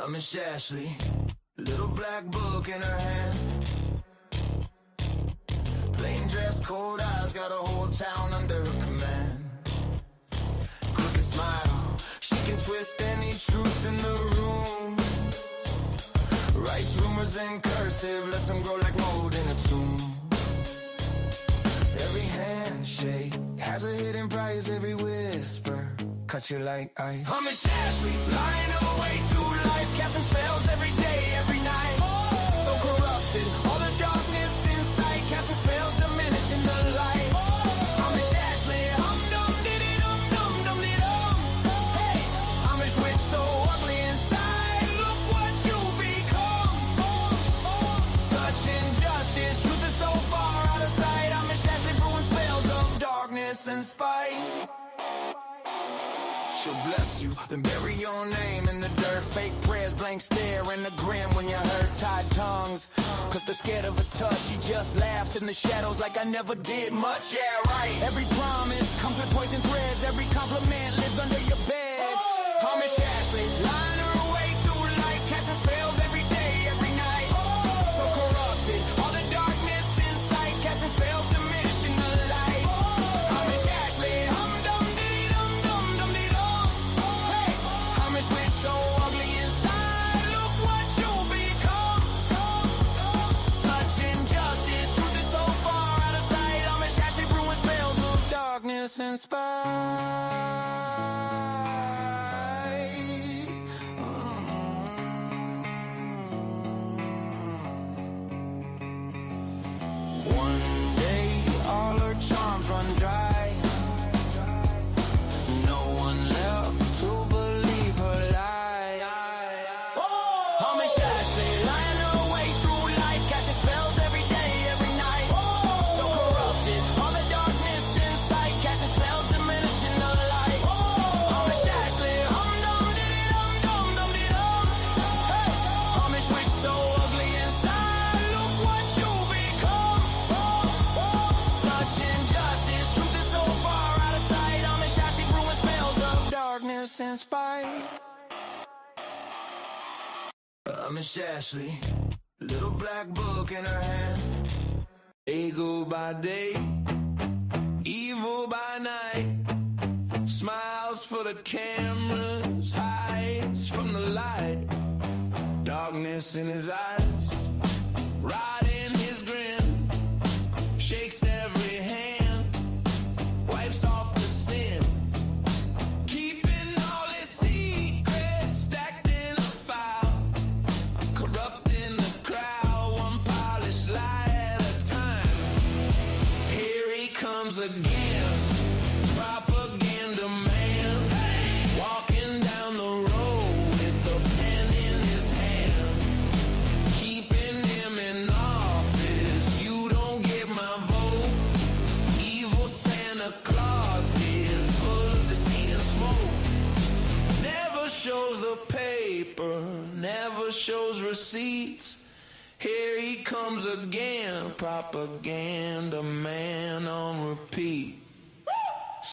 Miss Ashley, little black book in her hand. Plain dress, cold eyes, got a whole town under her command. Crooked smile, she can twist any truth in the room. Writes rumors in cursive, lets them grow like mold in a tomb. Every handshake has a hidden price, every whisper cut you like ice. Miss Ashley, lying her way through life, casting spells every day, every night. So corrupted, all the darkness inside, casting spells diminishing the light. Miss Ashley, dum diddy dum dum dum diddy dum. Hey, Amish witch so ugly inside, look what you become. Such injustice, truth is so far out of sight. Miss Ashley brewing spells of darkness and spite. She'll bless you, then bury your name in the dirt. Fake prayers, blank stare, and a grin when you hurt. Tied tongues, cause they're scared of a touch. She just laughs in the shadows like I never did much. Yeah, right. Every promise comes with poison threads. Every compliment lives under your bed. Miss Ashley, lying her way through life, casting spells every day, every night. So corrupted, all the darkness inside, casting spells diminishing the light. Miss Ashley, dum diddy dum dum dum diddy dum. Hey, Miss witch so ugly inside, look what you become. Such injustice, truth is so far out of sight. Miss Ashley brewing spells of darkness and spite. One day, all her charms run dry. No one left to believe her lie. Miss Ashley, lying her way through life, casting spells every day, every night. So corrupted, all the darkness inside, casting spells diminishing the light. Miss Ashley, dum diddy dum dum dum diddy dum. Hey, Miss witch so ugly inside, look what you become. Such injustice, truth is so far out of sight. Miss Ashley brewing spells of darkness and spite. Miss Ashley, little black book in her hand. Ego by day, evil by night. Smiles for the cameras, hides from the light. Darkness in his eyes, rot in his grin. Shakes every hand, wipes off the sin. Keeping all his secrets stacked in a file. Corrupting the crowd, one polished lie at a time. Here he comes again, propaganda man. Walking down the road with the pen in his hand. Keeping him in office, you don't get my vote. Evil Santa Claus beard full of deceit and smoke. Never shows the paper, never shows receipts. Here he comes again, propaganda man on repeat.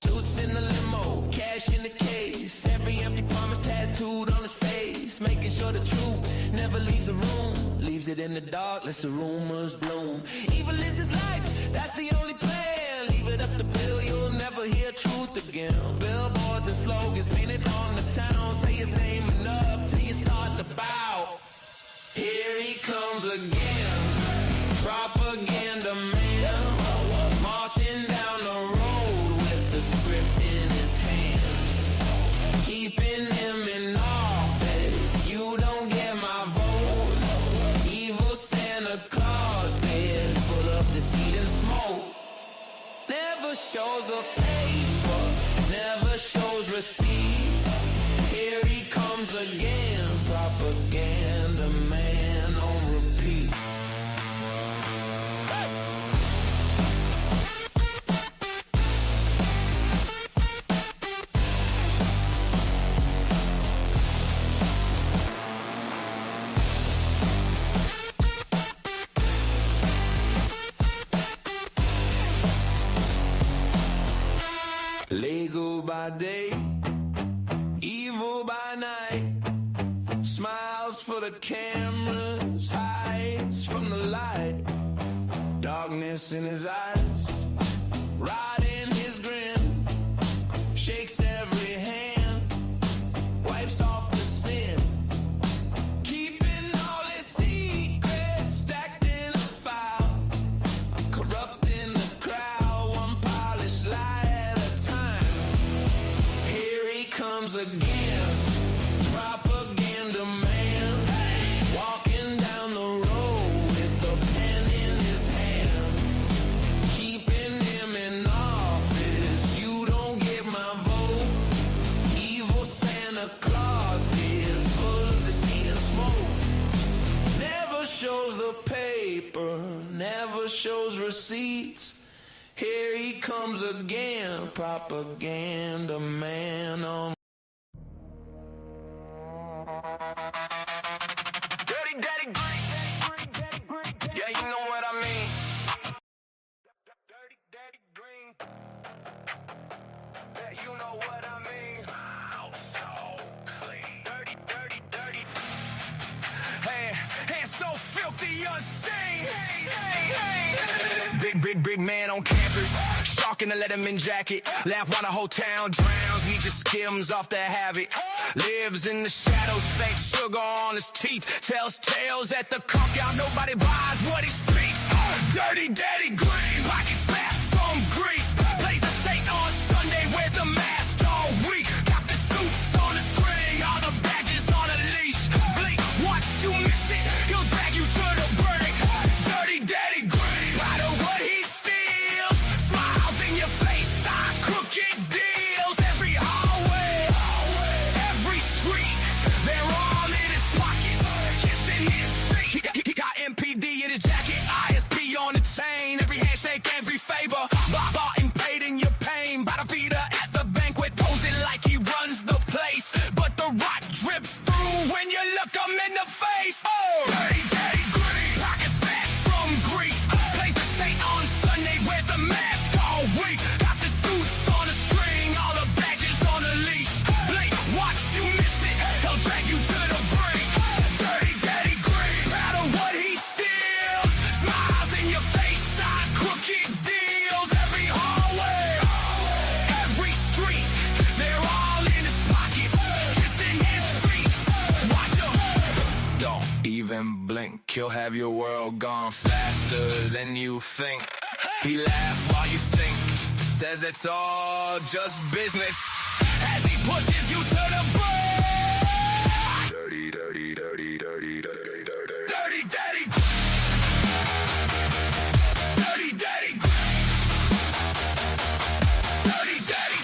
Suits in the limo, cash in the case. Every empty promise tattooed on his face. Making sure the truth never leaves the room. Leaves it in the dark, lets the rumors bloom. Evil is his life, that's the only plan. Leave it up to Bill, you'll never hear truth again. Billboards and slogans painted on the town. Say his name enough till you start to bow. Here he comes again, propaganda man. Marching down the road with the script in his hand. Keeping him in office, you don't get my vote. Evil Santa Claus beard full of deceit and smoke. Never shows a paper, never shows receipts. Here he comes again, propaganda man on repeat. Lego by day, evil by night. Smile the cameras, hides from the light. Darkness in his eyes, riding his grin. Shakes every hand, wipes off the sin. Keeping all his secrets stacked in a file. Corrupting the crowd, one polished lie at a time. Here he comes again, propaganda man. Walking down the road with a pen in his hand. Keeping him in office, you don't get my vote. Evil Santa Claus beard full of deceit and smoke. Never shows the paper, never shows receipts. Here he comes again, propaganda man on. Dirty Daddy Green. Yeah, you know what I mean. Dirty Daddy Green. Yeah, you know what I mean. Smile so clean. Dirty, dirty, dirty. Hands so filthy, unseen. Big man on campus. Shark in a Letterman jacket. Laugh while the whole town drowns. He just skims off the habit. Lives in the shadows, fake sugar on his teeth. Tells tales at the conch out. Nobody buys what he speaks. Dirty Daddy Green. Pocket fat from grief. Plays a saint on Sunday. Wears the mask all week. Got the suits on the string. All the badges on a leash. Blink, once you miss it, he'll drag you to the brink. Dirty Daddy Green. Out of what he steals. Smiles in your face. Signs, crooked deals. Every hallway. Every street. They're all in his pockets. Kissing his feet. He got MPD in his jacket. ISP on the chain. Every handshake, every favor. Bought and paid in your pain. By the feeder at the banquet. Posing like he runs the place. But the rot drips through when you look him in the face. Oh! Dirty Daddy Green. Pockets fat from grief. Plays the saint on Sunday. Wears the mask all week. Got the suits on a string. All the badges on a leash. Blink, watch you miss it. He'll drag you to the brink. Dirty Daddy Green. Proud of what he steals. Smiles in your face. Eyes, crooked deals. Every hallway. Every street. They're all in his pockets. Kissing his feet. Watch him. Don't even blink. He'll have your world gone faster than you think. He laughs while you sink. Says it's all just business. As he pushes you to the brink. Dirty, dirty, dirty, dirty, dirty, dirty, dirty, daddy. Dirty Daddy. Dirty Daddy.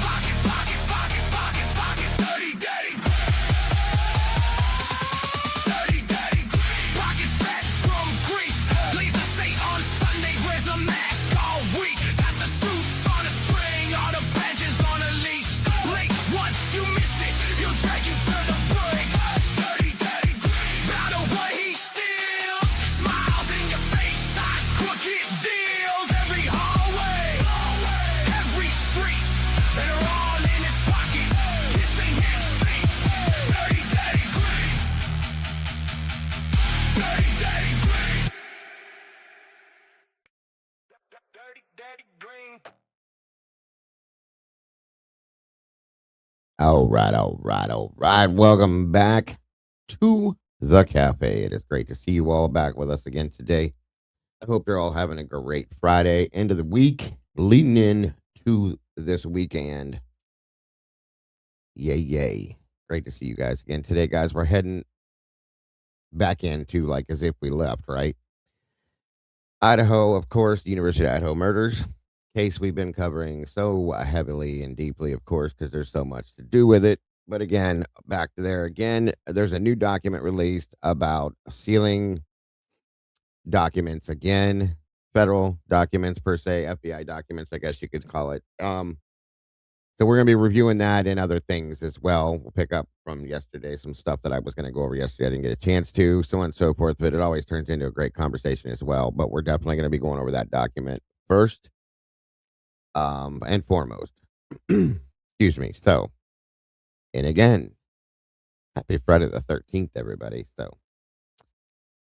Pockets, pockets, pockets, pockets, pockets. Dirty Daddy. Dirty Daddy. Pockets fat from grief. Plays the saint on Sunday. Wears the mask all week. Got the suits on a string. All the badges on a leash. Blink, once you miss it, he'll drag you to the brink. Dirty Daddy. Proud of what he steals. Smiles in your face. Signs, crooked deals. Every hallway. Every street. They're all in his pockets. Kissing his feet. Dirty Daddy Green. Dirty Daddy Green. Dirty Daddy Green. All right. Welcome back to the cafe. It is great to see you all back with us again today. I hope you're all having a great Friday, end of the week, leading in to this weekend. Yay. Great to see you guys again today, guys. We're heading back into like as if we left, right? Idaho, of course, the University of Idaho murders. Case we've been covering so heavily and deeply, of course, because there's so much to do with it. But again, back to there again, there's a new document released about sealing documents again, federal documents per se, FBI documents, I guess you could call it. So we're going to be reviewing that and other things as well. We'll pick up from yesterday some stuff that I was going to go over yesterday. I didn't get a chance to, so on and so forth, but it always turns into a great conversation as well. But we're definitely going to be going over that document first and foremost. Excuse me. So, and again, Happy Friday the 13th, everybody. So,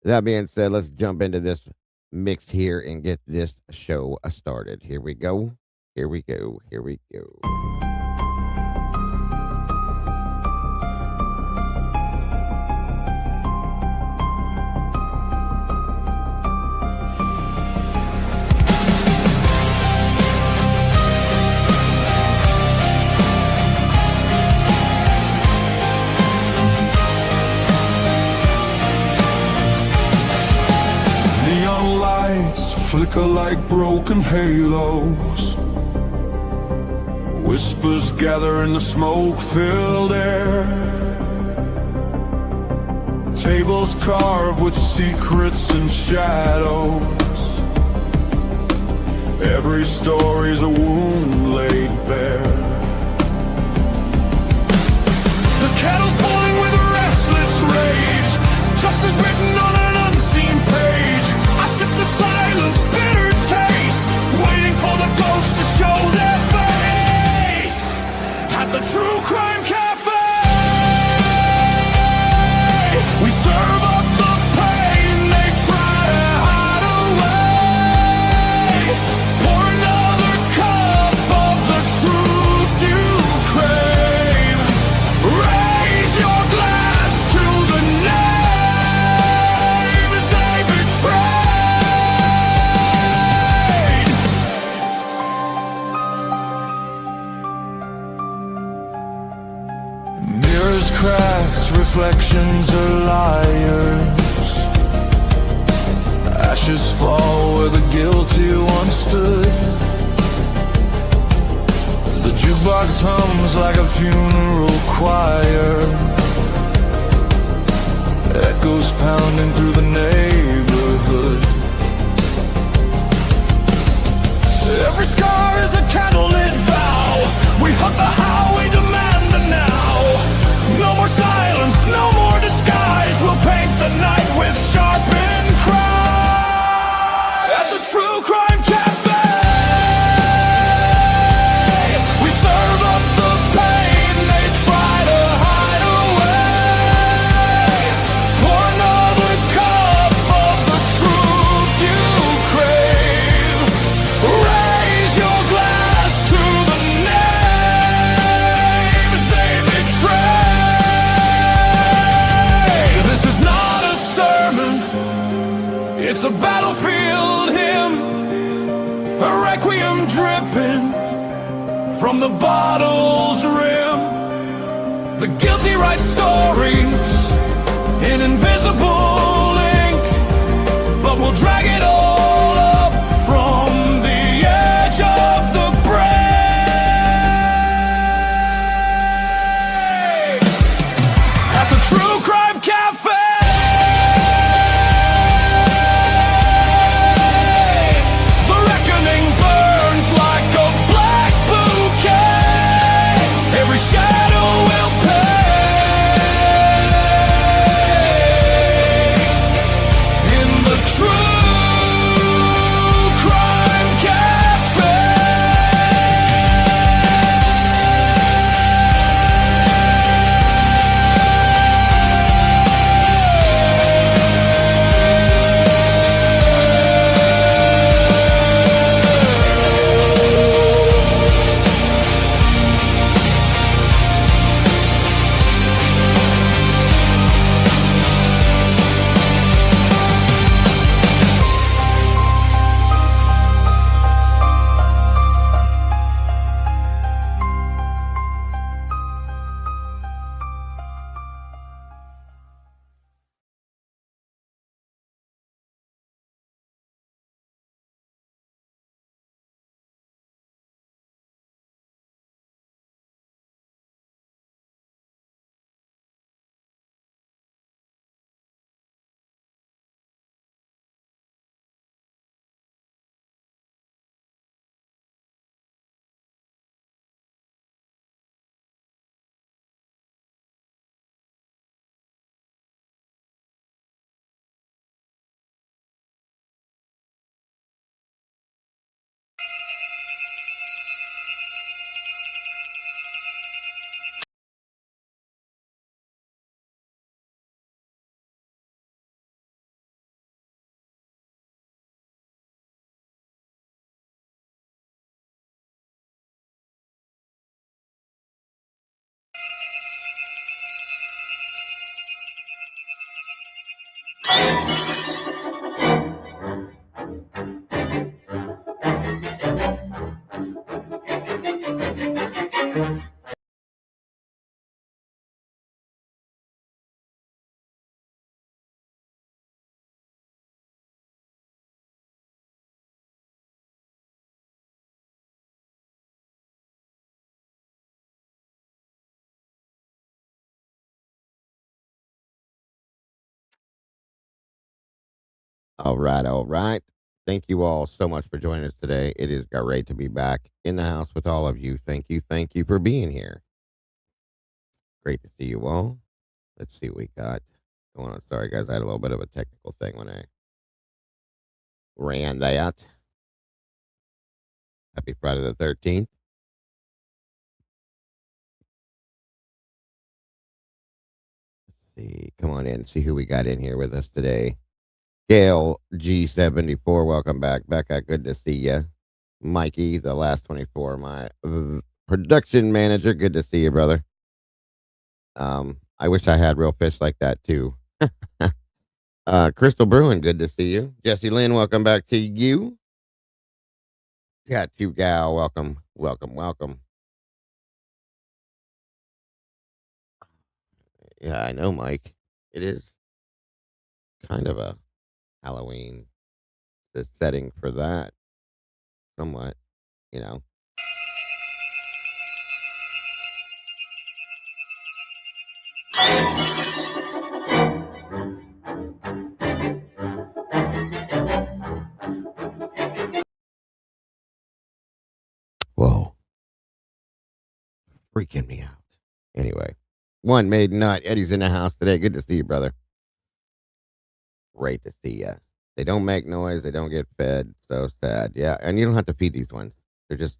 that being said, let's jump into this mix here and get this show started. Here we go. Here we go. Here we go. Neon lights flicker like broken halos. Whispers gather in the smoke-filled air. Tables carved with secrets and shadows. Every story's a wound laid bare. The kettle's boiling with a restless rage. Justice written on an unseen page. I sip the silence, bitter taste, waiting for the ghosts to show their face. At the True Crime Cafe, we serve up the pain they try to hide away. Pour another cup of the truth you crave. Raise your glass to the names they betrayed. Mirrors cracked, reflections are liars. Ashes fall where the guilty once stood. The jukebox hums like a funeral choir. Echoes pounding through the neighborhood. Every scar is a candlelit vow. We hug the how, we demand the now. No more silence, no more disguise. We'll paint the night with sharpened cry. At the True Crime Cafe, we serve up the pain they try to hide away. Pour another cup of the truth you crave. Raise your glass to the names they betray. This is not a sermon, it's a battlefield hymn, a requiem dripping from the bottle's rim. The guilty write stories in invisible ink, but we'll drag it all up from the edge of the brave. At the True Crime Cafe, the reckoning burns like a black bouquet. Every shadow will pay in the truth. All right, all right. Thank you all so much for joining us today. It is great to be back in the house with all of you. Thank you for being here. Great to see you all. Let's see what we got going on. Sorry, guys, I had a little bit of a technical thing when I ran that. Happy Friday the 13th. See, come on in, see who we got in here with us today. Gail G74, welcome back. Becca, good to see you. Mikey, the last 24, my production manager, good to see you, brother. I wish I had real fish like that too. Crystal Bruin, good to see you. Jesse Lynn, welcome back to you. Got you, gal, welcome, welcome, welcome. Yeah, I know, Mike. It is kind of a Halloween, the setting for that, somewhat, you know. Whoa, freaking me out. Anyway, one made nut. Eddie's in the house today. Good to see you, brother. Great to see you. They don't make noise. They don't get fed. So sad. Yeah, and you don't have to feed these ones. They just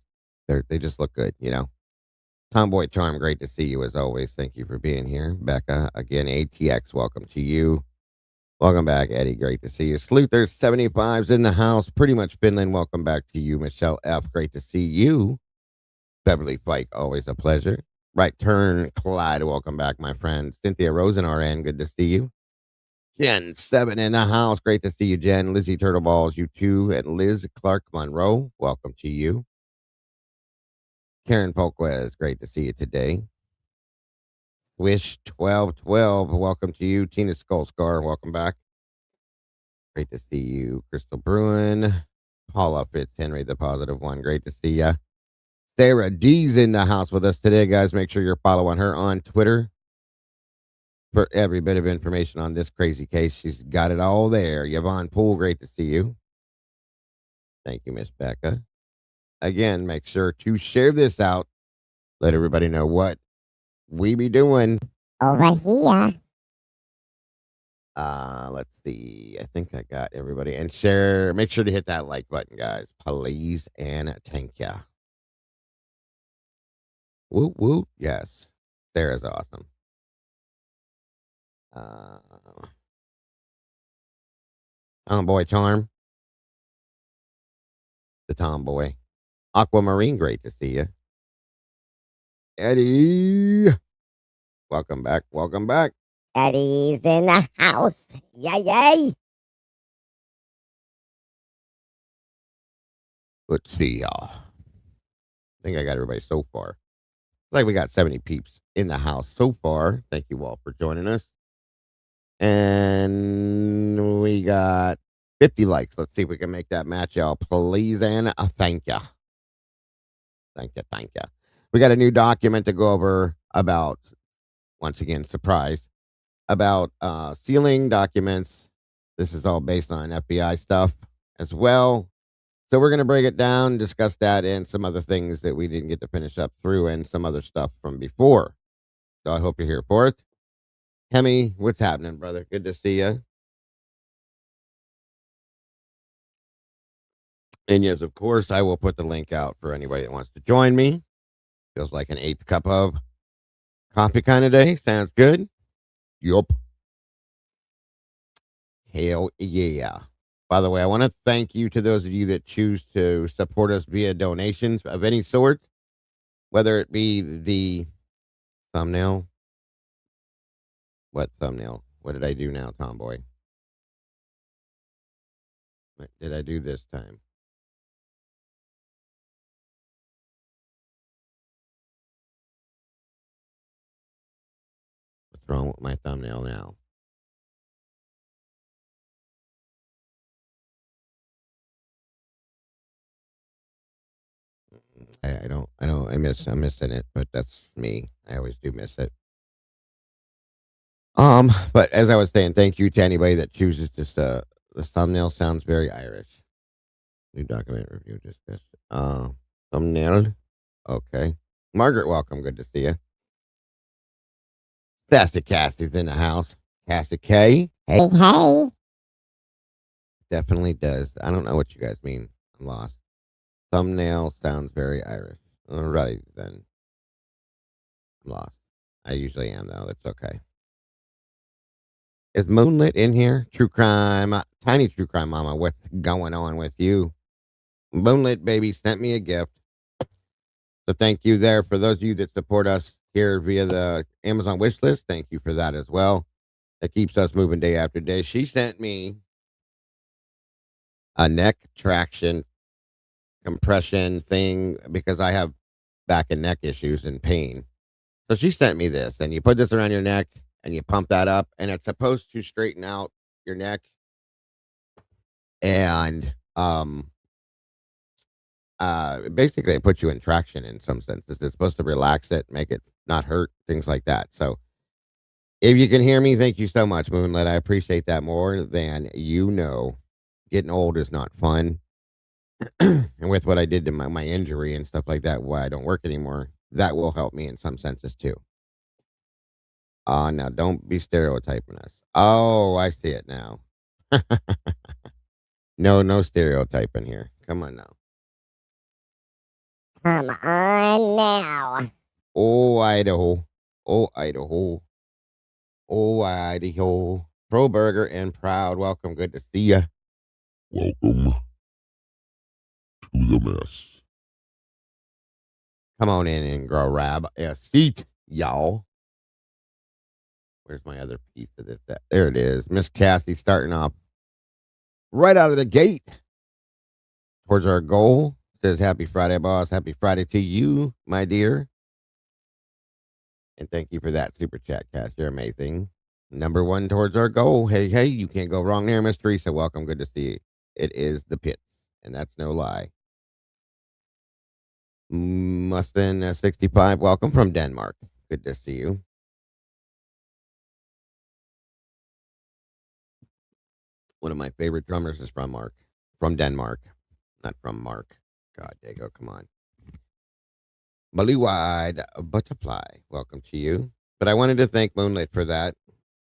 look good. You know. Tomboy Charm. Great to see you as always. Thank you for being here, Becca. Again, ATX. Welcome to you. Welcome back, Eddie. Great to see you. Sleuthers 75's in the house. Pretty much Finland. Welcome back to you, Michelle F. Great to see you. Beverly Pike. Always a pleasure. Right turn, Clyde. Welcome back, my friend. Cynthia Rosen, RN. Good to see you. Jen, 7 in the house. Great to see you, Jen. Lizzie Turtleballs, you too. And Liz Clark Monroe, welcome to you. Karen Polquez, great to see you today. Wish 1212, welcome to you. Tina Skullscar, welcome back. Great to see you. Crystal Bruin, Paula Fitzhenry, the positive one. Great to see ya. Sarah D's in the house with us today, guys. Make sure you're following her on Twitter for every bit of information on this crazy case. She's got it all there. Yvonne Poole, great to see you. Thank you, Miss Becca. Again, make sure to share this out. Let everybody know what we be doing over here. Let's see. I think I got everybody. And share. Make sure to hit that like button, guys. Please and thank ya. Woo woo. Yes. Sarah's awesome. Tomboy Charm. The Tomboy. Aquamarine, great to see you. Eddie. Welcome back. Welcome back. Eddie's in the house. Yay, yay. Let's see, y'all. I think I got everybody so far. Like we got 70 peeps in the house so far. Thank you all for joining us. And we got 50 likes. Let's see if we can make that match, y'all. Please and thank you. Thank you. Thank you. We got a new document to go over about, once again, surprise, about sealing documents. This is all based on FBI stuff as well. So we're going to break it down, discuss that, and some other things that we didn't get to finish up through, and some other stuff from before. So I hope you're here for it. Hemi, what's happening, brother? Good to see you. And yes, of course, I will put the link out for anybody that wants to join me. Feels like an 8th cup of coffee kind of day. Sounds good. Yup. Hell yeah. By the way, I want to thank you to those of you that choose to support us via donations of any sort, whether it be the thumbnail. What thumbnail? What did I do now, Tomboy? What did I do this time? What's wrong with my thumbnail now? I'm missing it, but that's me. I always do miss it. But as I was saying, thank you to anybody that chooses just to The thumbnail sounds very Irish. New document review discussed. Thumbnail. Okay. Margaret, welcome. Good to see you. Sassy Cassie's in the house. Cassie K. Hey, hey. Definitely does. I don't know what you guys mean. I'm lost. Thumbnail sounds very Irish. Alrighty then. I'm lost. I usually am though. That's okay. Is Moonlit in here? True crime, tiny true crime mama. What's going on with you? Moonlit baby sent me a gift. So thank you there for those of you that support us here via the Amazon wish list. Thank you for that as well. That keeps us moving day after day. She sent me a neck traction compression thing because I have back and neck issues and pain. So she sent me this, and you put this around your neck and you pump that up, and it's supposed to straighten out your neck and basically it puts you in traction in some senses. It's supposed to relax it, make it not hurt, things like that. So if you can hear me, thank you so much, Moonlit. I appreciate that more than you know. Getting old is not fun. And with what I did to my injury and stuff like that, why I don't work anymore, that will help me in some senses too. Now don't be stereotyping us. Oh, I see it now. No stereotyping here. Come on now. Come on now. Oh, Idaho. Oh, Idaho. Oh, Idaho. Pro Burger and Proud. Welcome. Good to see you. Welcome to the mess. Come on in and grab a seat, y'all. Where's my other piece of this? There it is. Miss Cassie starting off right out of the gate towards our goal. Says, happy Friday, boss. Happy Friday to you, my dear. And thank you for that super chat, Cass. You're amazing. Number one towards our goal. Hey, you can't go wrong there, Miss Teresa. Welcome. Good to see you. It is the pits, and that's no lie. Mustang 65. Welcome from Denmark. Good to see you. One of my favorite drummers is from Denmark. Not from Mark. God, Dago, come on. Blue-eyed butterfly. Welcome to you. But I wanted to thank Moonlit for that.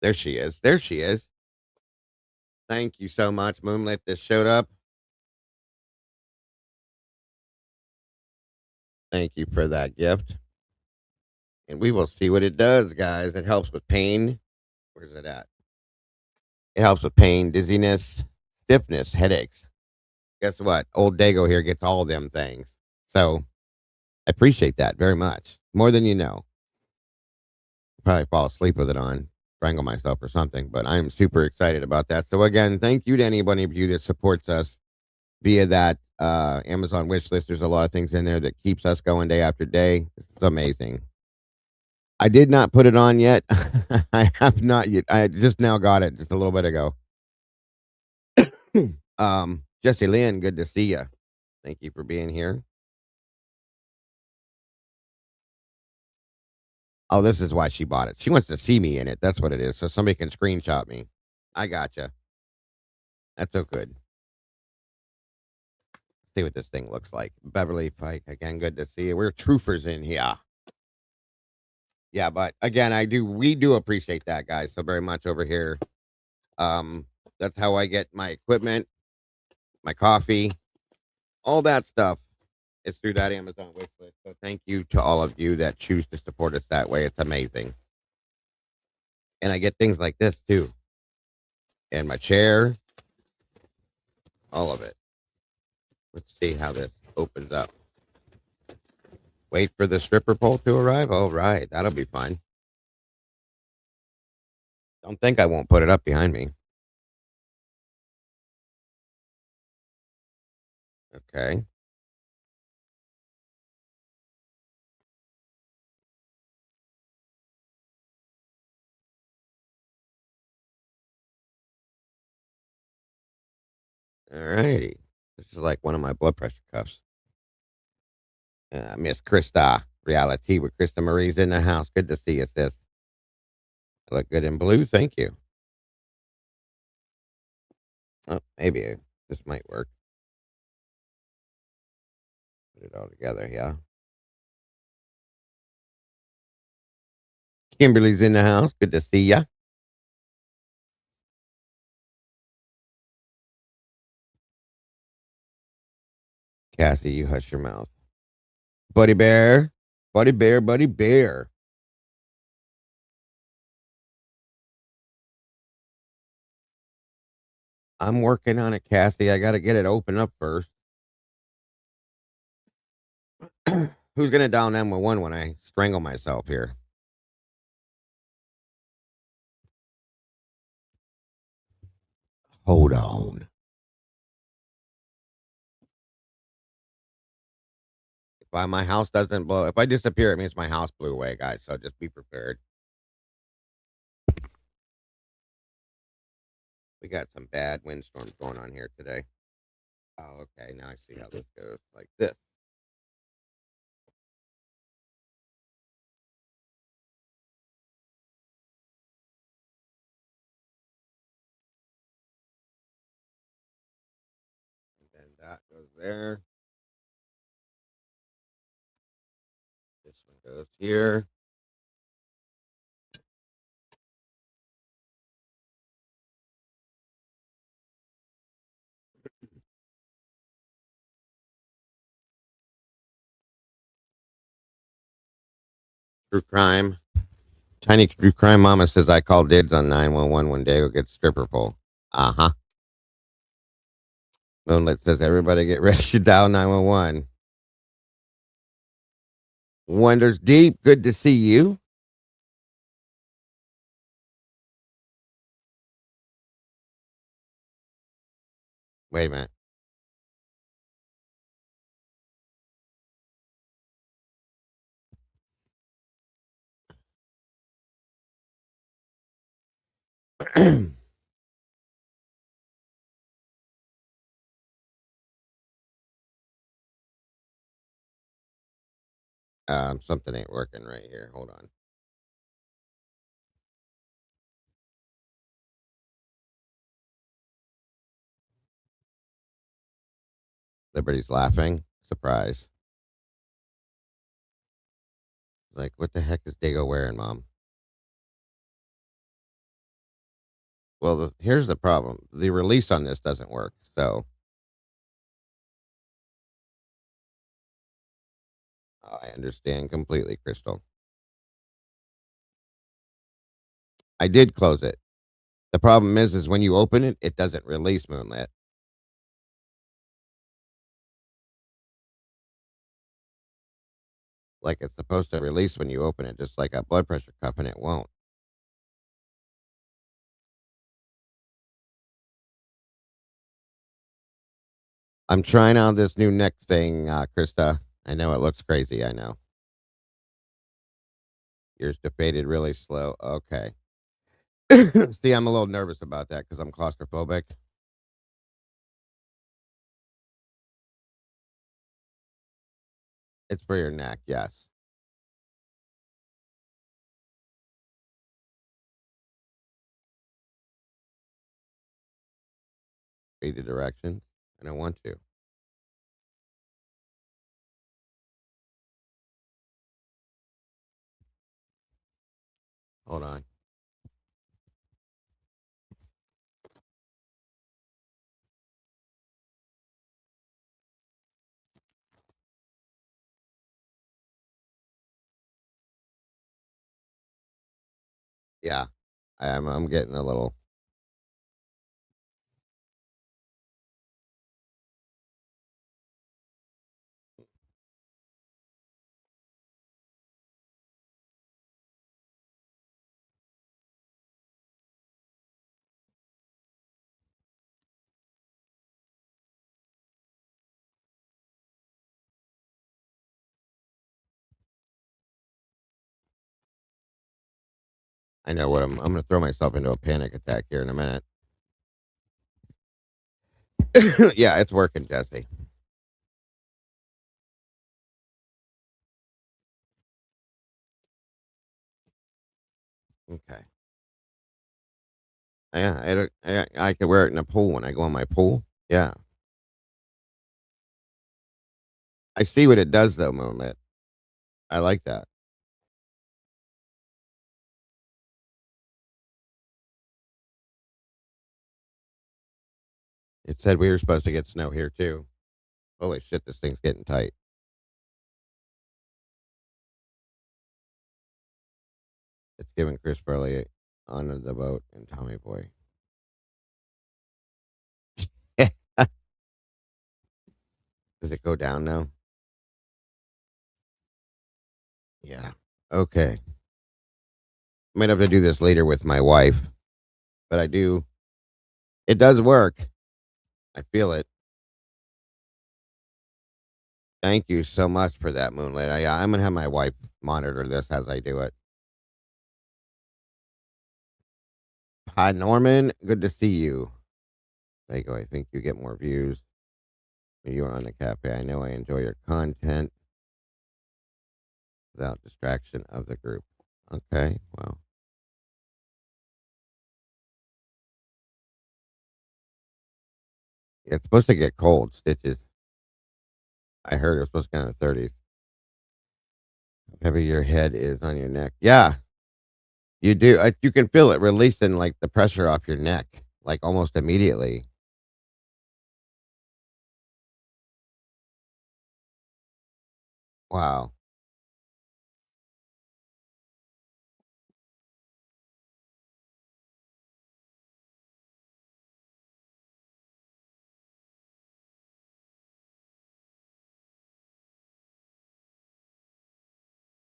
There she is. Thank you so much, Moonlit. This showed up. Thank you for that gift. And we will see what it does, guys. It helps with pain. Where's it at? It helps with pain, dizziness, stiffness, headaches. Guess what? Old Dago here gets all them things. So I appreciate that very much. More than you know. Probably fall asleep with it on, strangle myself or something, but I'm super excited about that. So again, thank you to anybody of you that supports us via that Amazon wish list. There's a lot of things in there that keeps us going day after day. It's amazing. I did not put it on yet. I have not yet. I just now got it just a little bit ago. Jesse Lynn, good to see you. Thank you for being here. Oh, this is why she bought it. She wants to see me in it. That's what it is. So somebody can screenshot me. I gotcha. That's so good. See what this thing looks like. Beverly Pike, again, good to see you. We're truthers in here. Yeah, but again, we do appreciate that, guys, so very much over here. That's how I get my equipment, my coffee, all that stuff is through that Amazon wish list. So thank you to all of you that choose to support us that way. It's amazing. And I get things like this too. And my chair, all of it. Let's see how this opens up. Wait for the stripper pole to arrive. All right, that'll be fun. Don't think I won't put it up behind me. Okay. All righty. This is like one of my blood pressure cuffs. Miss Krista, reality with Krista Marie's in the house. Good to see you, sis. I look good in blue. Thank you. Oh, maybe this might work. Put it all together, yeah. Kimberly's in the house. Good to see ya. Cassie, you hush your mouth. Buddy Bear. Buddy Bear, Buddy Bear. I'm working on it, Cassie. I got to get it open up first. Who's going to dial 911 when I strangle myself here? Hold on. If my house doesn't blow, if I disappear, it means my house blew away, guys. So just be prepared. We got some bad windstorms going on here today. Oh, okay. Now I see how this goes. Like this. And then that goes there. This one goes here. True crime. Tiny true crime mama says I called dibs on 911 one day. Go get stripper pole. Uh huh. Moonlit says everybody get ready to dial 911. Wonders Deep. Good to see you. Wait a minute. Something ain't working right here. Hold on. Liberty's laughing. Surprise. Like, what the heck is Dago wearing, Mom? Well, here's the problem. The release on this doesn't work. So I understand completely, Crystal. I did close it. The problem is when you open it, it doesn't release Moonlit. Like it's supposed to release when you open it, just like a blood pressure cuff, and it won't. I'm trying out this new neck thing, Krista. I know it looks crazy. I know. Yours defaded really slow. Okay. See, I'm a little nervous about that because I'm claustrophobic. It's for your neck, yes. Read the directions. I don't want to. Hold on. Yeah, I'm getting a little. I know what I'm going to throw myself into a panic attack here in a minute. Yeah, it's working, Jesse. Okay. Yeah, I could wear it in a pool when I go in my pool. Yeah. I see what it does though, Moonlit. I like that. It said we were supposed to get snow here too. Holy shit, this thing's getting tight. It's giving Chris Burley on the boat and Tommy Boy. Does it go down now? Yeah. Okay. Might have to do this later with my wife, but I do. It does work. I feel it. Thank you so much for that, Moonlight. I'm gonna have my wife monitor this as I do it. Hi, Norman. Good to see you. There you go. I think you get more views when you are on the cafe. I know I enjoy your content without distraction of the group. Okay. Well, it's supposed to get cold. Stitches. I heard it was supposed to get in the 30s. Heavy your head is on your neck. Yeah, you do. You can feel it releasing like the pressure off your neck, like almost immediately. Wow.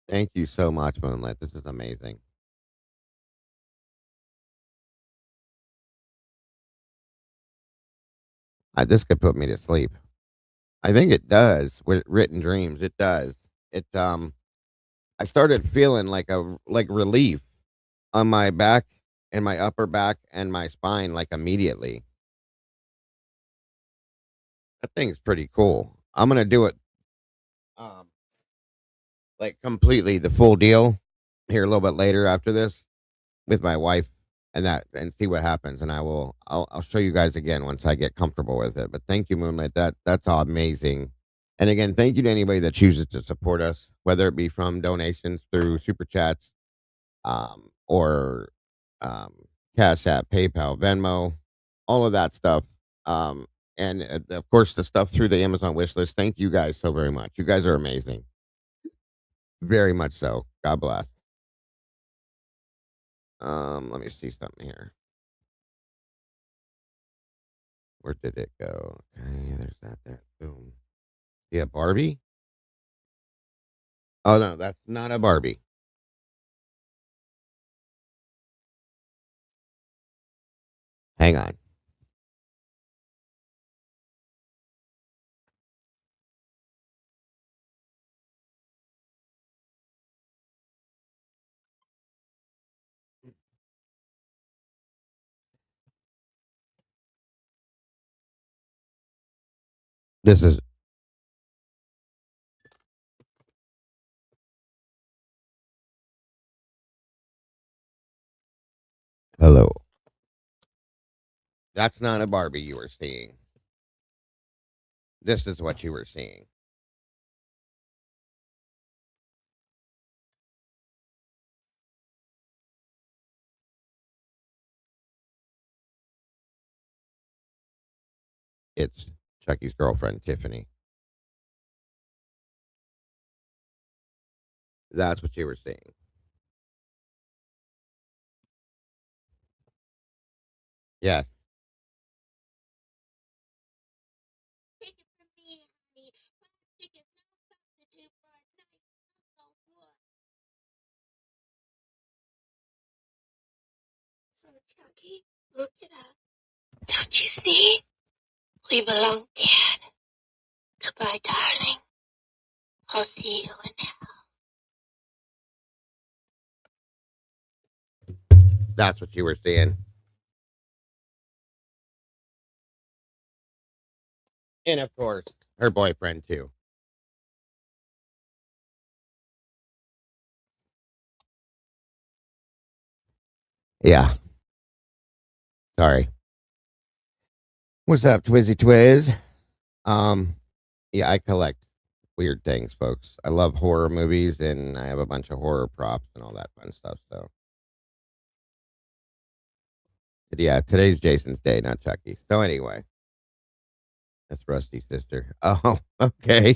Thank you so much, Moonlight. This is amazing. This could put me to sleep. I think it does with written dreams. It does. It. I started feeling like relief on my back and my upper back and my spine like immediately. That thing's pretty cool. I'm gonna do it um like completely the full deal here a little bit later after this with my wife and see what happens. And I'll show you guys again once I get comfortable with it. But thank you, Moonlight. That's all amazing. And again, thank you to anybody that chooses to support us, whether it be from donations through super chats, or um, Cash App, PayPal, Venmo, all of that stuff. Um, and of course, the stuff through the Amazon wish list. Thank you guys so very much. You guys are amazing. Very much so. God bless. Let me see something here. Where did it go? Okay, there's that there. Boom. Yeah, Barbie? Oh no, that's not a Barbie. Hang on. This is hello. That's not a Barbie you were seeing. This is what you were seeing. It's Chucky's girlfriend, Tiffany. That's what you were seeing. Yes. Don't you see? We belong dead. Goodbye, darling. I'll see you in That's what you were seeing. And of course, her boyfriend too. Yeah. Sorry. What's up, Twizzy Twiz? Um, yeah, I collect weird things, folks. I love horror movies, and I have a bunch of horror props and all that fun stuff. So, but yeah, today's Jason's day, not Chucky. So anyway, that's Rusty's sister. Oh, okay.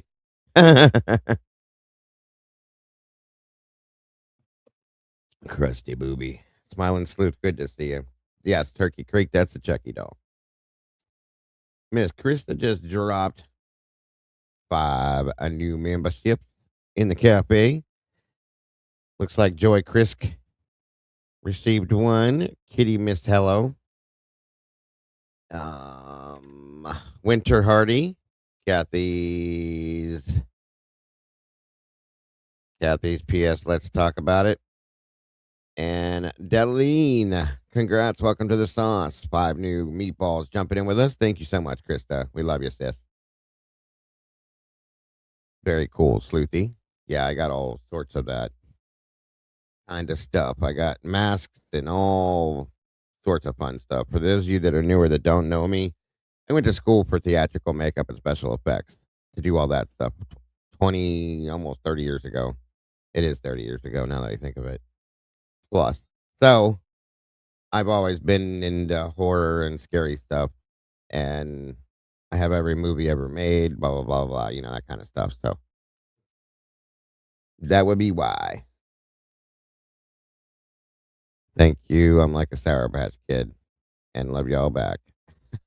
Crusty booby, smiling sleuth. Good to see you. Yes, Turkey Creek. That's the Chucky doll. Miss Krista just dropped 5 a new membership in the cafe. Looks like Joy Crisk received 1. Kitty Miss Hello. Winter Hardy. Kathy's PS. Let's talk about it. And Deline, congrats. Welcome to the sauce. 5 new meatballs jumping in with us. Thank you so much, Krista. We love you, sis. Very cool, Sleuthy. Yeah, I got all sorts of that kind of stuff. I got masks and all sorts of fun stuff. For those of you that are newer that don't know me, I went to school for theatrical makeup and special effects to do all that stuff 20, almost 30 years ago. It is 30 years ago now that I think of it. Plus. So I've always been into horror and scary stuff. And I have every movie ever made, blah, blah, blah, blah, that kind of stuff. So that would be why. Thank you. I'm like a Sour Patch Kid and love y'all back.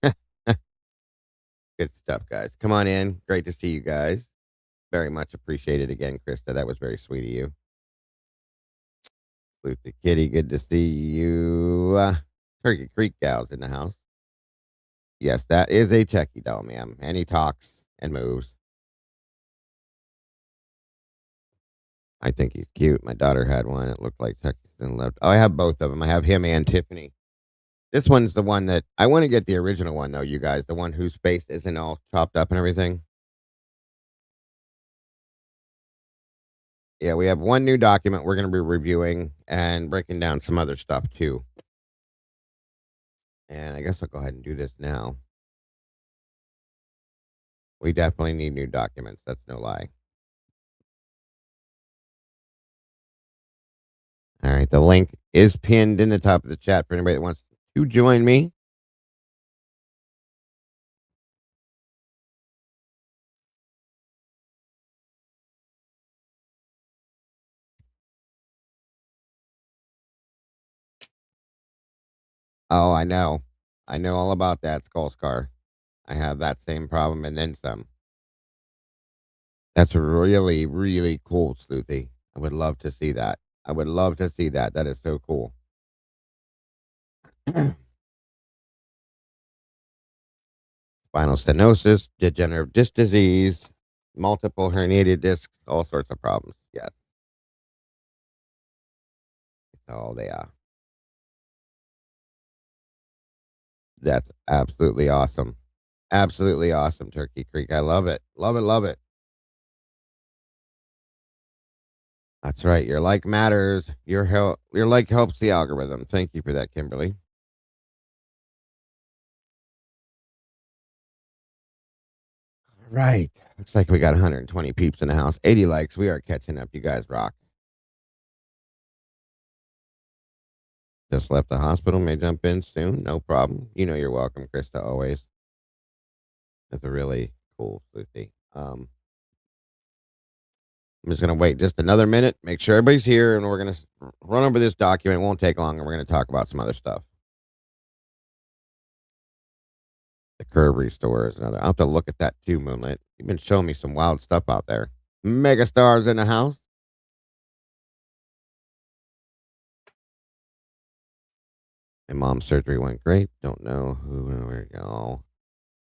Good stuff, guys. Come on in. Great to see you guys. Very much appreciated again, Krista. That was very sweet of you. Salute the kitty. Good to see you. Turkey Creek gals in the house. Yes, that is a Chucky doll, ma'am. And he talks and moves. I think he's cute. My daughter had one. It looked like Chucky still left. Oh, I have both of them. I have him and Tiffany. This one's the one that I want to get the original one, though, you guys. The one whose face isn't all chopped up and everything. Yeah, we have one new document we're going to be reviewing and breaking down some other stuff, too. And I guess I'll go ahead and do this now. We definitely need new documents. That's no lie. All right. The link is pinned in the top of the chat for anybody that wants to join me. Oh, I know. I know all about that skull scar. I have that same problem and then some. That's really, really cool, Sleuthy. I would love to see that. I would love to see that. That is so cool. Spinal stenosis, degenerative disc disease, multiple herniated discs, all sorts of problems. Yes. That's all they are. That's absolutely awesome. Absolutely awesome, Turkey Creek. I love it. Love it. Love it. That's right. Your like matters. Your like helps the algorithm. Thank you for that, Kimberly. Right. Looks like we got 120 peeps in the house. 80 likes. We are catching up. You guys rock. Just left the hospital. May jump in soon. No problem. You know you're welcome, Krista, always. That's a really cool Lucy. I'm just going to wait just another minute, make sure everybody's here, and we're going to run over this document. It won't take long, and we're going to talk about some other stuff. The curve restore is another. I'll have to look at that too, Moonlit. You've been showing me some wild stuff out there. Mega stars in the house. My mom's surgery went great. Don't know who. Where we go.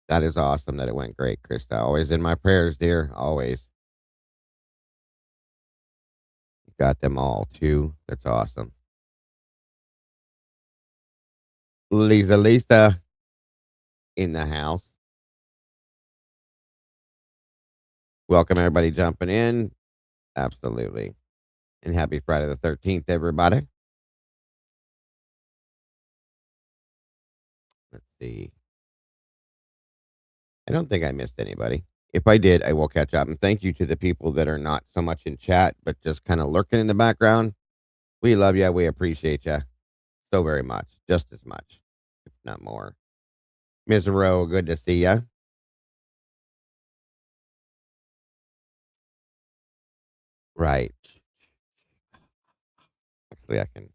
That is awesome that it went great, Krista. Always in my prayers, dear. Always. You got them all too. That's awesome. Lisa in the house. Welcome everybody jumping in. Absolutely. And happy Friday the 13th, everybody. see. I don't think I missed anybody. If I did, I will catch up. And thank you to the people that are not so much in chat, but just kind of lurking in the background. We love you. We appreciate you so very much, just as much, if not more. Ms. Rowe, good to see you. Right. Actually, I can.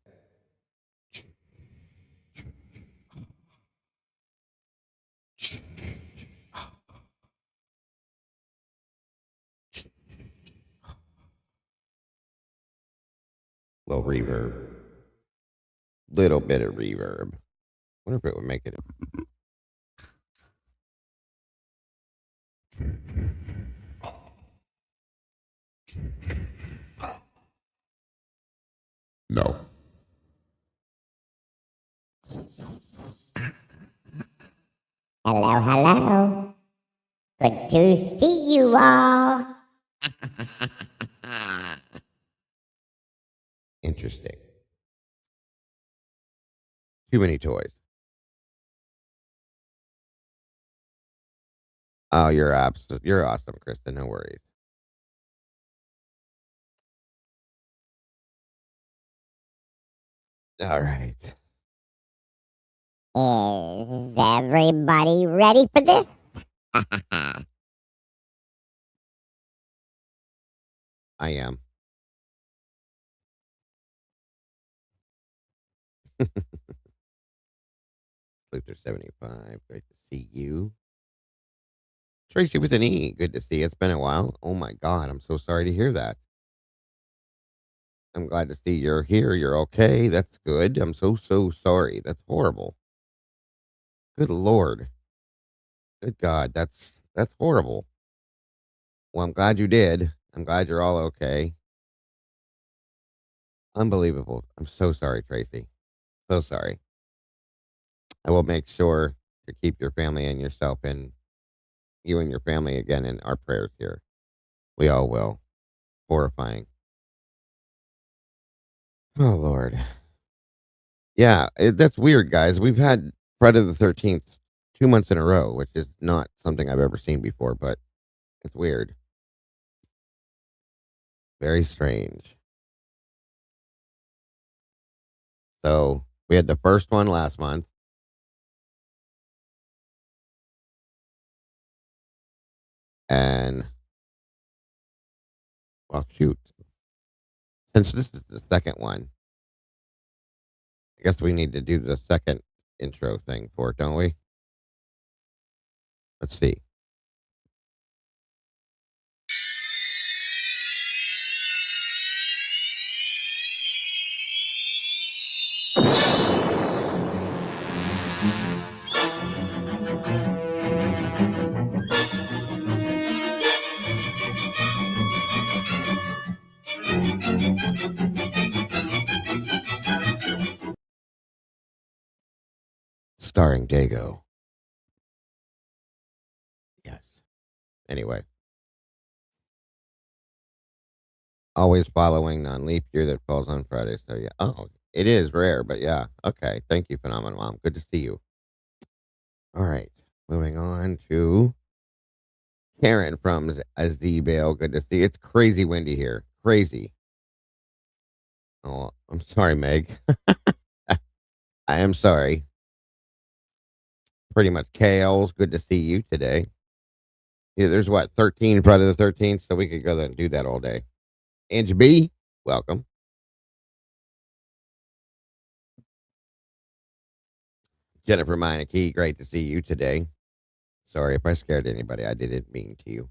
Little reverb. Little bit of reverb. Wonder if it would make it. No. Hello, hello. Good to see you all. Interesting. Too many toys. Oh, you're awesome, Kristen. No worries. All right. Is everybody ready for this? I am. Luther 75. Great to see you. Tracy with an E. Good to see you. It's been a while. Oh my God. I'm so sorry to hear that. I'm glad to see you're here. You're okay. That's good. I'm so sorry. That's horrible. Good Lord. Good God. That's horrible. Well, I'm glad you did. I'm glad you're all okay. Unbelievable. I'm so sorry, Tracy. So sorry. I will make sure to keep your family and yourself in you and your family again in our prayers here. We all will. Horrifying. Oh Lord. Yeah, that's weird, guys. We've had Friday the 13th 2 months in a row, which is not something I've ever seen before, but it's weird. Very strange. So we had the first one last month. And, well, shoot. Since this is the second one, I guess we need to do the second intro thing for it, don't we? Let's see. Starring Dago. Yes. Anyway. Always following non leap year that falls on Friday. So, yeah. Oh, it is rare, but yeah. Okay. Thank you, Phenomenal Mom. Good to see you. All right. Moving on to Karen from Azebale. Good to see you. It's crazy windy here. Crazy. Oh, I'm sorry, Meg. I am sorry. Pretty much Kales. Good to see you today. Yeah, there's what, 13 Friday the 13th, so we could go there and do that all day. Angie B, welcome. Jennifer Meineke, great to see you today. Sorry if I scared anybody. I didn't mean to you.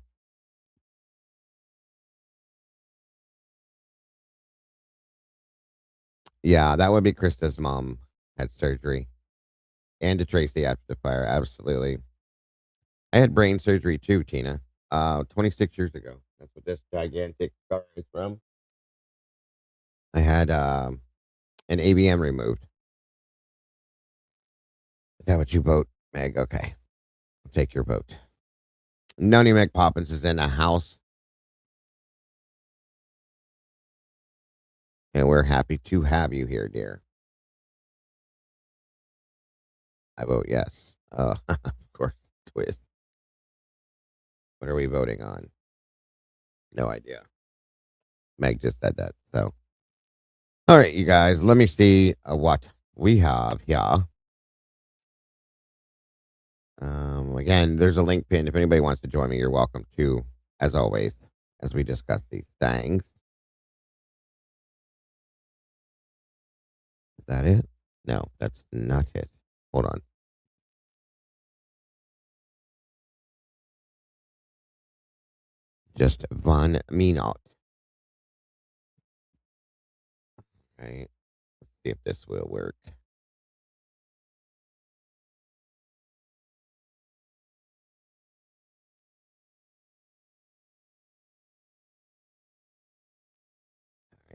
Yeah, that would be Krista's mom had surgery. And to Tracy after the fire, absolutely. I had brain surgery too, Tina. 26 years ago. That's what this gigantic scar is from. I had an ABM removed. Is that what you vote, Meg? Okay. I'll take your vote. Noni Meg Poppins is in the house. And we're happy to have you here, dear. I vote yes. Of course, twist. What are we voting on? No idea. Meg just said that. So, all right, you guys, let me see what we have here. Again, there's a link pinned. If anybody wants to join me, you're welcome to, as always, as we discuss these things. Is that it? No, that's not it. Hold on. Just 1 minute. Right. Let's see if this will work.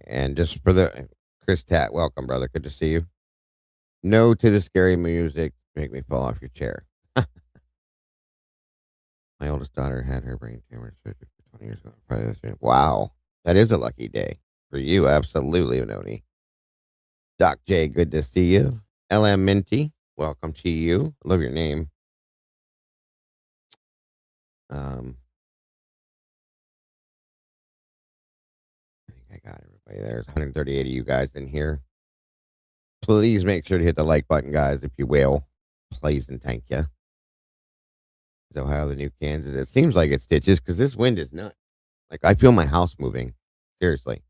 And just for the Chris Tat, welcome, brother. Good to see you. No to the scary music. Make me fall off your chair. My oldest daughter had her brain tumor surgery for 20 years ago. Wow. That is a lucky day for you. Absolutely, Ononi. Doc J, good to see you. LM Minty, welcome to you. Love your name. I think I got everybody. There's 138 of you guys in here. Please make sure to hit the like button, guys, if you will. Please and thank you. Is Ohio the new Kansas? It seems like it's stitches because this wind is nuts. Like I feel my house moving. Seriously.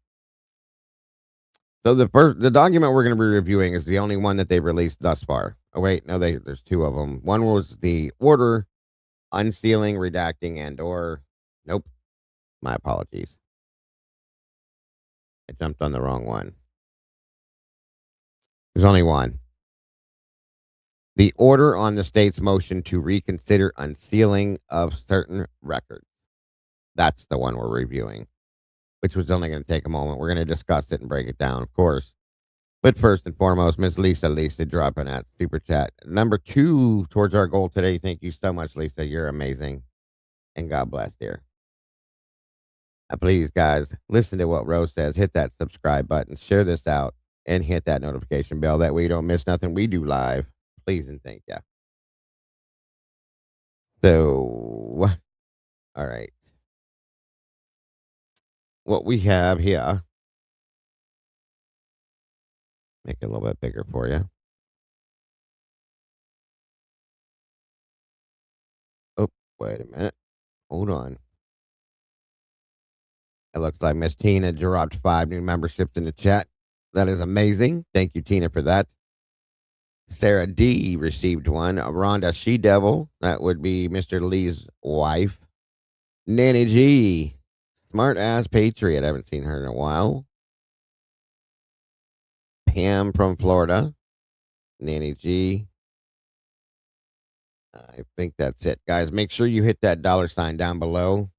So the document we're going to be reviewing is the only one that they've released thus far. Oh wait, no, there's two of them. One was the order unsealing, redacting, and or nope. My apologies. I jumped on the wrong one. There's only one. The order on the state's motion to reconsider unsealing of certain records. That's the one we're reviewing, which was only going to take a moment. We're going to discuss it and break it down, of course. But first and foremost, Miss Lisa dropping that super chat. Number 2 towards our goal today. Thank you so much, Lisa. You're amazing. And God bless, dear. Please, guys, listen to what Rose says. Hit that subscribe button. Share this out. And hit that notification bell. That way you don't miss nothing we do live. Please and thank you. So, all right. What we have here, make it a little bit bigger for you. Oh, wait a minute. Hold on. It looks like Miss Tina dropped 5 new memberships in the chat. That is amazing. Thank you, Tina, for that. Sarah D received one. Rhonda She Devil, that would be Mr. Lee's wife. Nanny G, smart ass patriot. I haven't seen her in a while. Pam from Florida. Nanny G. I think that's it. Guys, make sure you hit that $ down below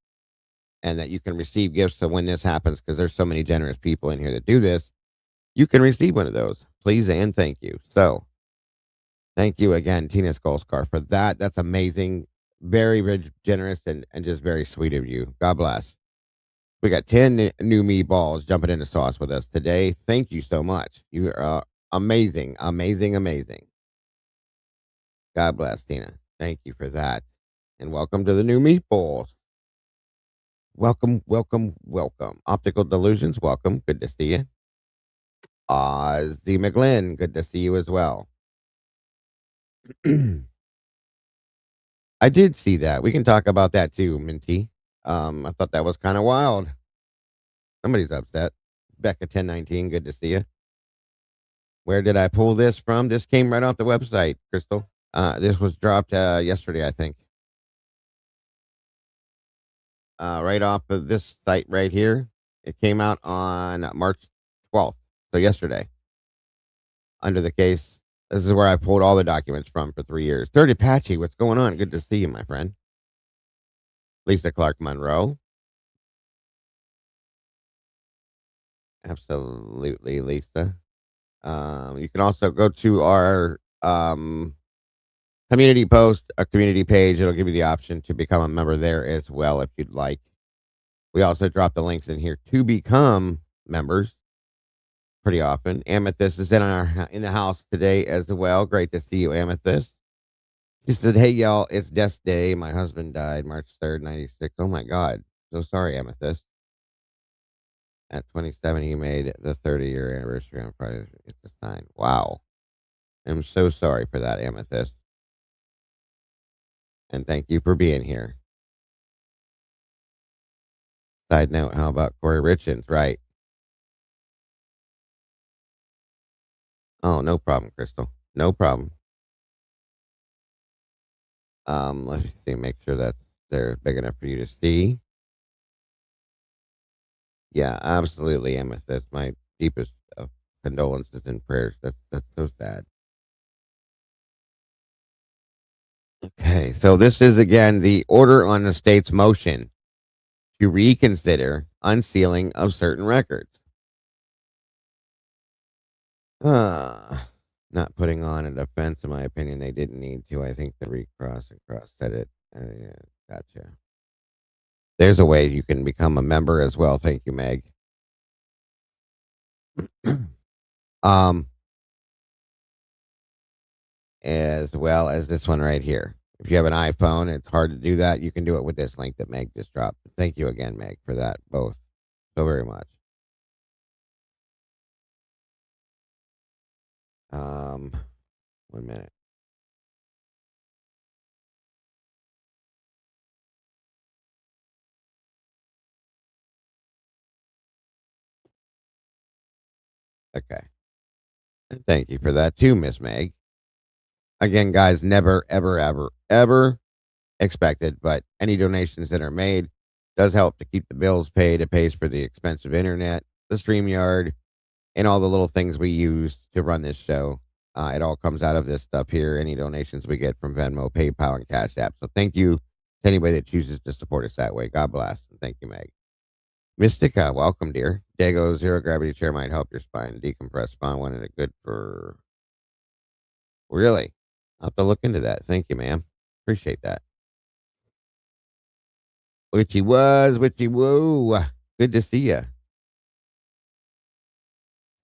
and that you can receive gifts. So when this happens, because there's so many generous people in here that do this, you can receive one of those. Please and thank you. So thank you again, Tina Skolskar, for that. That's amazing. Very, very generous and just very sweet of you. God bless. We got 10 new meatballs jumping into sauce with us today. Thank you so much. You are amazing, amazing, amazing. God bless, Tina. Thank you for that. And welcome to the new meatballs. Welcome, welcome, welcome. Optical Delusions, welcome. Good to see you. Ozzy McGlynn, good to see you as well. I did see that. We can talk about that too, Minty. I thought that was kind of wild. Somebody's upset. Becca 1019, good to see you. Where did I pull this from? This came right off the website, Crystal. This was dropped yesterday, I think. Right off of this site right here. It came out on March 12th, so yesterday. Under the case, this is where I pulled all the documents from for 3 years. Dirty Apache, what's going on? Good to see you, my friend. Lisa Clark Monroe. Absolutely, Lisa. You can also go to our community post, a community page. It'll give you the option to become a member there as well if you'd like. We also drop the links in here to become members pretty often. Amethyst is in the house today as well. Great to see you, Amethyst. She said, "Hey, y'all, it's death day. My husband died March 3rd, 96. Oh, my God. So sorry, Amethyst. At 27, he made the 30-year anniversary on Friday. It's a sign. Wow. I'm so sorry for that, Amethyst. And thank you for being here. Side note, how about Corey Richins? Right. Oh, no problem, Crystal. No problem. Let's see, make sure that they're big enough for you to see. Yeah, absolutely, Amethyst. My deepest condolences and prayers. That's so sad. Okay, so this is again the order on the state's motion to reconsider unsealing of certain records. Uh, Not putting on a defense, in my opinion, they didn't need to. I think the recross and cross said it. Yeah, gotcha. There's a way you can become a member as well. Thank you, Meg. um, as well as this one right here. If you have an iPhone, it's hard to do that. You can do it with this link that Meg just dropped. Thank you again, Meg, for that both so very much. Um, 1 minute. Okay. And thank you for that too, Miss Meg. Again, guys, never, ever, ever, ever expected, but any donations that are made does help to keep the bills paid. It pays for the expensive internet, the StreamYard, and all the little things we use to run this show. It all comes out of this stuff here. Any donations we get from Venmo, PayPal, and Cash App. So thank you to anybody that chooses to support us that way. God bless. And thank you, Meg. Mystica, welcome, dear. Dago, zero gravity chair might help your spine decompress. Spine wanted it good for. Really? I'll have to look into that. Thank you, ma'am. Appreciate that. Witchy woo. Good to see you.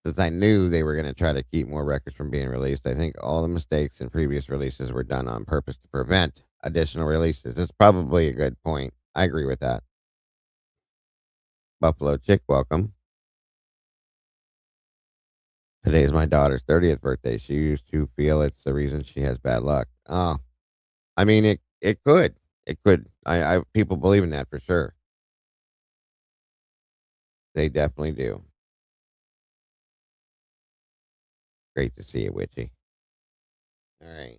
Since I knew they were going to try to keep more records from being released, I think all the mistakes in previous releases were done on purpose to prevent additional releases. It's probably a good point. I agree with that. Buffalo Chick, welcome. Today is my daughter's 30th birthday. She used to feel it's the reason she has bad luck. Oh, I mean, it could. It could. I people believe in that for sure. They definitely do. Great to see you, Witchy. All right.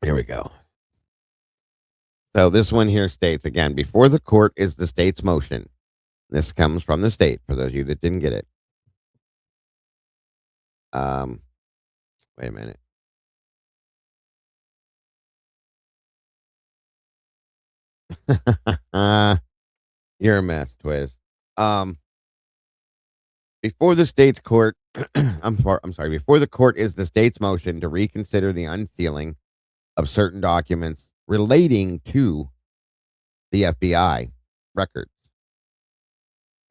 Here we go. So this one here states again, before the court is the state's motion. This comes from the state for those of you that didn't get it. Um, Wait a minute. You're a mess, Twiz. Um, Before the state's court, I'm sorry. Before the court is the state's motion to reconsider the unsealing of certain documents relating to the FBI records.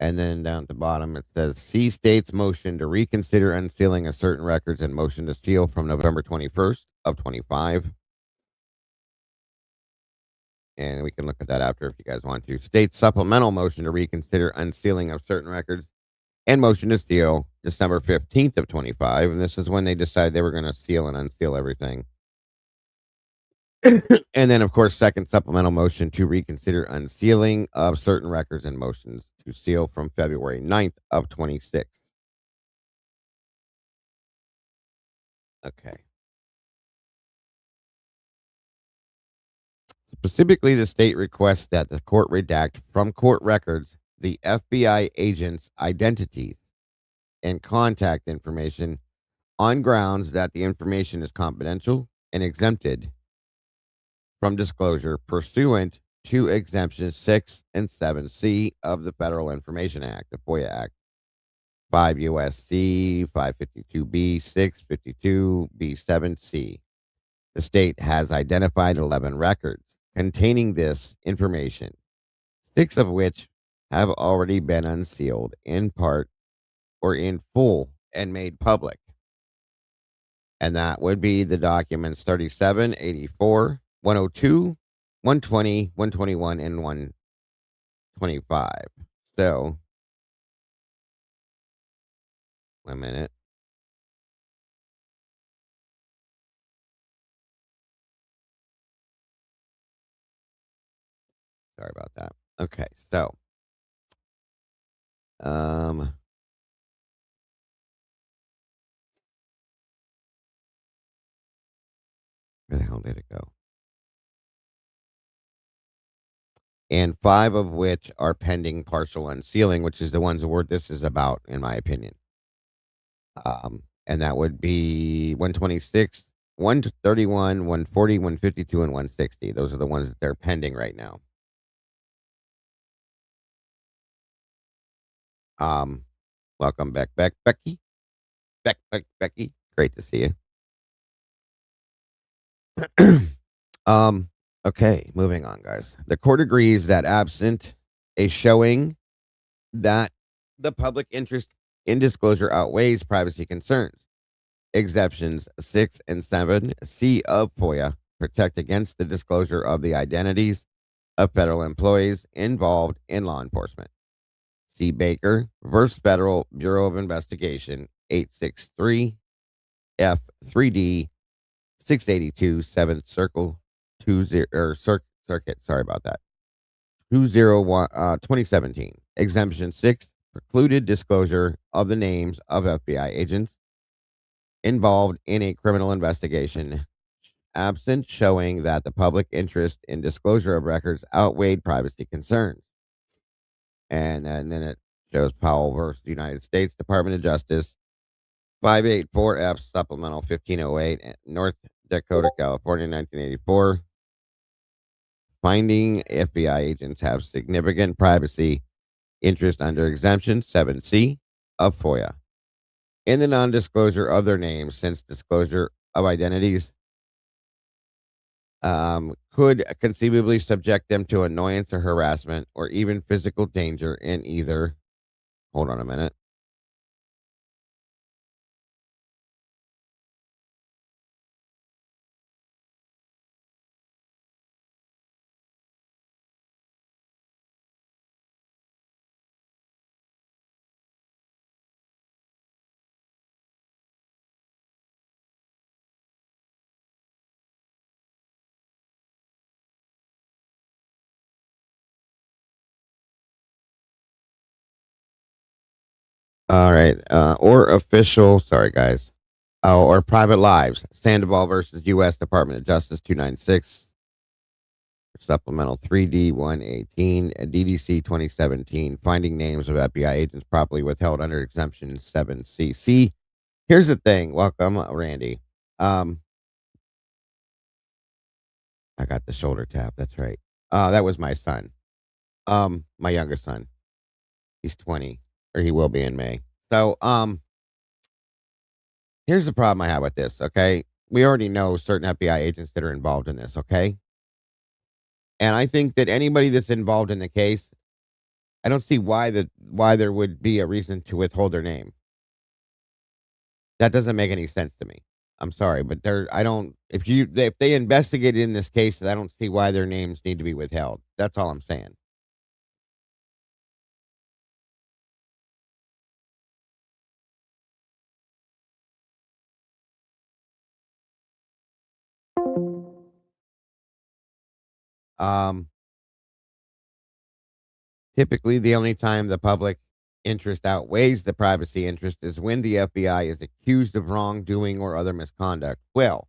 And then down at the bottom, it says, see state's motion to reconsider unsealing of certain records and motion to seal from November 21st of 25. And we can look at that after if you guys want to. State supplemental motion to reconsider unsealing of certain records and motion to seal December 15th of 25. And this is when they decided they were going to seal and unseal everything. And then, of course, second supplemental motion to reconsider unsealing of certain records and motions to seal from February 9th of 26. Okay. Specifically, the state requests that the court redact from court records the FBI agents' identities and contact information on grounds that the information is confidential and exempted from disclosure pursuant to exemptions 6 and 7C of the Federal Information Act, the FOIA Act, 5 USC 552B 652B 7C. The state has identified 11 records containing this information, 6 of which have already been unsealed in part or in full and made public. And that would be the documents 37, 84, 102, 120, 121, and 125. So, 1 minute. Sorry about that. Okay, so, where the hell did it go? And 5 of which are pending partial unsealing, which is the ones where this is about, in my opinion. And that would be 126, 131, 140, 152, and 160. Those are the ones that they're pending right now. Welcome back, Becky. Becky. Great to see you. Okay, moving on, guys. The court agrees that absent a showing that the public interest in disclosure outweighs privacy concerns, exceptions 6 and 7C of FOIA protect against the disclosure of the identities of federal employees involved in law enforcement. C. Baker versus Federal Bureau of Investigation 863 F3D 682 7th Circle 20 Circuit. Sorry about that. 201 2017. Exemption 6 precluded disclosure of the names of FBI agents involved in a criminal investigation, absent showing that the public interest in disclosure of records outweighed privacy concerns. And then it shows Powell versus the United States Department of Justice, 584F Supplemental 1508, North Dakota, California, 1984. Finding FBI agents have significant privacy interest under Exemption 7C of FOIA in the non-disclosure of their names, since disclosure of identities could conceivably subject them to annoyance or harassment or even physical danger in either. Hold on a minute. All right. Or official, sorry guys. Or private lives. Sandoval versus U.S. Department of Justice 296. Supplemental 3D 118. DDC 2017. Finding names of FBI agents properly withheld under Exemption 7C. See, here's the thing. Welcome, Randy. I got the shoulder tap. That's right. That was my son. My youngest son. He's 20, or he will be in May. So, here's the problem I have with this, okay? We already know certain FBI agents that are involved in this, okay? And I think that anybody that's involved in the case, I don't see why there would be a reason to withhold their name. That doesn't make any sense to me. I'm sorry, but if they investigated in this case, I don't see why their names need to be withheld. That's all I'm saying. Um, Typically, the only time the public interest outweighs the privacy interest is when the FBI is accused of wrongdoing or other misconduct. Well,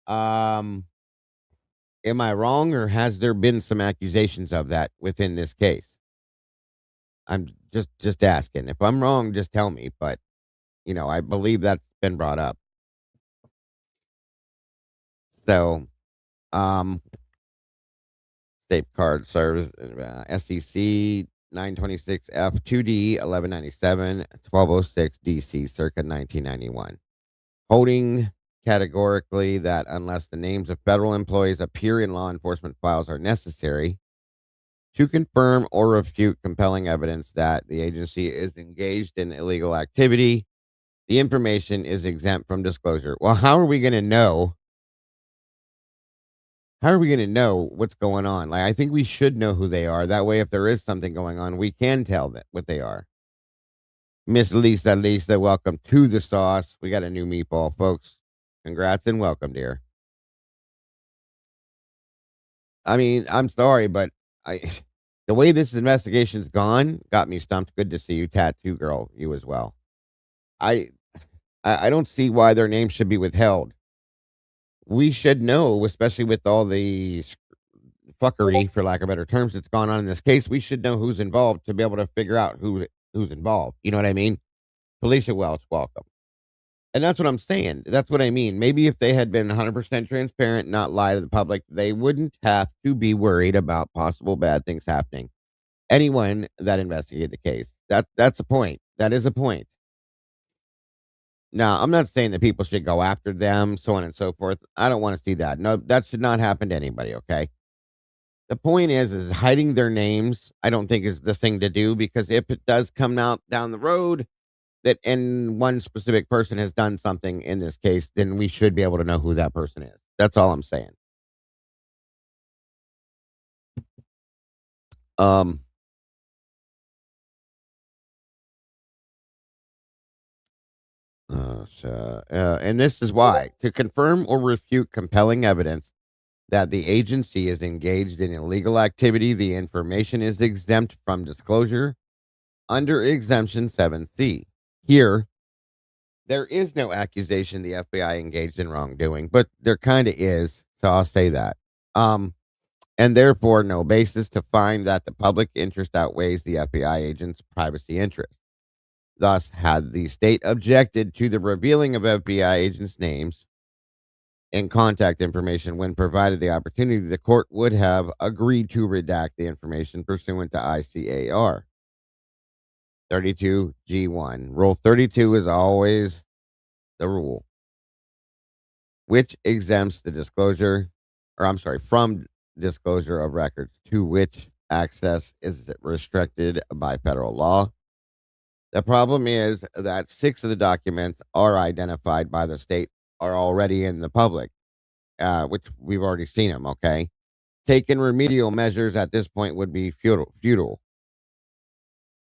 am I wrong, or has there been some accusations of that within this case? I'm just asking. If I'm wrong, just tell me. But I believe that's been brought up. So, Safeguard serves SEC 926F 2D 1197 1206 DC circa 1991. Holding categorically that unless the names of federal employees appear in law enforcement files are necessary to confirm or refute compelling evidence that the agency is engaged in illegal activity, The information is exempt from disclosure. Well, how are we going to know? How are we going to know what's going on? Like, I think we should know who they are. That way, if there is something going on, we can tell that what they are. Miss Lisa, welcome to the sauce. We got a new meatball, folks. Congrats and welcome, dear. I mean, I'm sorry, but I the way this investigation's gone got me stumped. Good to see you, tattoo girl. You as well. I I don't see why their names should be withheld. We should know, especially with all the fuckery, for lack of better terms, that's gone on in this case. We should know who's involved to be able to figure out who's involved. You know what I mean? Felicia Welch, welcome. And that's what I'm saying. That's what I mean. Maybe if they had been 100% transparent, not lie to the public, they wouldn't have to be worried about possible bad things happening. Anyone that investigated the case. That's a point. That is a point. Now, I'm not saying that people should go after them, so on and so forth. I don't want to see that. No, that should not happen to anybody, okay? The point is hiding their names, I don't think is the thing to do, because if it does come out down the road that and one specific person has done something in this case, then we should be able to know who that person is. That's all I'm saying. Um and this is why, to confirm or refute compelling evidence that the agency is engaged in illegal activity, the information is exempt from disclosure under exemption 7C. Here, there is no accusation the FBI engaged in wrongdoing, but there kind of is, so I'll say that. And therefore, no basis to find that the public interest outweighs the FBI agent's privacy interest. Thus, had the state objected to the revealing of FBI agents' names and contact information when provided the opportunity, the court would have agreed to redact the information pursuant to ICAR 32G1. Rule 32 is always the rule, which exempts the disclosure, from disclosure of records to which access is restricted by federal law. The problem is that 6 of the documents are identified by the state are already in the public, which we've already seen them, okay? Taking remedial measures at this point would be futile.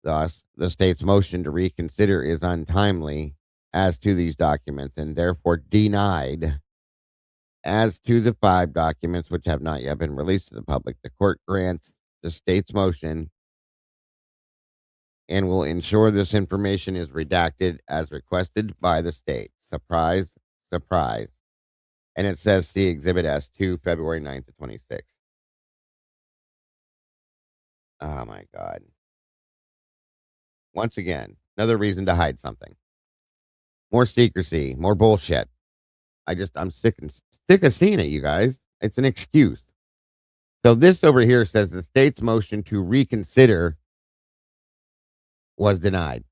Thus, the state's motion to reconsider is untimely as to these documents and therefore denied. As to the 5 documents which have not yet been released to the public, the court grants the state's motion and will ensure this information is redacted as requested by the state. Surprise, surprise. And it says see Exhibit S2, February 9th to 26th. Oh, my God. Once again, another reason to hide something. More secrecy, more bullshit. I'm sick of seeing it, you guys. It's an excuse. So this over here says the state's motion to reconsider was denied.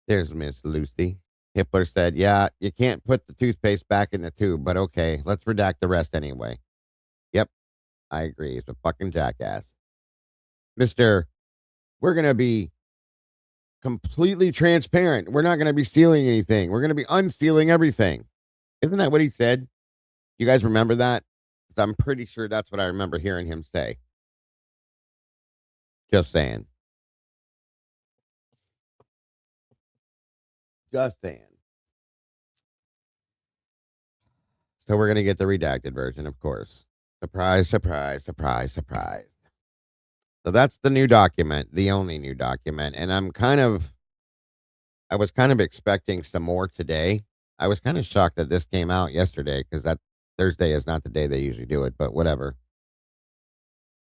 There's Miss Lucy. Hitler said, yeah, you can't put the toothpaste back in the tube, but okay, let's redact the rest anyway. Yep, I agree. He's a fucking jackass. Mister, we're going to be completely transparent. We're not going to be stealing anything. We're going to be unsealing everything. Isn't that what he said? You guys remember that? 'Cause I'm pretty sure that's what I remember hearing him say. Just saying. Just saying. So we're going to get the redacted version, of course. Surprise, surprise, surprise, surprise. So that's the new document, the only new document. And I was kind of expecting some more today. I was kind of shocked that this came out yesterday because that Thursday is not the day they usually do it, but whatever.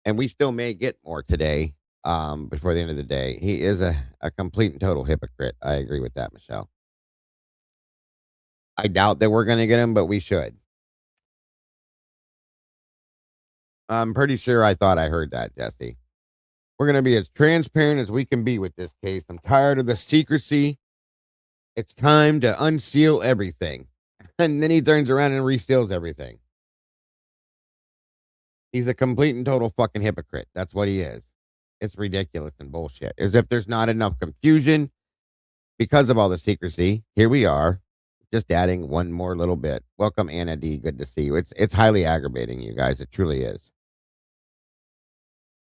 And we still may get more today before the end of the day. He is a complete and total hypocrite. I agree with that, Michelle. I doubt that we're going to get him, but we should. I'm pretty sure I thought I heard that, Jesse. We're going to be as transparent as we can be with this case. I'm tired of the secrecy. It's time to unseal everything. And then he turns around and reseals everything. He's a complete and total fucking hypocrite. That's what he is. It's ridiculous and bullshit. As if there's not enough confusion because of all the secrecy. Here we are, just adding one more little bit. Welcome, Anna D. Good to see you. It's highly aggravating, you guys. It truly is.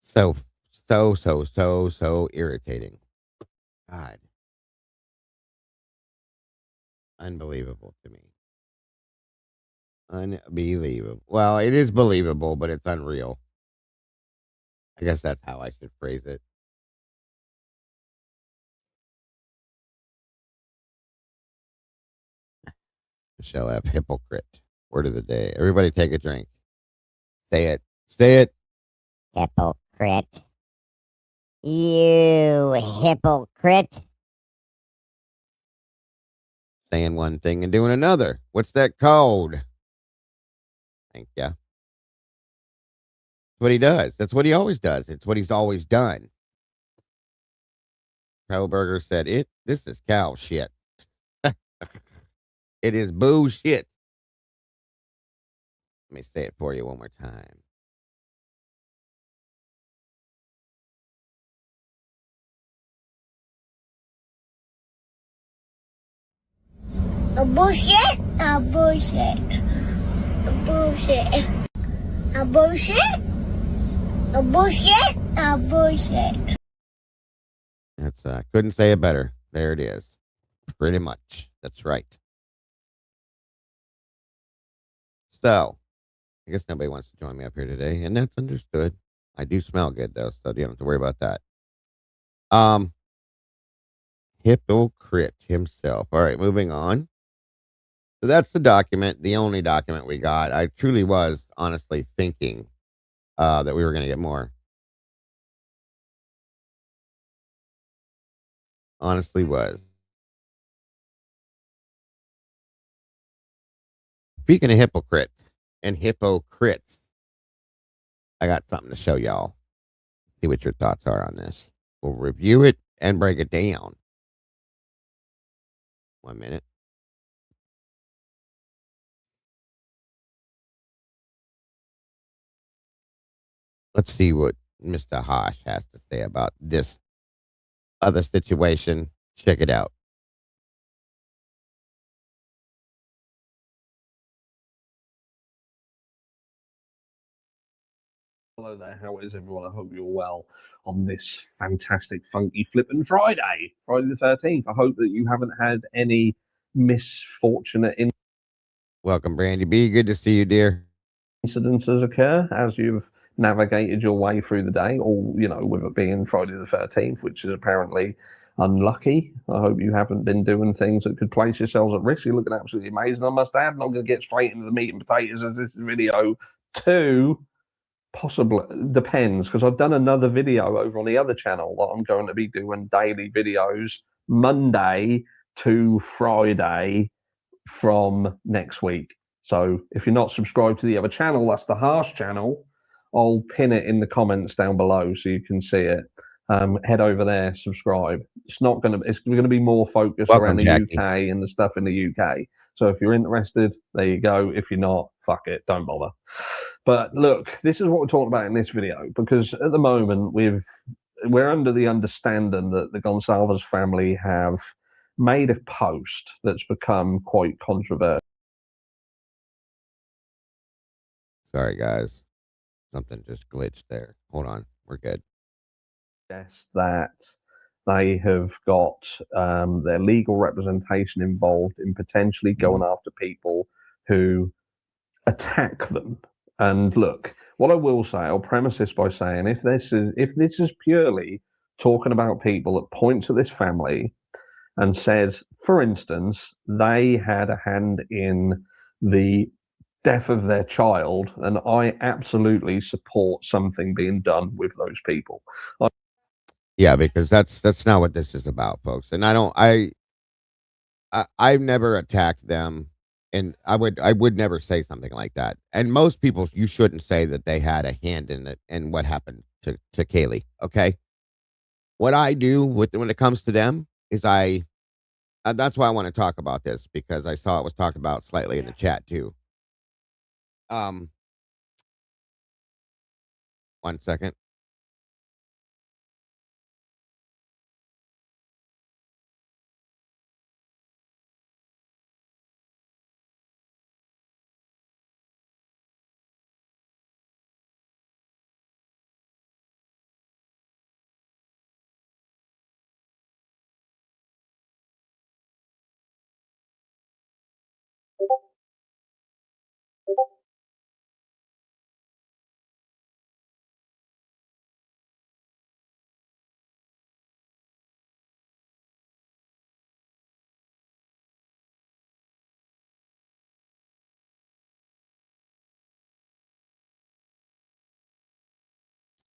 So so irritating. God, unbelievable to me. Unbelievable. Well, it is believable, but it's unreal. I guess that's how I should phrase it. Michelle F. Hypocrite. Word of the day. Everybody take a drink. Say it. Say it. Hypocrite. You hypocrite. Saying one thing and doing another. What's that called? Thank ya. That's what he does. That's what he always does. It's what he's always done. Burger said, this is cow shit. It is bullshit. Let me say it for you one more time. A bullshit, a bullshit, a bullshit, a bullshit, a bullshit, a bullshit. That's couldn't say it better. There it is. Pretty much. That's right. So, I guess nobody wants to join me up here today, and that's understood. I do smell good though, so you don't have to worry about that. Hypocrite himself. All right, moving on. So that's the document, the only document we got. I truly was honestly thinking that we were going to get more. Honestly was. Speaking of hypocrite and hypocrites, I got something to show y'all. See what your thoughts are on this. We'll review it and break it down. 1 minute. Let's see what Mr. Hosh has to say about this other situation. Check it out. Hello there, how is everyone? I hope you're well on this fantastic, funky, flippin' Friday the 13th. I hope that you haven't had any misfortunate Welcome, Brandy B. Good to see you, dear. incidences occur as you've navigated your way through the day, or, you know, with it being Friday the 13th, which is apparently unlucky. I hope you haven't been doing things that could place yourselves at risk. You're looking absolutely amazing, I must add. I'm not going to get straight into the meat and potatoes of this video too. Possibly depends, because I've done another video over on the other channel that I'm going to be doing daily videos Monday to Friday from next week. So if you're not subscribed to the other channel, that's the Harsh channel, I'll pin it in the comments down below so you can see it. Head over there, subscribe. It's going to be more focused around the Jackie. UK and the stuff in the UK. So if you're interested, there you go. If you're not, fuck it, don't bother. But look, this is what we're talking about in this video, because at the moment we're under the understanding that the Gonalves family have made a post that's become quite controversial. Sorry, guys. Something just glitched there. Hold on. We're good. That they have got their legal representation involved in potentially going after people who attack them. And look, what I will say, I'll premise this by saying, if this is purely talking about people that point to this family and says, for instance, they had a hand in the death of their child, and I absolutely support something being done with those people. Yeah, because that's not what this is about, folks. And I've never attacked them, and I would never say something like that. And most people, you shouldn't say that they had a hand in it and what happened to Kaylee. Okay, what I do when it comes to them is that's why I want to talk about this, because I saw it was talked about slightly in the chat too. 1 second.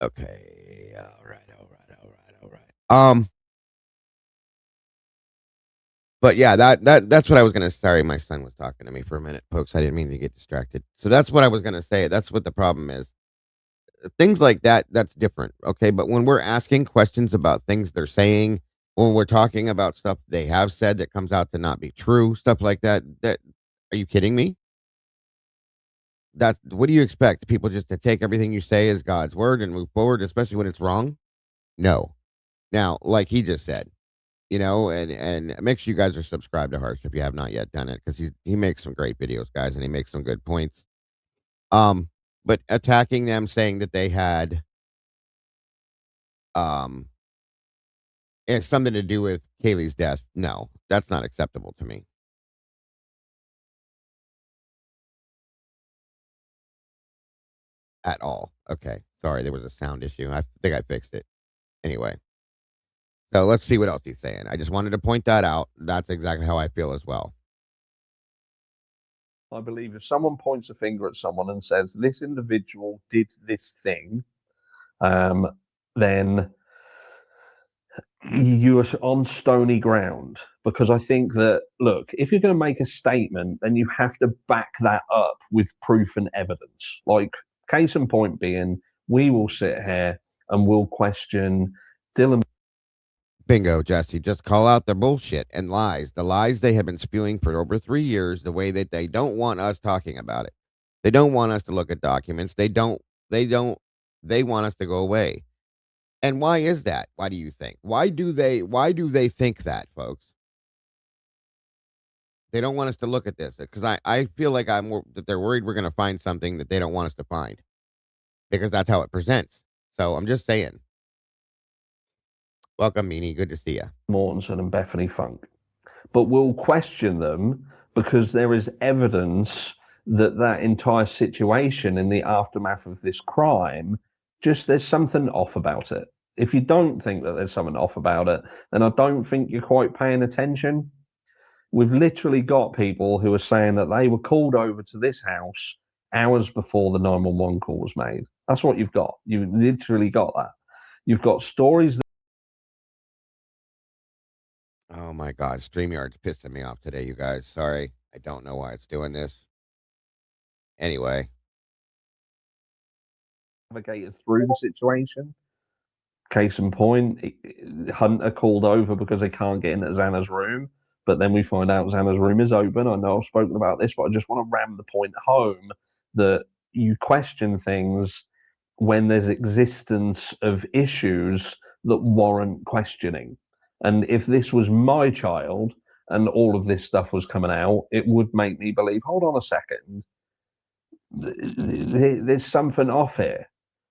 Okay. All right. But yeah, that's what I was gonna. Sorry, my son was talking to me for a minute, folks. I didn't mean to get distracted. So that's what I was gonna say. That's what the problem is. Things like that. That's different. Okay, but when we're asking questions about things they're saying, when we're talking about stuff they have said that comes out to not be true, stuff like that. That are you kidding me? That's what do you expect people just to take everything you say as God's word and move forward, especially when it's wrong? No. Now, like he just said, and make sure you guys are subscribed to Harsh if you have not yet done it, because he makes some great videos, guys, and he makes some good points. But attacking them, saying that they had it's something to do with Kaylee's death, no, that's not acceptable to me at all. Okay, sorry, there was a sound issue. I think I fixed it. Anyway, so let's see what else he's saying. I just wanted to point that out. That's exactly how I feel as well. I believe if someone points a finger at someone and says, this individual did this thing, then you're on stony ground. Because I think that, look, if you're going to make a statement, then you have to back that up with proof and evidence. Like, case in point being, we will sit here and we'll question Dylan. Bingo, Jesse. Just call out their bullshit and lies. The lies they have been spewing for over 3 years, the way that they don't want us talking about it. They don't want us to look at documents. They want us to go away. And why is that? Why do you think? Why do they think that, folks? They don't want us to look at this because I feel like that they're worried we're going to find something that they don't want us to find because that's how it presents. So I'm just saying. Welcome, Meanie. Good to see you. Mortensen and Bethany Funk. But we'll question them because there is evidence that entire situation in the aftermath of this crime, just there's something off about it. If you don't think that there's something off about it, then I don't think you're quite paying attention. We've literally got people who are saying that they were called over to this house hours before the 911 call was made. That's what you've got. You literally got that. You've got stories. Oh my God, StreamYard's pissing me off today, you guys. Sorry. I don't know why it's doing this. Anyway. Navigated through the situation. Case in point, Hunter called over because they can't get into Xana's room. But then we find out Xana's room is open. I know I've spoken about this, but I just want to ram the point home that you question things when there's existence of issues that warrant questioning. And if this was my child and all of this stuff was coming out, it would make me believe, hold on a second, there's something off here.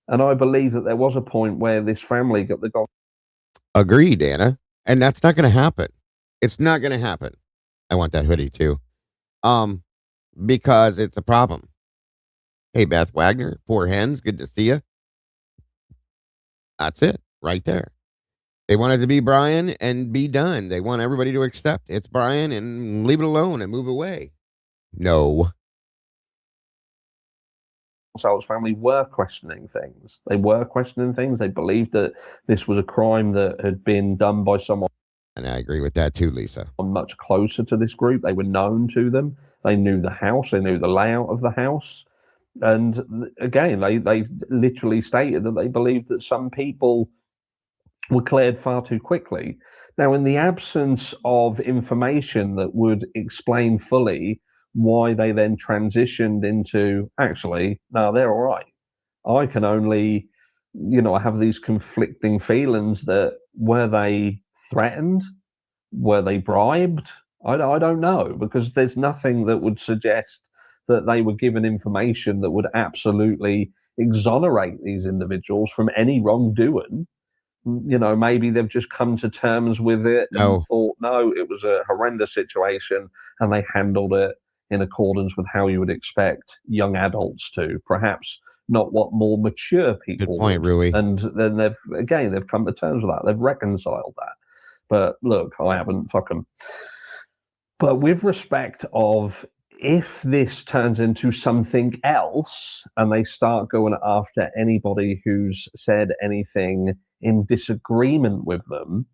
And I believe that there was a point where this family got the gold. Agreed, Anna. And that's not going to happen. It's not going to happen. I want that hoodie too. Because it's a problem. Hey, Beth Wagner, Four Hens, good to see you. That's it, right there. They want it to be Brian and be done. They want everybody to accept it's Brian and leave it alone and move away. No. Gonalves family were questioning things. They were questioning things. They believed that this was a crime that had been done by someone. And I agree with that too, Lisa. Much closer to this group. They were known to them. They knew the house. They knew the layout of the house. And again, they literally stated that they believed that some people were cleared far too quickly. Now, in the absence of information that would explain fully why they then transitioned into, actually, no, they're all right. I can only, I have these conflicting feelings that were they threatened? Were they bribed? I don't know, because there's nothing that would suggest that they were given information that would absolutely exonerate these individuals from any wrongdoing. Maybe they've just come to terms with it and thought, no, it was a horrendous situation, and they handled it in accordance with how you would expect young adults to, perhaps not what more mature people Good point, would. Rui. And then they've come to terms with that. They've reconciled that. But look, I haven't, fuck them. But with respect of if this turns into something else and they start going after anybody who's said anything in disagreement with them,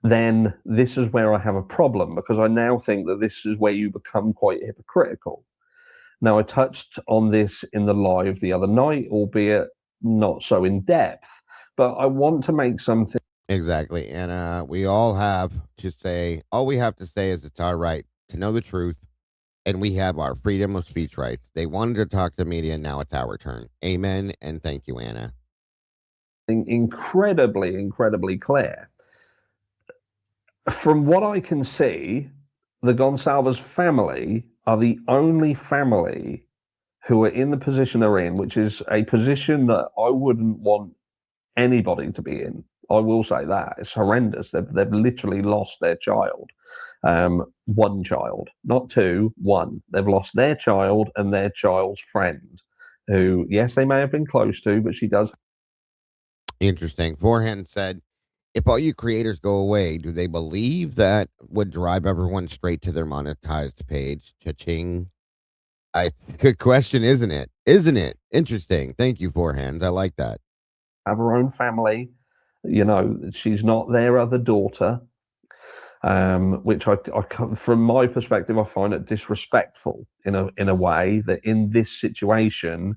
then this is where I have a problem, because I now think that this is where you become quite hypocritical. Now, I touched on this in the live the other night, albeit not so in depth, but I want to make something. Exactly. And we all have to say, all we have to say is it's our right to know the truth, and we have our freedom of speech rights. They wanted to talk to the media, now it's our turn. Amen, and thank you, Anna. Incredibly clear. From what I can see, the Gonsalves family are the only family who are in the position they're in, which is a position that I wouldn't want anybody to be in. I will say that it's horrendous. They've literally lost their child, one child, not two, one. They've lost their child and their child's friend, who, yes, they may have been close to, but she does. Interesting. Forehand said, if all you creators go away, do they believe that would drive everyone straight to their monetized page? Cha-ching. Good question, isn't it? Isn't it? Interesting. Thank you, Forehands. I like that. Have her own family. You know, she's not their other daughter, which I, from my perspective, I find it disrespectful in a way that in this situation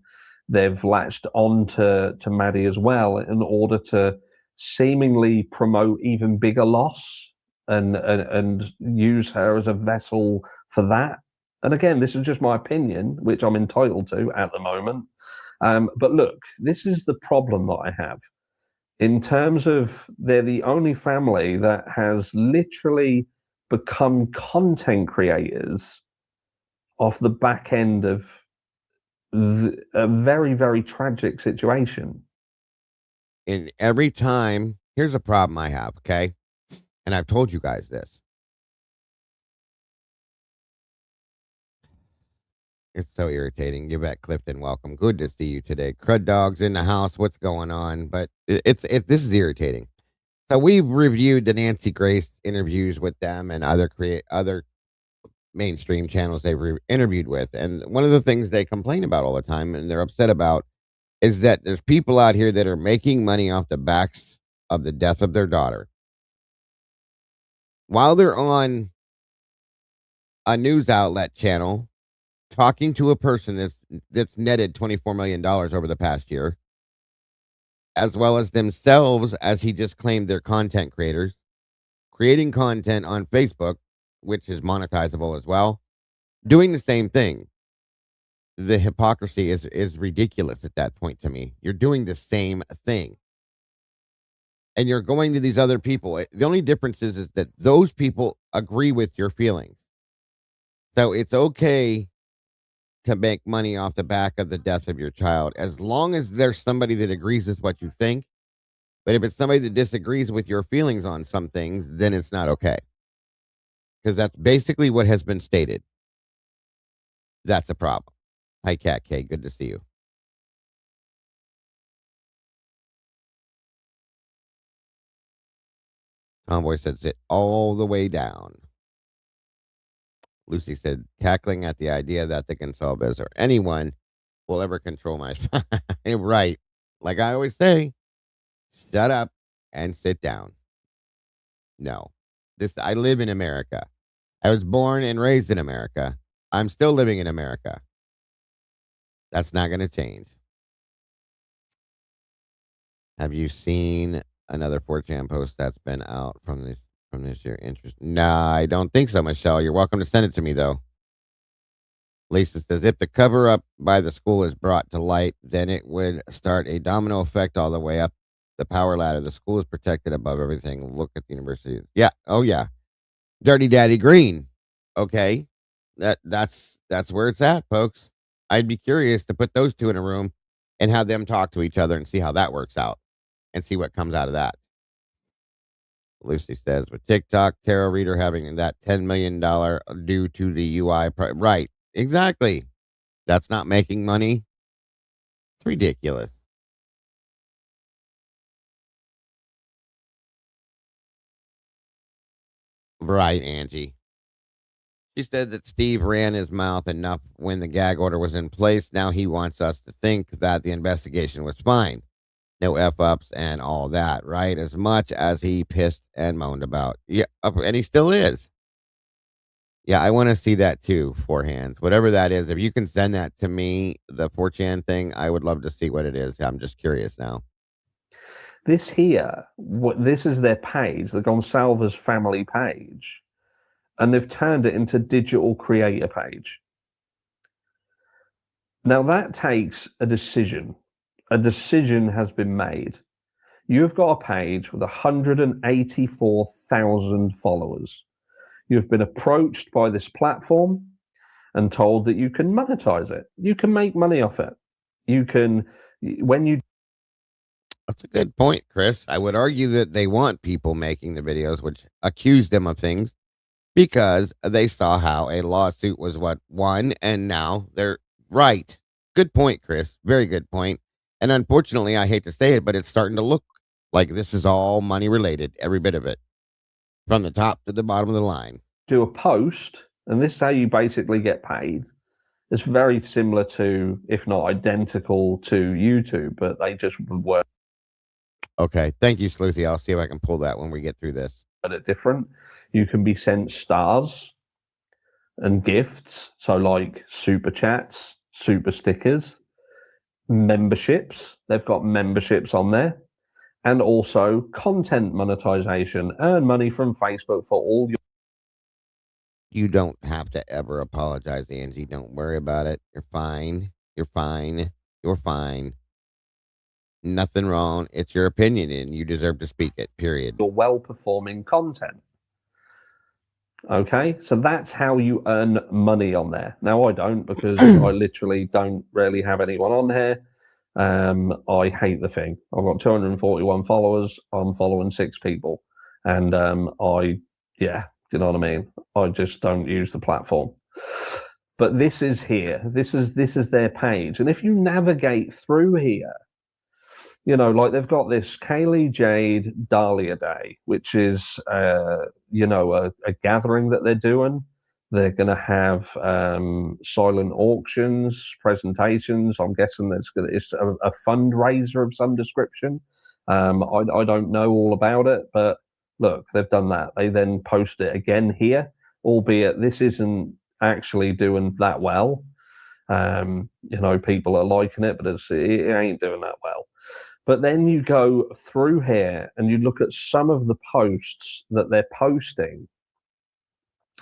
they've latched on to Maddie as well in order to seemingly promote even bigger loss and use her as a vessel for that. And again, this is just my opinion, which I'm entitled to at the moment. But look, this is the problem that I have. In terms of, they're the only family that has literally become content creators off the back end of a very tragic situation. And every time, here's a problem I have, okay? And I've told you guys this. It's so irritating. You bet, Clifton. Welcome. Good to see you today. Crud Dog's in the house. What's going on? But this is irritating. So we've reviewed the Nancy Grace interviews with them and other mainstream channels they've interviewed with, and one of the things they complain about all the time and they're upset about is that there's people out here that are making money off the backs of the death of their daughter while they're on a news outlet channel talking to a person that's netted $24 million over the past year, as well as themselves, as he just claimed they're content creators, creating content on Facebook, which is monetizable as well, doing the same thing. The hypocrisy is ridiculous at that point to me. You're doing the same thing. And you're going to these other people. The only difference is that those people agree with your feelings. So it's okay to make money off the back of the death of your child, as long as there's somebody that agrees with what you think. But if it's somebody that disagrees with your feelings on some things, then it's not okay. Because that's basically what has been stated. That's a problem. Hi, Cat K. Good to see you. Tomboy said, sit all the way down. Lucy said, cackling at the idea that the Gonsalves or anyone will ever control my right. Like I always say, shut up and sit down. No. I live in America. I was born and raised in America. I'm still living in America. That's not going to change. Have you seen another 4chan post that's been out from this year? Interest? Nah, I don't think so, Michelle. You're welcome to send it to me, though. Lisa says, if the cover up by the school is brought to light, then it would start a domino effect all the way up the power ladder. The school is protected above everything. Look at the university. Yeah. Oh, yeah. Dirty Daddy Green. Okay. That's where it's at, folks. I'd be curious to put those two in a room and have them talk to each other and see how that works out and see what comes out of that. Lucy says, with TikTok, tarot reader having that $10 million due to the UI. Right. Exactly. That's not making money. It's ridiculous. Right, Angie. She said that Steve ran his mouth enough when the gag order was in place. Now he wants us to think that the investigation was fine. No F ups and all that, right? As much as he pissed and moaned about. Yeah, and he still is. Yeah, I want to see that too, four hands. Whatever that is. If you can send that to me, the 4chan thing, I would love to see what it is. I'm just curious now. This here, this is their page, the Gonsalves family page, and they've turned it into digital creator page. Now that takes a decision. A decision has been made. You've got a page with 184,000 followers. You've been approached by this platform and told that you can monetize it. You can make money off it. You can, when you. That's a good point, Chris. I would argue that they want people making the videos, which accuse them of things, because they saw how a lawsuit was what won, and now they're right. Good point, Chris. Very good point. And unfortunately, I hate to say it, but it's starting to look like this is all money related, every bit of it, from the top to the bottom of the line. Do a post, and this is how you basically get paid. It's very similar to, if not identical to YouTube, but they just would work. Okay. Thank you, Sleuthy. I'll see if I can pull that when we get through this. But different. You can be sent stars and gifts. So like super chats, super stickers, memberships. They've got memberships on there. And also content monetization. Earn money from Facebook for all your. You don't have to ever apologize, Angie. Don't worry about it. You're fine. You're fine. You're fine. Nothing wrong. It's your opinion and you deserve to speak it, period. Your well-performing content. Okay, so that's how you earn money on there. Now I don't, because I literally don't really have anyone on here. I hate the thing. I've got 241 followers. I'm following 6 people, and yeah, you know what I mean. I just don't use the platform. But this is here. This is their page, and if you navigate through here, you know, like they've got this Kaylee Jade Dahlia Day, which is, you know, a gathering that they're doing. They're going to have silent auctions, presentations. I'm guessing it's a fundraiser of some description. I don't know all about it, but look, they've done that. They then post it again here, albeit this isn't actually doing that well. You know, people are liking it, but it ain't doing that well. But then you go through here and you look at some of the posts that they're posting.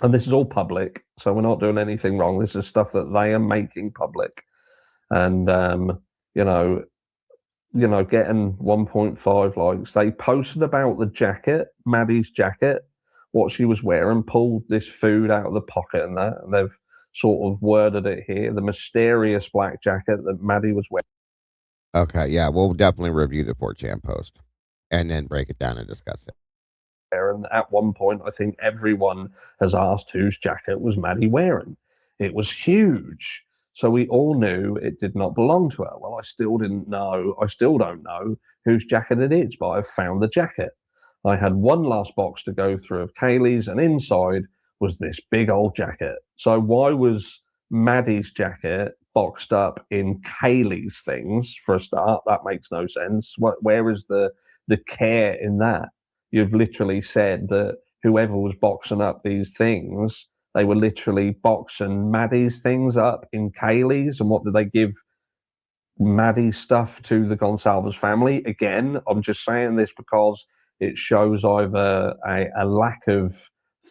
And this is all public, so we're not doing anything wrong. This is stuff that they are making public. And, you know, getting 1.5 likes. They posted about the jacket, Maddie's jacket, what she was wearing, pulled this food out of the pocket and that. And they've sort of worded it here, the mysterious black jacket that Maddie was wearing. Okay, yeah, we'll definitely review the 4chan post and then break it down and discuss it. And at one point, I think everyone has asked whose jacket was Maddie wearing. It was huge. So we all knew it did not belong to her. Well, I still didn't know. I still don't know whose jacket it is, but I've found the jacket. I had one last box to go through of Kaylee's, and inside was this big old jacket. So why was Maddie's jacket boxed up in Kaylee's things for a start? That makes no sense. Where is the care in that? You've literally said that whoever was boxing up these things, they were literally boxing Maddie's things up in Kaylee's. And what did they give Maddie's stuff to the Gonsalves family? Again, I'm just saying this because it shows either a lack of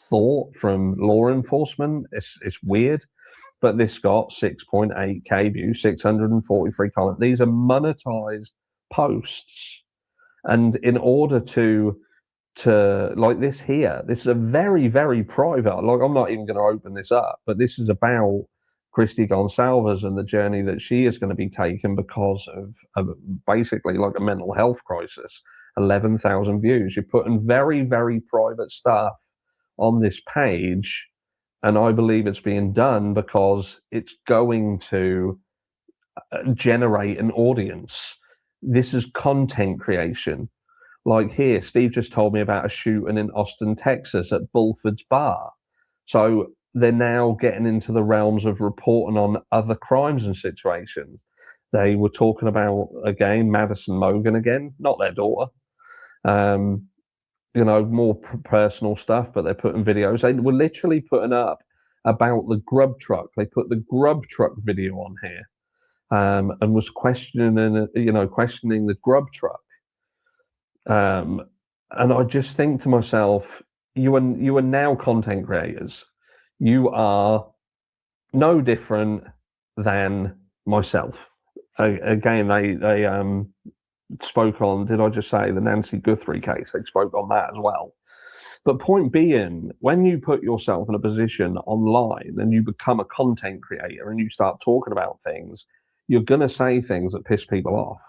thought from law enforcement. It's weird. But this got 6.8k views, 643 comments. These are monetized posts. And in order to like this here, this is a very, very private, like I'm not even going to open this up, but this is about Christy Gonsalves and the journey that she is going to be taking because of basically like a mental health crisis. 11,000 views. You're putting very, very private stuff on this page, and I believe it's being done because it's going to generate an audience. This is content creation. Like here, Steve just told me about a shooting in Austin, Texas at Bulford's Bar. So they're now getting into the realms of reporting on other crimes and situations. They were talking about, again, Madison Mogan again, not their daughter. More personal stuff, but they're putting videos. They were literally putting up about the grub truck. They put the grub truck video on here, and was questioning the grub truck. And I just think to myself, you are now content creators. You are no different than myself. Again, they spoke on, did I just say the Nancy Guthrie case? They spoke on that as well. But point being, when you put yourself in a position online and you become a content creator and you start talking about things, you're going to say things that piss people off.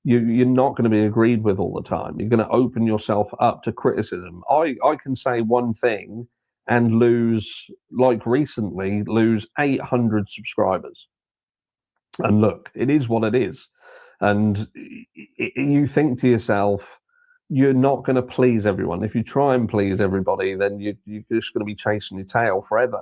You're not going to be agreed with all the time. You're going to open yourself up to criticism. I can say one thing and lose 800 subscribers. And look, it is what it is. And you think to yourself, you're not going to please everyone. If you try and please everybody, then you're just going to be chasing your tail forever.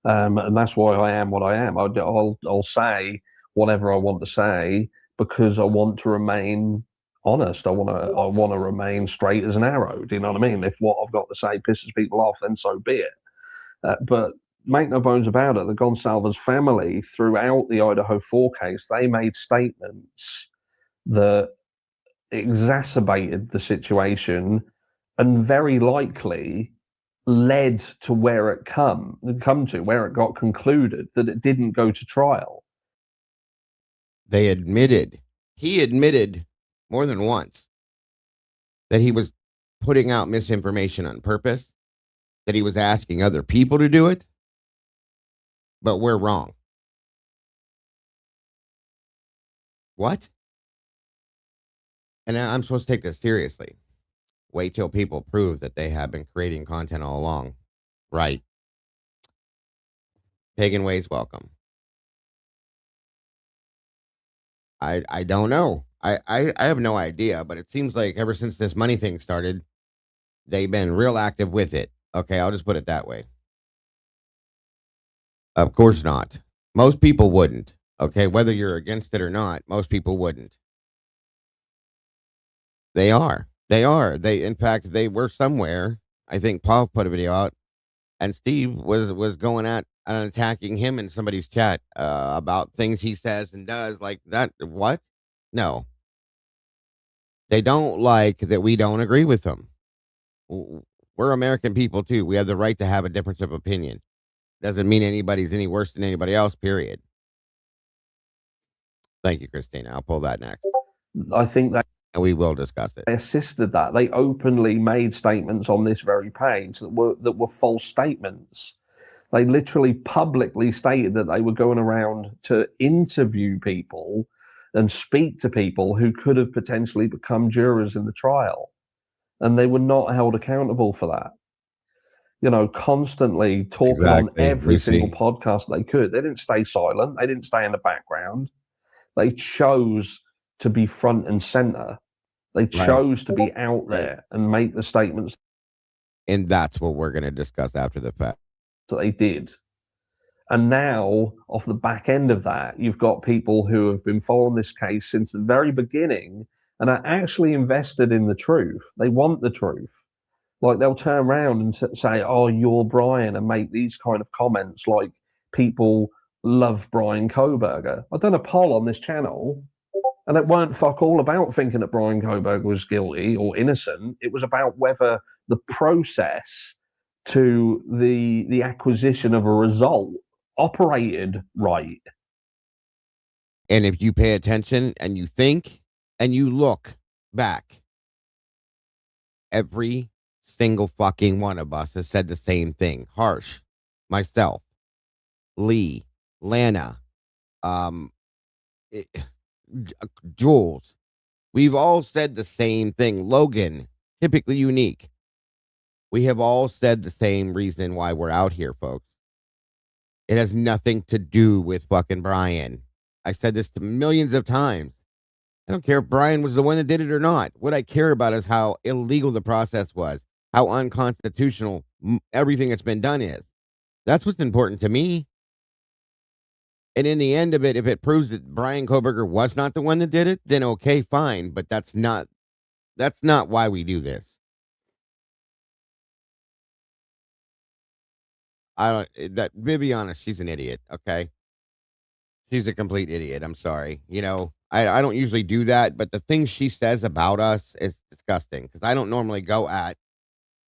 And that's why I am what I am. I'll say whatever I want to say because I want to remain honest. I want to remain straight as an arrow. Do you know what I mean? If what I've got to say pisses people off, then so be it. But make no bones about it, the Gonalves family, throughout the Idaho 4 case, they made statements that exacerbated the situation and very likely led to where it where it got concluded that it didn't go to trial. He admitted more than once that he was putting out misinformation on purpose, that he was asking other people to do it, but we're wrong. What? And I'm supposed to take this seriously. Wait till people prove that they have been creating content all along. Right. Pagan ways welcome. I don't know. I have no idea, but it seems like ever since this money thing started, they've been real active with it. Okay, I'll just put it that way. Of course not. Most people wouldn't. Okay, whether you're against it or not, most people wouldn't. They are. In fact, they were somewhere. I think Paul put a video out, and Steve was going at and attacking him in somebody's chat about things he says and does like that. What? No. They don't like that we don't agree with them. We're American people too. We have the right to have a difference of opinion. Doesn't mean anybody's any worse than anybody else, period. Thank you, Christina. I'll pull that next. I think that, and we will discuss it. They assisted that. They openly made statements on this very page that were false statements. They literally publicly stated that they were going around to interview people and speak to people who could have potentially become jurors in the trial. And they were not held accountable for that. Constantly talking on every single podcast they could. They didn't stay silent. They didn't stay in the background. They chose to be front and center. They chose to be out there and make the statements. And that's what we're going to discuss after the fact. So they did. And now, off the back end of that, you've got people who have been following this case since the very beginning and are actually invested in the truth. They want the truth. Like, they'll turn around and say, oh, you're Brian, and make these kind of comments like people love Brian Kohberger. I've done a poll on this channel, and it weren't fuck all about thinking that Brian Kohberger was guilty or innocent. It was about whether the process to the acquisition of a result operated right. And if you pay attention and you think and you look back, every single fucking one of us has said the same thing. Harsh, myself, Lee, Lana, Jules. We've all said the same thing. Logan, typically unique. We have all said the same reason why we're out here, folks. It has nothing to do with fucking Brian. I said this to millions of times. I don't care if Brian was the one that did it or not. What I care about is how illegal the process was, how unconstitutional everything that's been done is. That's what's important to me. And in the end of it, if it proves that Brian Koberger was not the one that did it, then okay, fine. But that's not why we do this. To be honest, she's an idiot. Okay. She's a complete idiot. I'm sorry. I don't usually do that, but the things she says about us is disgusting because I don't normally go at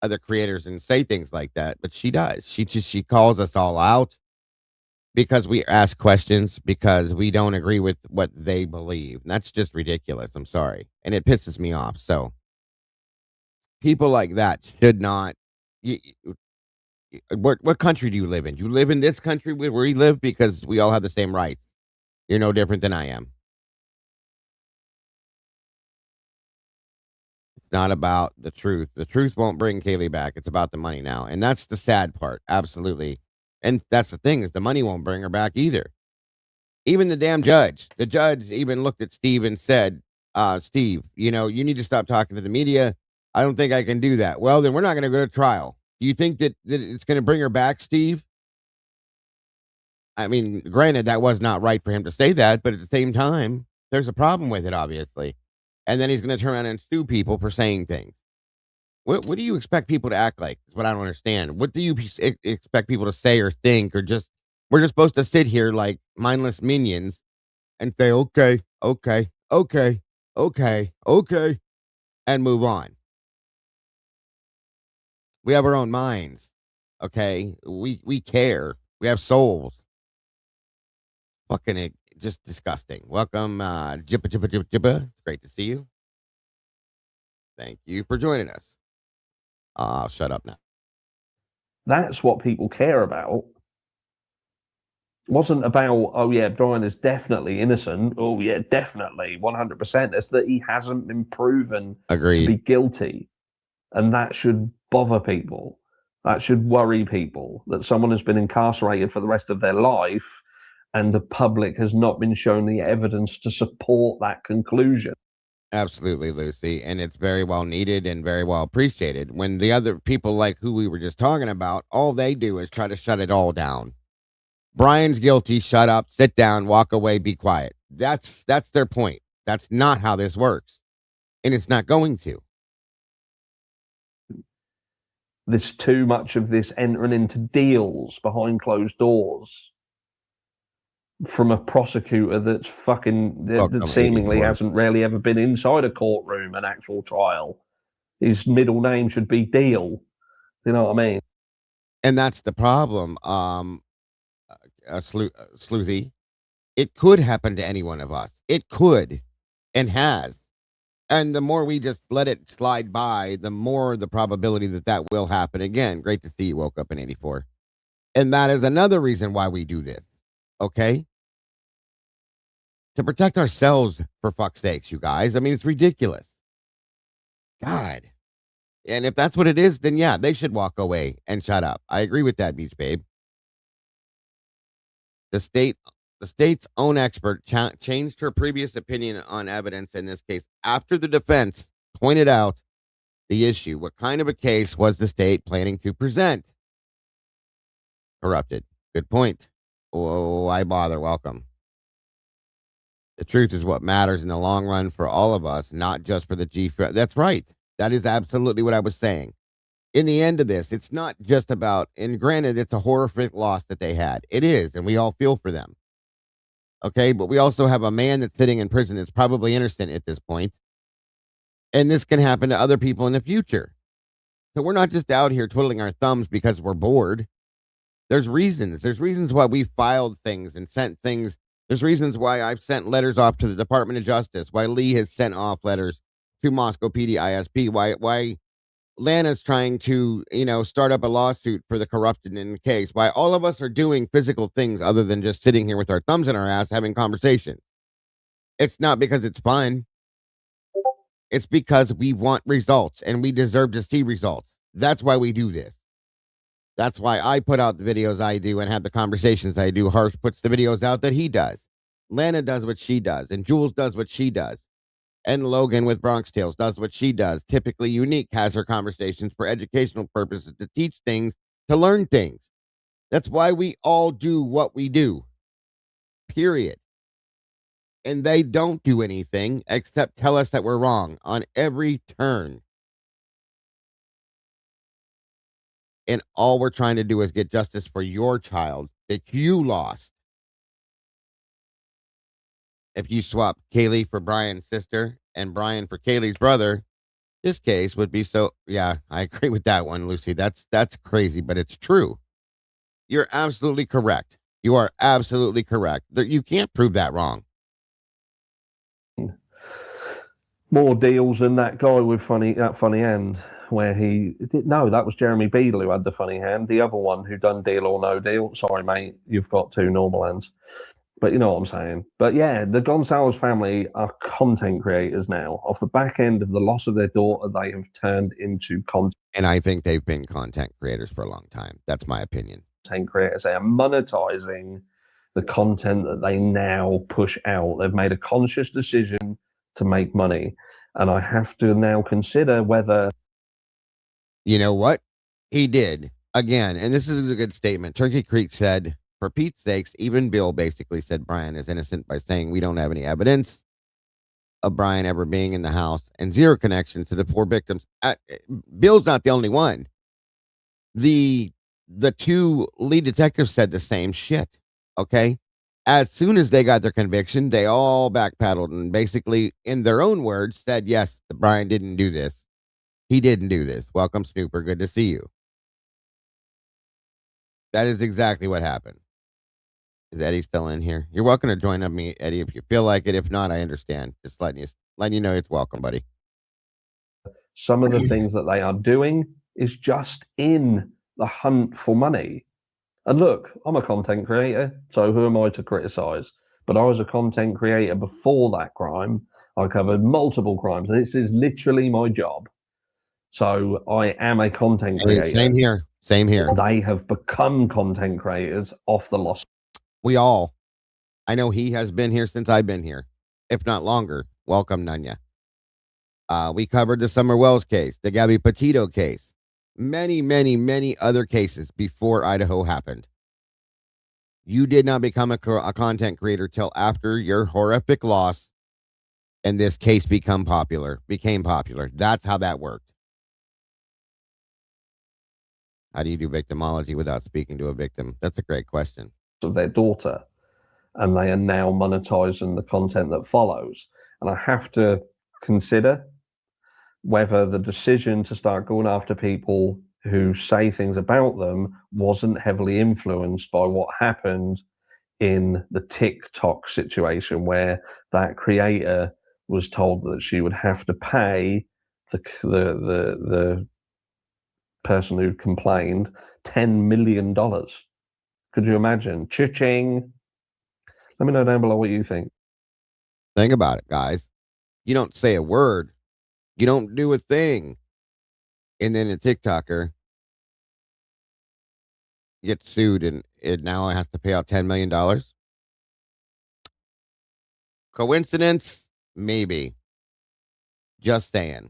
other creators and say things like that, but she does. She calls us all out because we ask questions because we don't agree with what they believe. And that's just ridiculous. I'm sorry. And it pisses me off. So people like that should not. What country do you live in? Do you live in this country where we live? Because we all have the same rights. You're no different than I am. It's not about the truth. The truth won't bring Kaylee back. It's about the money now. And that's the sad part. Absolutely. And that's the thing is the money won't bring her back either. Even the damn judge. The judge even looked at Steve and said, Steve, you need to stop talking to the media. I don't think I can do that. Well, then we're not going to go to trial. Do you think that it's going to bring her back, Steve? I mean, granted, that was not right for him to say that, but at the same time, there's a problem with it, obviously. And then he's going to turn around and sue people for saying things. What do you expect people to act like? Is what I don't understand. What do you expect people to say or think, or we're just supposed to sit here like mindless minions and say, okay, okay, okay, okay, okay, and move on. We have our own minds. Okay. We care. We have souls. Fucking just disgusting. Welcome, Jippa Jippa Jippa Jippa. It's great to see you. Thank you for joining us. I'll shut up now. That's what people care about. It wasn't about, oh yeah, Brian is definitely innocent. Oh yeah, definitely, 100%. It's that he hasn't been proven Agreed. to be guilty. And that should bother people. That should worry people, that someone has been incarcerated for the rest of their life and the public has not been shown the evidence to support that conclusion. Absolutely, Lucy. And it's very well needed and very well appreciated. When the other people like who we were just talking about, all they do is try to shut it all down. Brian's guilty, shut up, sit down, walk away, be quiet. That's their point. That's not how this works. And it's not going to. There's too much of this entering into deals behind closed doors from a prosecutor that's that seemingly hasn't really ever been inside a courtroom, an actual trial. His middle name should be Deal. You know what I mean? And that's the problem. Sleuthy. It could happen to any one of us. It could and has. And the more we just let it slide by, the more the probability that will happen again. Great to see you woke up in 84. And that is another reason why we do this. Okay? To protect ourselves, for fuck's sakes, you guys. I mean, it's ridiculous. God. And if that's what it is, then yeah, they should walk away and shut up. I agree with that, Beach Babe. The state's own expert changed her previous opinion on evidence in this case after the defense pointed out the issue. What kind of a case was the state planning to present? Corrupted. Good point. Oh, why bother? Welcome. The truth is what matters in the long run for all of us, not just for the G. That's right. That is absolutely what I was saying. In the end of this, it's not just about, and granted, it's a horrific loss that they had. It is, and we all feel for them. Okay, but we also have a man that's sitting in prison that's probably innocent at this point. And this can happen to other people in the future. So we're not just out here twiddling our thumbs because we're bored. There's reasons. There's reasons why we filed things and sent things. There's reasons why I've sent letters off to the Department of Justice, why Lee has sent off letters to Moscow PD ISP, why Lana's trying to, start up a lawsuit for the corruption in the case, why all of us are doing physical things other than just sitting here with our thumbs in our ass having conversations. It's not because it's fun. It's because we want results and we deserve to see results. That's why we do this. That's why I put out the videos I do and have the conversations I do. Harsh puts the videos out that he does. Lana does what she does, and Jules does what she does. And Logan with Bronx Tales does what she does. Typically Unique has her conversations for educational purposes, to teach things, to learn things. That's why we all do what we do. Period. And they don't do anything except tell us that we're wrong on every turn. And all we're trying to do is get justice for your child that you lost. If you swap Kaylee for Brian's sister and Brian for Kaylee's brother, this case would be so. Yeah, I agree with that one, Lucy. That's crazy, but it's true. You're absolutely correct. You are absolutely correct. You can't prove that wrong. More deals than that guy with that funny hand, where he did. No, that was Jeremy Beadle who had the funny hand. The other one who done Deal or No Deal. Sorry, mate, you've got two normal hands. But you know what I'm saying. But yeah, the Gonalves family are content creators now. Off the back end of the loss of their daughter, they have turned into content. And I think they've been content creators for a long time. That's my opinion. Content creators. They are monetizing the content that they now push out. They've made a conscious decision to make money. And I have to now consider whether... You know what? He did. Again, and this is a good statement. Turkey Creek said, for Pete's sakes, even Bill basically said Brian is innocent by saying we don't have any evidence of Brian ever being in the house and zero connection to the poor victims. Bill's not the only one. The two lead detectives said the same shit. Okay. As soon as they got their conviction, they all backpedaled and basically, in their own words, said, yes, Brian didn't do this. He didn't do this. Welcome, Snooper. Good to see you. That is exactly what happened. Is Eddie still in here? You're welcome to join up me, Eddie, if you feel like it. If not, I understand. Just letting you know it's welcome, buddy. Some of the things that they are doing is just in the hunt for money. And look, I'm a content creator, so who am I to criticize? But I was a content creator before that crime. I covered multiple crimes. This is literally my job. So I am a content creator. Same here. Same here. They have become content creators off the loss. We all. I know he has been here since I've been here, if not longer. Welcome, Nunya. We covered the Summer Wells case, the Gabby Petito case, many, many, many other cases before Idaho happened. You did not become a content creator till after your horrific loss and this case became popular. That's how that worked. How do you do victimology without speaking to a victim? That's a great question. Of their daughter, and they are now monetizing the content that follows. And I have to consider whether the decision to start going after people who say things about them wasn't heavily influenced by what happened in the TikTok situation, where that creator was told that she would have to pay the person who complained $10 million. Could you imagine? Cha-ching. Let me know down below what you think. Think about it, guys. You don't say a word. You don't do a thing. And then a TikToker gets sued and it now has to pay out $10 million. Coincidence? Maybe. Just saying.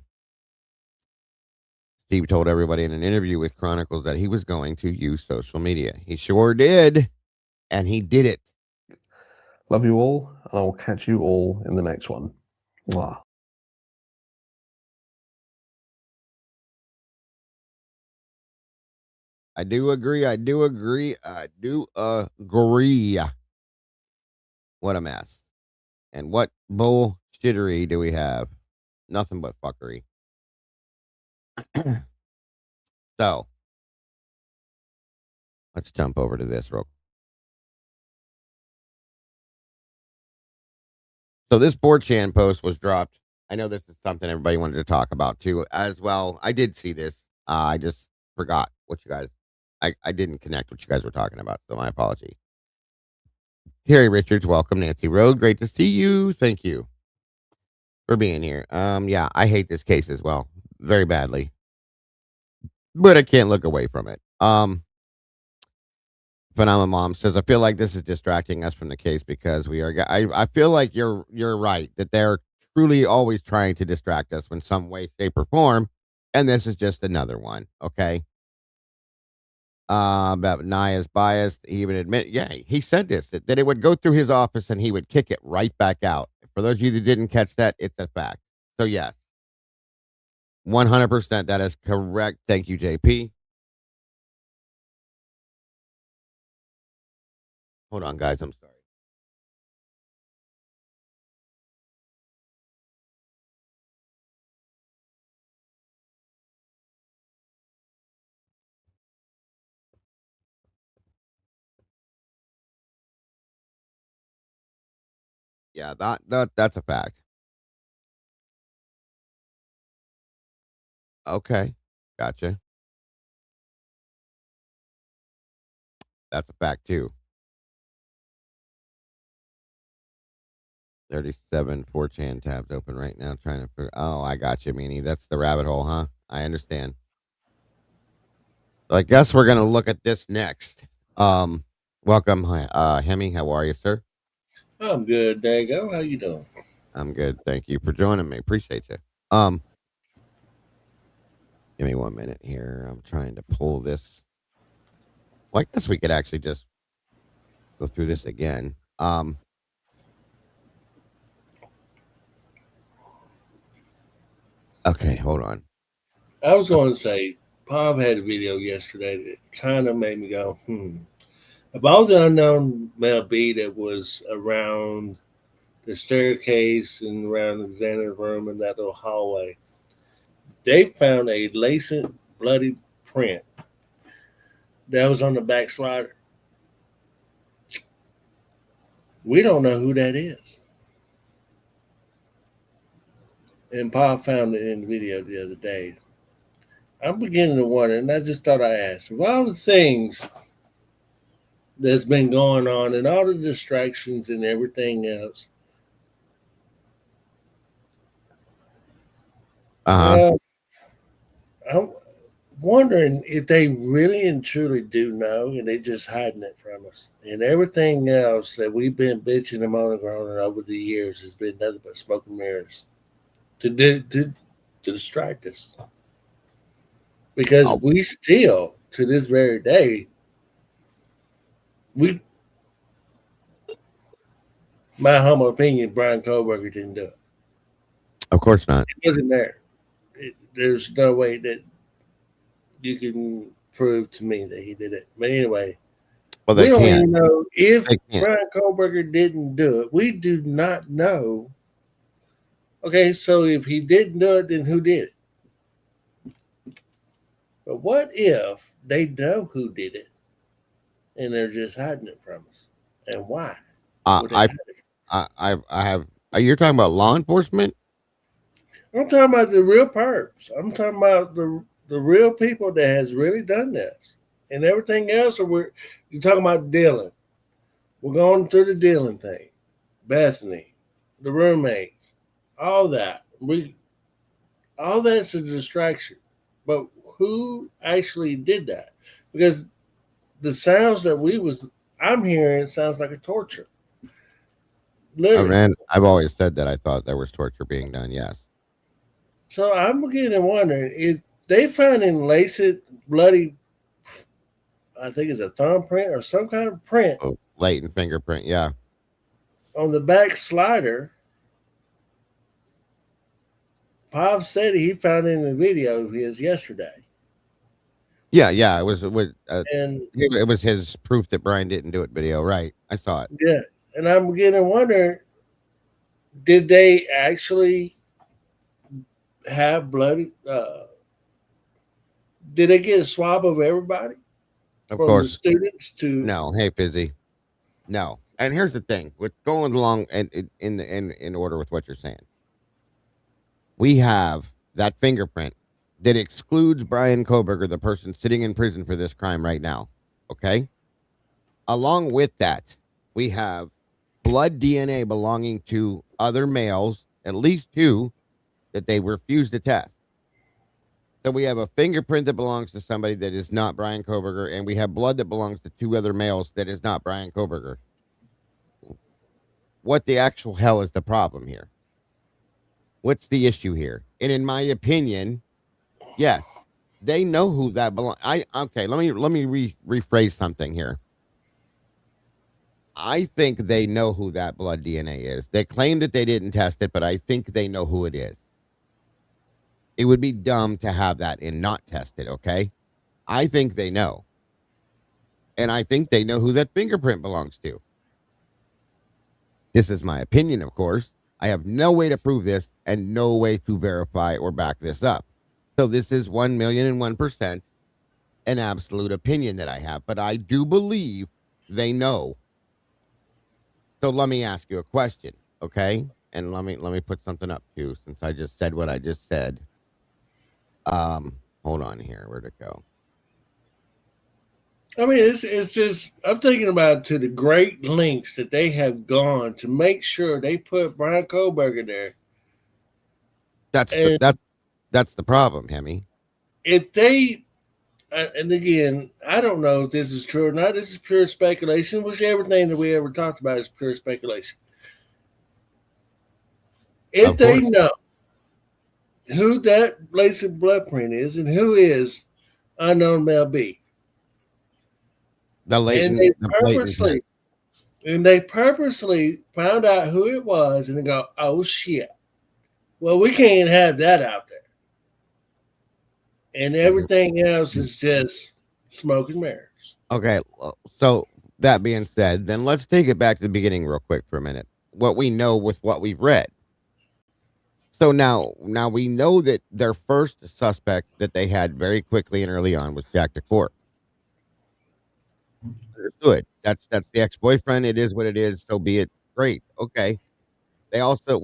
Steve told everybody in an interview with Chronicles that he was going to use social media. He sure did. And he did it. Love you all. And I will catch you all in the next one. Mwah. I do agree. What a mess. And what bullshittery do we have? Nothing but fuckery. So, let's jump over to this real quick. So this 4chan post was dropped. I know this is something everybody wanted to talk about too as well. I did see this. I just forgot what you guys, I didn't connect what you guys were talking about. So my apology. Terry Richards, welcome. Nancy Road, great to see you. Thank you for being here. Yeah, I hate this case as well, very badly, but I can't look away from it. Phenomenal Mom says, I feel like this is distracting us from the case because we are. I feel like you're right that they're truly always trying to distract us in some way, shape, or form, and this is just another one. Okay. about Naya's bias. He even admit, yeah, he said this that it would go through his office and he would kick it right back out. For those of you that didn't catch that, it's a fact. So yes, 100%. That is correct. Thank you, JP. Hold on, guys. I'm sorry. Yeah, that's a fact. Okay, gotcha. That's a fact too. 37 4chan tabs open right now trying to figure. Oh, I got you, Meanie. That's the rabbit hole, huh? I understand. So I guess we're gonna look at this next. Um, welcome, hi, Hemi. How are you, sir? I'm good, Dago. How you doing? I'm good. Thank you for joining me. Appreciate you. Um, give me 1 minute here. I'm trying to pull this. Well, I guess we could actually just go through this again. Okay, hold on. I was going to say, Bob had a video yesterday that kind of made me go, About the unknown Mel B that was around the staircase and around the Xander room in that little hallway, they found a laced, bloody print that was on the back slider. We don't know who that is. And Bob found it in the video the other day. I'm beginning to wonder, and I just thought I'd ask, of all the things that's been going on and all the distractions and everything else, Uh huh. I'm wondering if they really and truly do know and they're just hiding it from us. And everything else that we've been bitching and moaning on over the years has been nothing but smoke and mirrors to distract us. Because Oh, we still, to this very day, we, my humble opinion, Brian Kohlberger didn't do it. of course not. It wasn't there. There's no way that you can prove to me that he did it. But anyway, Well, we they don't can't. even know if They can't. Brian Kohlberger didn't do it. We do not know. Okay, so if he didn't do it, then who did it? But what if they know who did it and they're just hiding it from us? And why Uh, would they I, hide it? I have. You're talking about law enforcement? I'm talking about the real perps. I'm talking about the real people that has really done this. And everything else, you're talking about Dylan. We're going through the Dylan thing. Bethany, the roommates, all that. All that's a distraction. But who actually did that? Because the sounds that I'm hearing sounds like a torture. Literally. I've always said that I thought there was torture being done. Yes. So I'm beginning to wonder if they found in laced bloody, I think it's a thumbprint or some kind of print Oh, latent fingerprint. Yeah. on the back slider. Pop said he found it in the video of his yesterday. Yeah. Yeah. And It was his proof that Brian didn't do it video. Right. I saw it. yeah, and I'm beginning to wonder, did they actually have bloody? Did they get a swab of everybody Of from the course. students to? No. Hey, Fizzy. No. And here's the thing with going along and in order with what you're saying. We have that fingerprint that excludes Brian Koberger, the person sitting in prison for this crime right now. Okay. Along with that, we have blood DNA belonging to other males, at least two, that they refuse to test. So we have a fingerprint that belongs to somebody that is not Brian Koberger, and we have blood that belongs to two other males that is not Brian Koberger. What the actual hell is the problem here? What's the issue here? And in my opinion, yes. They know who that belongs. Okay. Let me rephrase something here. I think they know who that blood DNA is. They claim that they didn't test it, but I think they know who it is. It would be dumb to have that and not test it. Okay. I think they know. And I think they know who that fingerprint belongs to. This is my opinion, of course. I have no way to prove this and no way to verify or back this up. So this is 1,000,001% an absolute opinion that I have, but I do believe they know. So let me ask you a question, okay? And let me put something up too, since I just said what I just said. Hold on here. Where'd it go? I mean, it's just I'm thinking about to the great lengths that they have gone to make sure they put Brian Kohlberger there. And That's the problem, Hemi. if they and again, I don't know if this is true or not. This is pure speculation, which everything that we ever talked about is pure speculation. If Of they course. know who that latent blood print is and who is unknown male B, The and latent they the blatant purposely print. found out who it was and they go, oh shit. Well, we can't have that out there. And Mhm. everything else is just smoke and mirrors. Okay, so that being said, then let's take it back to the beginning real quick for a minute. What we know with what we've read. So now we know that their first suspect that they had very quickly and early on was Jack DeCourt. Understood. That's the ex-boyfriend. It is what it is. So be it. Great. Okay. We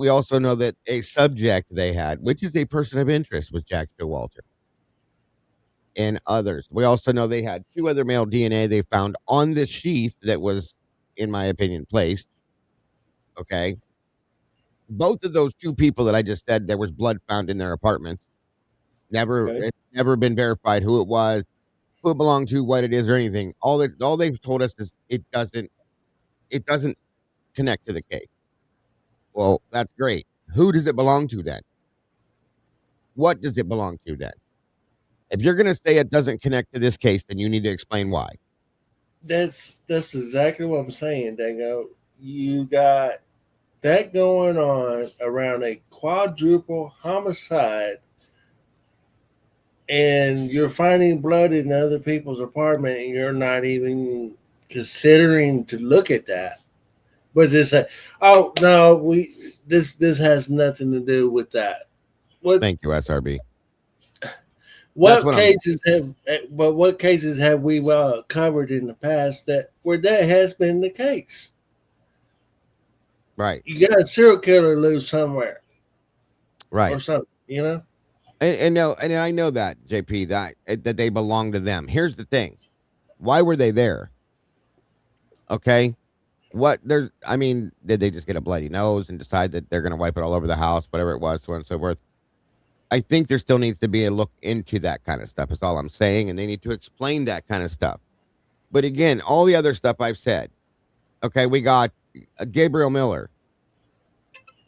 also know that a subject they had, which is a person of interest, was Jack Showalter and others. We also know they had two other male DNA they found on this sheath that was, in my opinion, placed. Okay. Both of those two people that I just said, there was blood found in their apartments. Okay. It's never been verified who it was, who it belonged to, what it is, or anything. All they've told us is it doesn't connect to the case. Well, that's great. Who does it belong to then? What does it belong to then? If you're going to say it doesn't connect to this case, then you need to explain why. That's exactly what I'm saying, Dango. You got that going on around a quadruple homicide, and you're finding blood in other people's apartment, and you're not even considering to look at that. But just say, "Oh no, this has nothing to do with that." What Thank you, SRB. That's what what I'm cases have? But what cases have we covered in the past that where that has been the case? right. You got a serial killer loose somewhere or Right. something, you know? And no, and I know that, JP, that they belong to them. Here's the thing. Why were they there? Okay? I mean, did they just get a bloody nose and decide that they're going to wipe it all over the house, whatever it was, so on and so forth? I think there still needs to be a look into that kind of stuff, is all I'm saying, and they need to explain that kind of stuff. But again, all the other stuff I've said, okay, we got Gabriel Miller.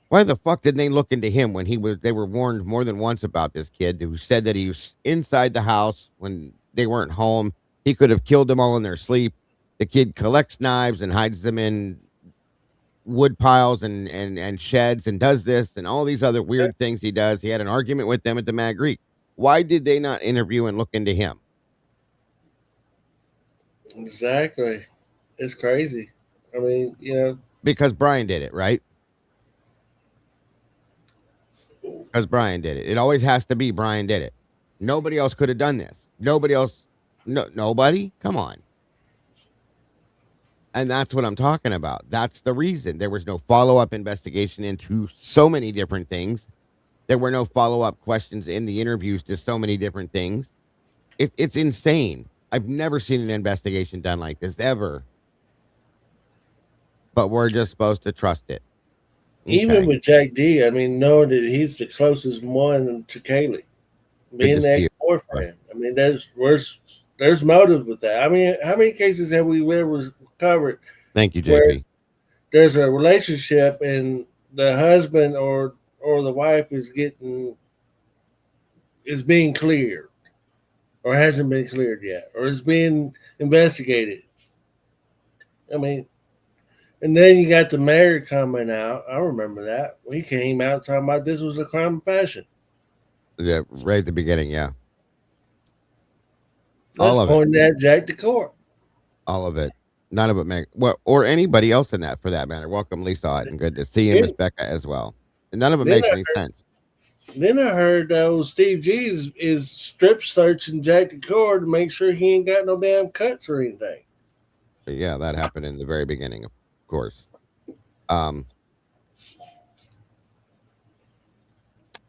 Why the fuck didn't they look into him when they were warned more than once about this kid who said that he was inside the house when they weren't home? He could have killed them all in their sleep. The kid collects knives and hides them in wood piles and sheds and does this and all these other weird things he does. He had an argument with them at the Mad Greek. Why did they not interview and look into him? Exactly. It's crazy. I mean, you know, Because Brian did it, right? Because Brian did it. It always has to be Brian did it. Nobody else could have done this. Nobody else. No, nobody. Come on. And that's what I'm talking about. That's the reason there was no follow up investigation into so many different things. There were no follow up questions in the interviews to so many different things. It's insane. I've never seen an investigation done like this ever. But we're just supposed to trust it. even Okay. with Jack D, I mean, knowing that he's the closest one to Kaylee, Good being to the see ex you. boyfriend. I mean, there's motive with that. I mean, how many cases have we ever covered Thank you, where JP. there's a relationship and the husband or the wife is being cleared? or hasn't been cleared yet, or is being investigated. I mean, and then you got the mayor coming out. I remember that. He came out talking about this was a crime of passion. Yeah, right at the beginning. Yeah, That's all of it, pointing at Jack the court. all of it. None of it make well, or anybody else in that for that matter. Welcome, Lisa Houghton. Good to see you, Miss Then, Becca, as well. And none of it then makes I any sense. then I heard Steve G is strip searching Jack the court to make sure he ain't got no damn cuts or anything. But yeah, that happened in the very beginning, of course. Um,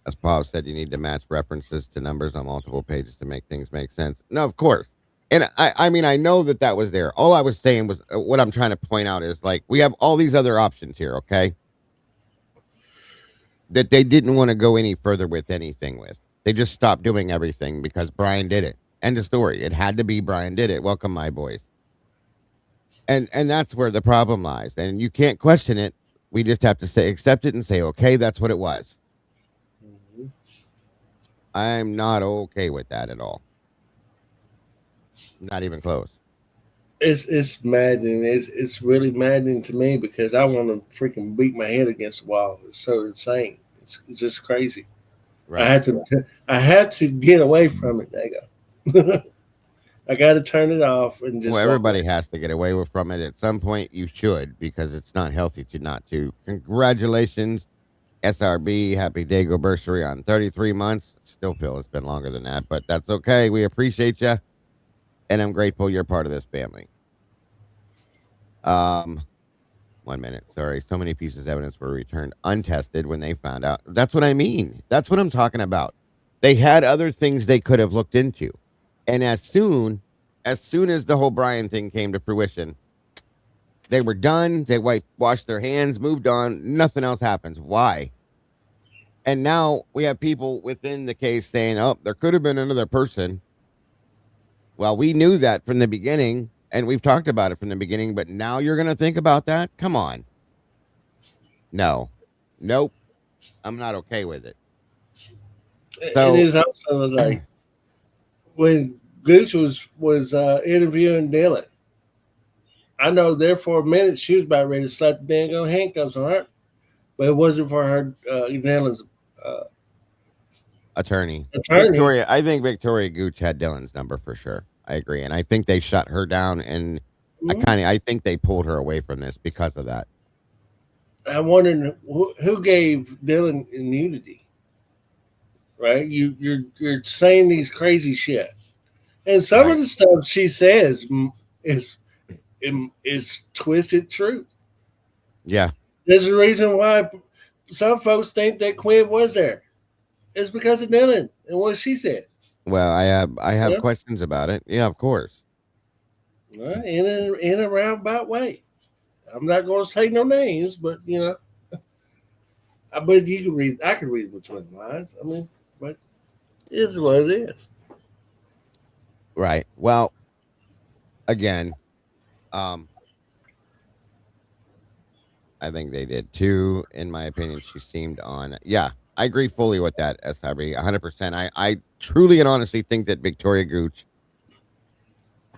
as Paul said, you need to match references to numbers on multiple pages to make things make sense. No, of course. And I mean, I know that that was there. All I was saying was what I'm trying to point out is like we have all these other options here, okay? That they didn't want to go any further with anything with. They just stopped doing everything because Brian did it. End of story. It had to be Brian did it. Welcome, my boys. And that's where the problem lies. And you can't question it. We just have to say accept it and say, okay, that's what it was. I'm not okay with that at all. Not even close. It's maddening. It's really maddening to me because I want to freaking beat my head against the wall. It's so insane. It's just crazy. Right. I had to get away from it. There you go. I got to turn it off and just. Well, everybody has to get away from it at some point. You should because it's not healthy to not to. Congratulations, SRB. Happy Dago anniversary on 33 months. Still feel it's been longer than that, but that's okay. We appreciate you, and I'm grateful you're part of this family. 1 minute. Sorry. So many pieces of evidence were returned untested when they found out. That's what I mean. That's what I'm talking about. They had other things they could have looked into. And as soon as the whole Brian thing came to fruition, they were done. They washed their hands, moved on. Nothing else happens. Why? And now we have people within the case saying, oh, there could have been another person. Well, we knew that from the beginning, and we've talked about it from the beginning, but now you're going to think about that? Come on. No. Nope. I'm not okay with it. So, it is also like when Gooch was interviewing Dylan. I know there for a minute she was about ready to slap the dang on handcuffs on her, but it wasn't for her Dylan's attorney. attorney. Victoria, I think Victoria Gooch had Dylan's number for sure. I agree. And I think they shut her down, and I think they pulled her away from this because of that. I'm wondering who gave Dylan immunity. Right? You're saying these crazy shit, and some of the stuff she says is twisted truth. Yeah, there's a reason why some folks think that Quinn was there. It's because of Dylan and what she said. Well, I have questions about it. Yeah, of course. In a roundabout way. I'm not going to say no names, but I bet you can read. I can read between the lines. I mean, but it is what it is. Right. Well, again, I think they did too. In my opinion, she seemed on. Yeah, I agree fully with that, SRB, 100%. I truly and honestly think that Victoria Gooch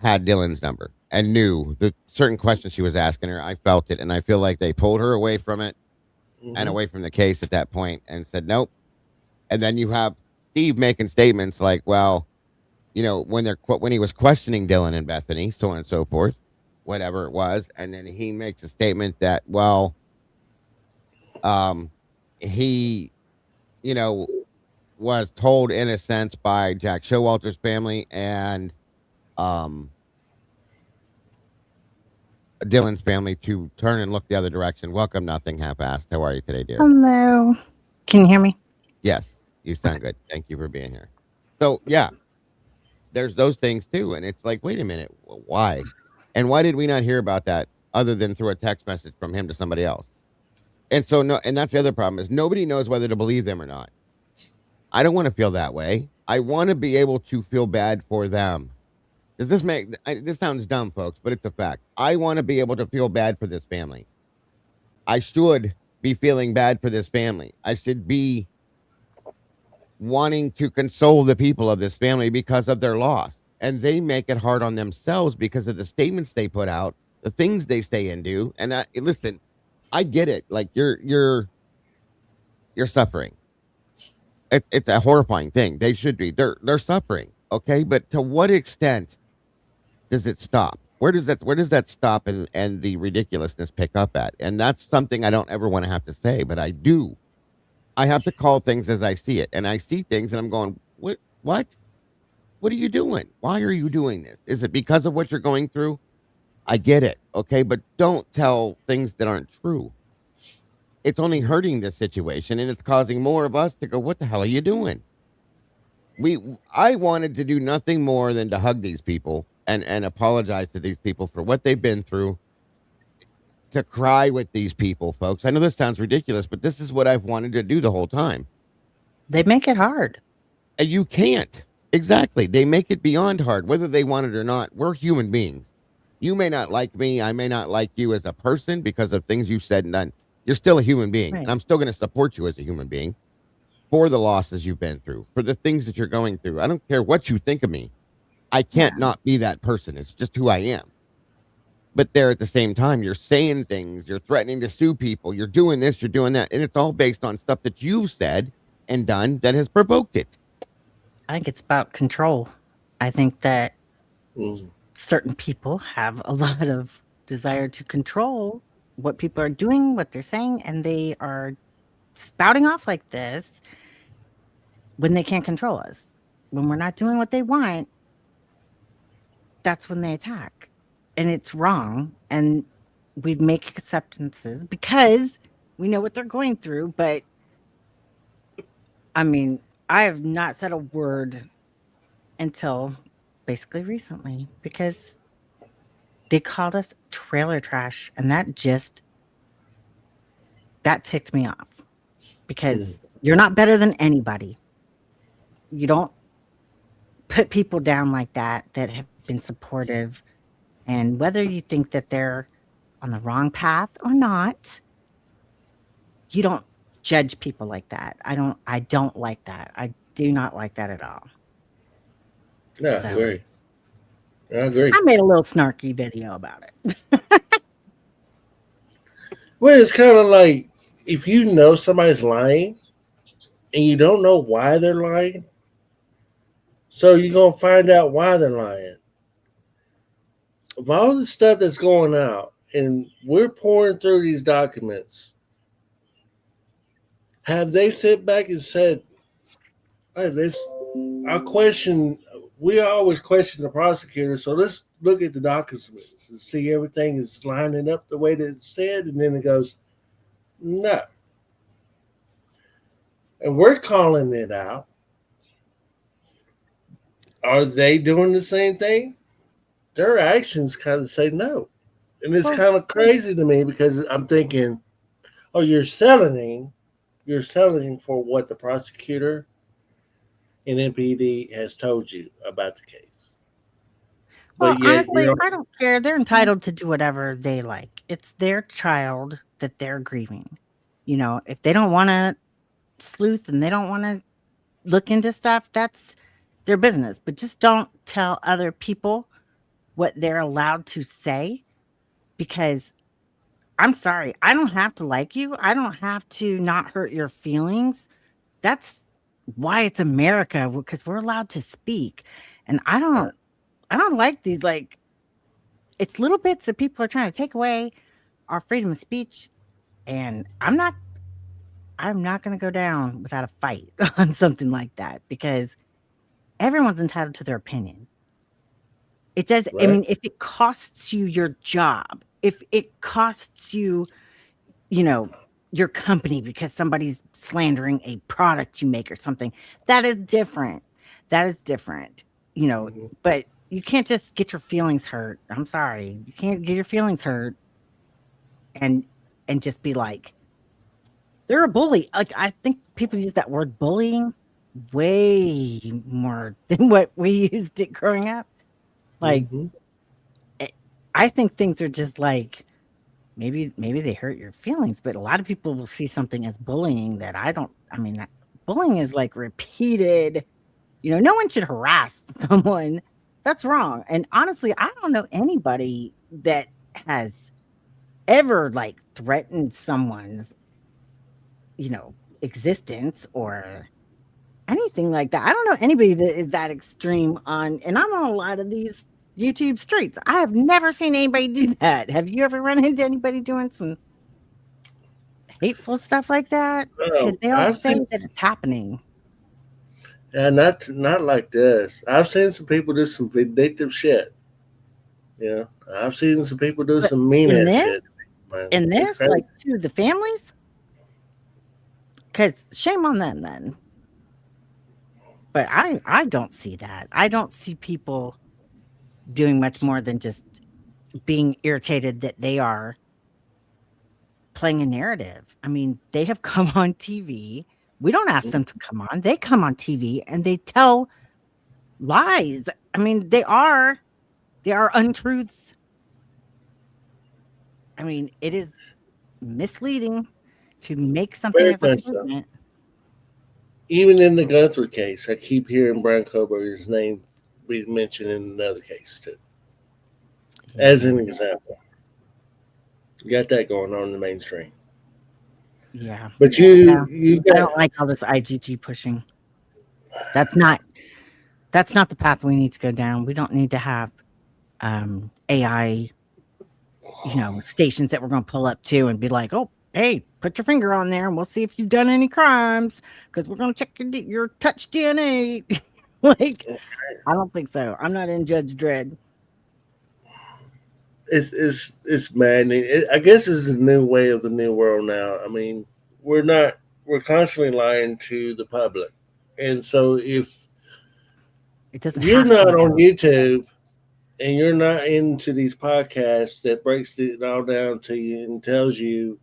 had Dylan's number and knew the certain questions she was asking her. I felt it, and I feel like they pulled her away from it and away from the case at that point and said nope. And then you have Steve making statements like, well, when he was questioning Dylan and Bethany, so on and so forth, whatever it was, and then he makes a statement that, well, he, was told in a sense by Jack Showalter's family and Dylan's family to turn and look the other direction. Welcome, nothing half-assed. How are you today, dear? Hello. Can you hear me? Yes, you sound good. Thank you for being here. So, yeah, there's those things too. And it's like, wait a minute, why? And why did we not hear about that other than through a text message from him to somebody else? And so, no, and that's the other problem is nobody knows whether to believe them or not. I don't want to feel that way. I want to be able to feel bad for them. Does this this sounds dumb, folks, but it's a fact. I want to be able to feel bad for this family. I should be feeling bad for this family. I should be wanting to console the people of this family because of their loss. And they make it hard on themselves because of the statements they put out, the things they say and do. And listen, I get it. Like you're suffering. It's a horrifying thing. They should be. They're suffering. Okay, but to what extent does it stop? Where does that stop and the ridiculousness pick up at? And that's something I don't ever want to have to say, but I do. I have to call things as I see it. And I see things and I'm going, what? What are you doing? Why are you doing this? Is it because of what you're going through? I get it. Okay, but don't tell things that aren't true. It's only hurting this situation and it's causing more of us to go, what the hell are you doing? I wanted to do nothing more than to hug these people and apologize to these people for what they've been through, to cry with these people, folks. I know this sounds ridiculous, but this is what I've wanted to do the whole time. They make it hard. And you can't. Exactly. They make it beyond hard, whether they want it or not. We're human beings. You may not like me. I may not like you as a person because of things you've said and done. You're still a human being. Right. And I'm still going to support you as a human being for the losses you've been through, for the things that you're going through. I don't care what you think of me. I can't not be that person. It's just who I am. But there at the same time, you're saying things, you're threatening to sue people, you're doing this, you're doing that. And it's all based on stuff that you've said and done that has provoked it. I think it's about control. I think that Mm. certain people have a lot of desire to control what people are doing, what they're saying, and they are spouting off like this when they can't control us. When we're not doing what they want, that's when they attack. And it's wrong. And we make acceptances because we know what they're going through. But I mean, I have not said a word until basically recently because they called us trailer trash. And that ticked me off because you're not better than anybody. You don't put people down like that have been supportive. And whether you think that they're on the wrong path or not, you don't judge people like that. I don't like that. I do not like that at all. Yeah, So- I agree. I agree. I made a little snarky video about it. Well, it's kind of like if you know somebody's lying and you don't know why they're lying, so you're going to find out why they're lying. Of all the stuff that's going out, and we're pouring through these documents, have they sit back and said, hey, we always question the prosecutor, so let's look at the documents and see everything is lining up the way that it said, and then it goes, no. And we're calling it out. Are they doing the same thing? Their actions kind of say no. And it's kind of crazy to me because I'm thinking, oh, you're settling for what the prosecutor and MPD has told you about the case. Well, But yet, honestly, I don't care. They're entitled to do whatever they like. It's their child that they're grieving. You know, if they don't want to sleuth and they don't want to look into stuff, that's their business. But just don't tell other people what they're allowed to say, because I'm sorry, I don't have to like you. I don't have to not hurt your feelings. That's why it's America, because we're allowed to speak. And I don't like these, like, it's little bits that people are trying to take away our freedom of speech. And I'm not going to go down without a fight on something like that, because everyone's entitled to their opinion. It does. Right. I mean, if it costs you your job, if it costs you, your company because somebody's slandering a product you make or something, that is different. That is different, but you can't just get your feelings hurt. I'm sorry. You can't get your feelings hurt and just be like, they're a bully. Like, I think people use that word bullying way more than what we used it growing up. Like, I think things are just like, maybe they hurt your feelings, but a lot of people will see something as bullying that bullying is like repeated. No one should harass someone. That's wrong. And honestly, I don't know anybody that has ever like threatened someone's, existence or anything like that. I don't know anybody that is that extreme and I'm on a lot of these YouTube streets. I have never seen anybody do that. Have you ever run into anybody doing some hateful stuff like that? Because they all I've say seen, that it's happening. not like this. I've seen some people do some vindictive shit. I've seen some people do But some mean in ass this, shit. Man, it's crazy. like to the families, because shame on them then. But I don't see that. I don't see people doing much more than just being irritated that they are playing a narrative. I mean, they have come on TV. We don't ask them to come on. They come on TV and they tell lies. I mean, they are untruths. I mean, it is misleading to make something Very as a much so. statement. Even in the Gunther case, I keep hearing Brian Koberger's name be mentioned in another case too, as an example. You got that going on in the mainstream. Yeah. But Yeah. you I got don't like all this IGG pushing. That's not the path we need to go down. We don't need to have AI, stations that we're going to pull up to and be like, oh, hey, put your finger on there and we'll see if you've done any crimes because we're going to check your touch DNA. Like, I don't think so. I'm not in Judge Dredd. it's maddening. I guess it's a new way of the new world now. I mean, we're constantly lying to the public, and so if It doesn't you're have to not be on that. YouTube and you're not into these podcasts that breaks it all down to you and tells you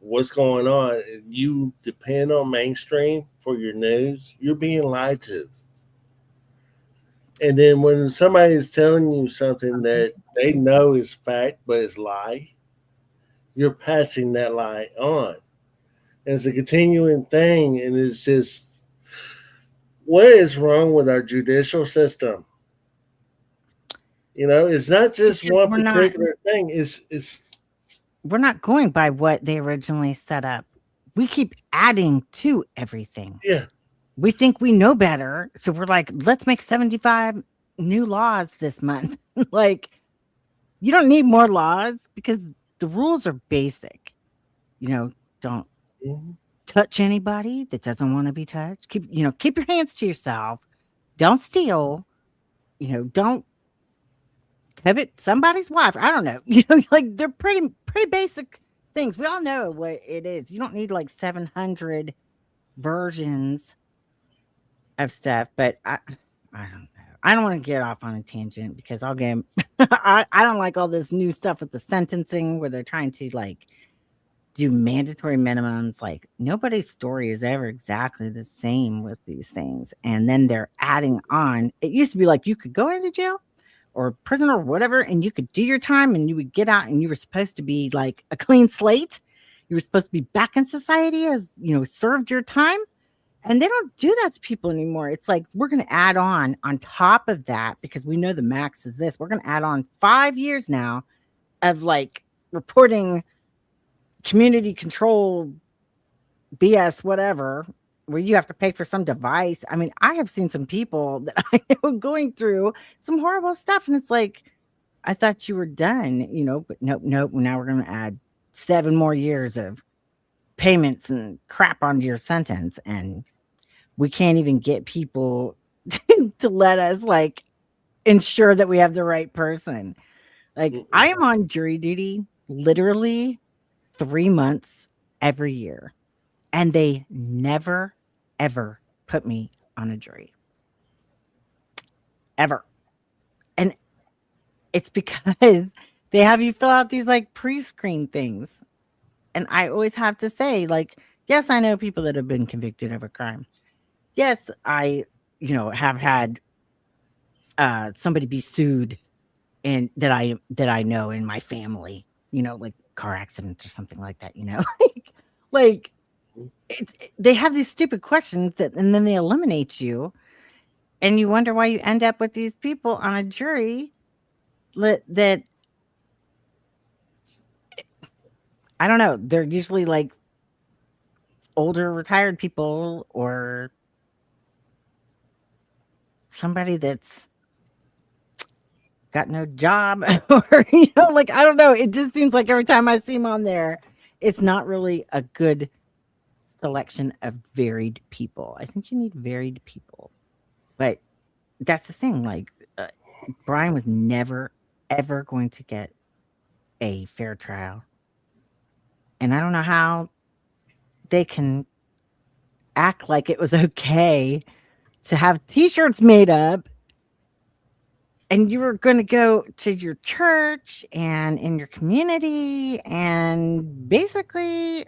what's going on, and you depend on mainstream for your news, you're being lied to. And then when somebody is telling you something that they know is fact but is lie, you're passing that lie on. And it's a continuing thing, and it's just what is wrong with our judicial system? It's not just Because one particular thing. we're not going by what they originally set up. We keep adding to everything. Yeah. We think we know better. So we're like, let's make 75 new laws this month. Like, you don't need more laws because the rules are basic. Don't Mhm. touch anybody that doesn't want to be touched. Keep your hands to yourself. Don't steal. Don't covet somebody's wife. I don't know. Like they're pretty basic things. We all know what it is. You don't need like 700 versions of stuff, but I don't know. I don't want to get off on a tangent because I'll get I don't like all this new stuff with the sentencing where they're trying to like do mandatory minimums. Like nobody's story is ever exactly the same with these things. And then they're adding on. It used to be like you could go into jail or prison or whatever, and you could do your time and you would get out and you were supposed to be like a clean slate. You were supposed to be back in society as, served your time. And they don't do that to people anymore. It's like we're going to add on top of that because we know the max is this. We're going to add on 5 years now of like reporting community control BS, whatever, where you have to pay for some device. I mean, I have seen some people that I know going through some horrible stuff. And it's like, I thought you were done, but nope. Now we're going to add 7 more years of payments and crap onto your sentence. And we can't even get people to let us like ensure that we have the right person. Like I am on jury duty literally 3 months every year. And they never, ever put me on a jury. Ever. And it's because they have you fill out these like pre-screen things. And I always have to say, like, yes, I know people that have been convicted of a crime. Yes, I, have had somebody be sued and that I know in my family, like car accidents or something like that, like They have these stupid questions and then they eliminate you, and you wonder why you end up with these people on a jury that I don't know. They're usually like older retired people or somebody that's got no job or like I don't know. It just seems like every time I see them on there, it's not really a good selection of varied people. I think you need varied people. But that's the thing. Like Brian was never ever going to get a fair trial. And I don't know how they can act like it was okay to have t-shirts made up and you were going to go to your church and in your community and basically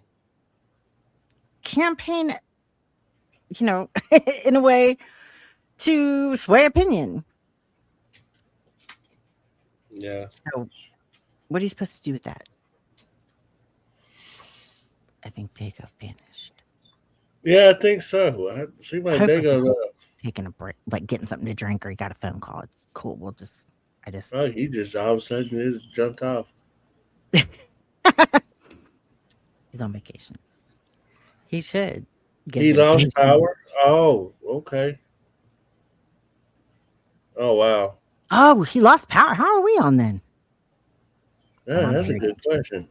campaign, in a way to sway opinion. Yeah. So what are you supposed to do with that? I think Dago vanished. Yeah, I think so. I see my Hopefully Dago's he's up. taking a break, like getting something to drink, or he got a phone call. It's cool. I just Oh, he just all of a sudden just jumped off. he's on vacation. He should get He lost vacation. power. Oh, okay. Oh wow. Oh, he lost power. How are we on then? Yeah, I'm that's a very good question.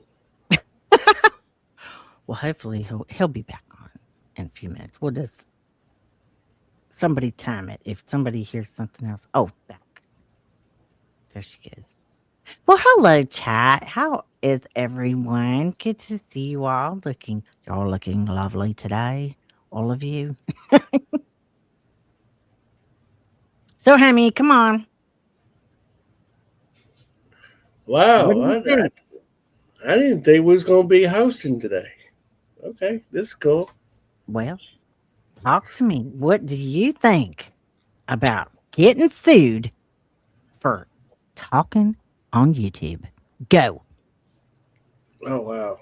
well. Hopefully he'll be back on in a few minutes. We'll just somebody time it. If somebody hears something else, back there she is. Well, hello, chat. How is everyone? Good to see you all. You're looking lovely today, all of you. So, Hemi, come on. What Wow, do you think? I didn't think we was gonna be hosting today. Okay, this is cool. Well, talk to me. What do you think about getting sued for talking on YouTube? Go. Oh wow.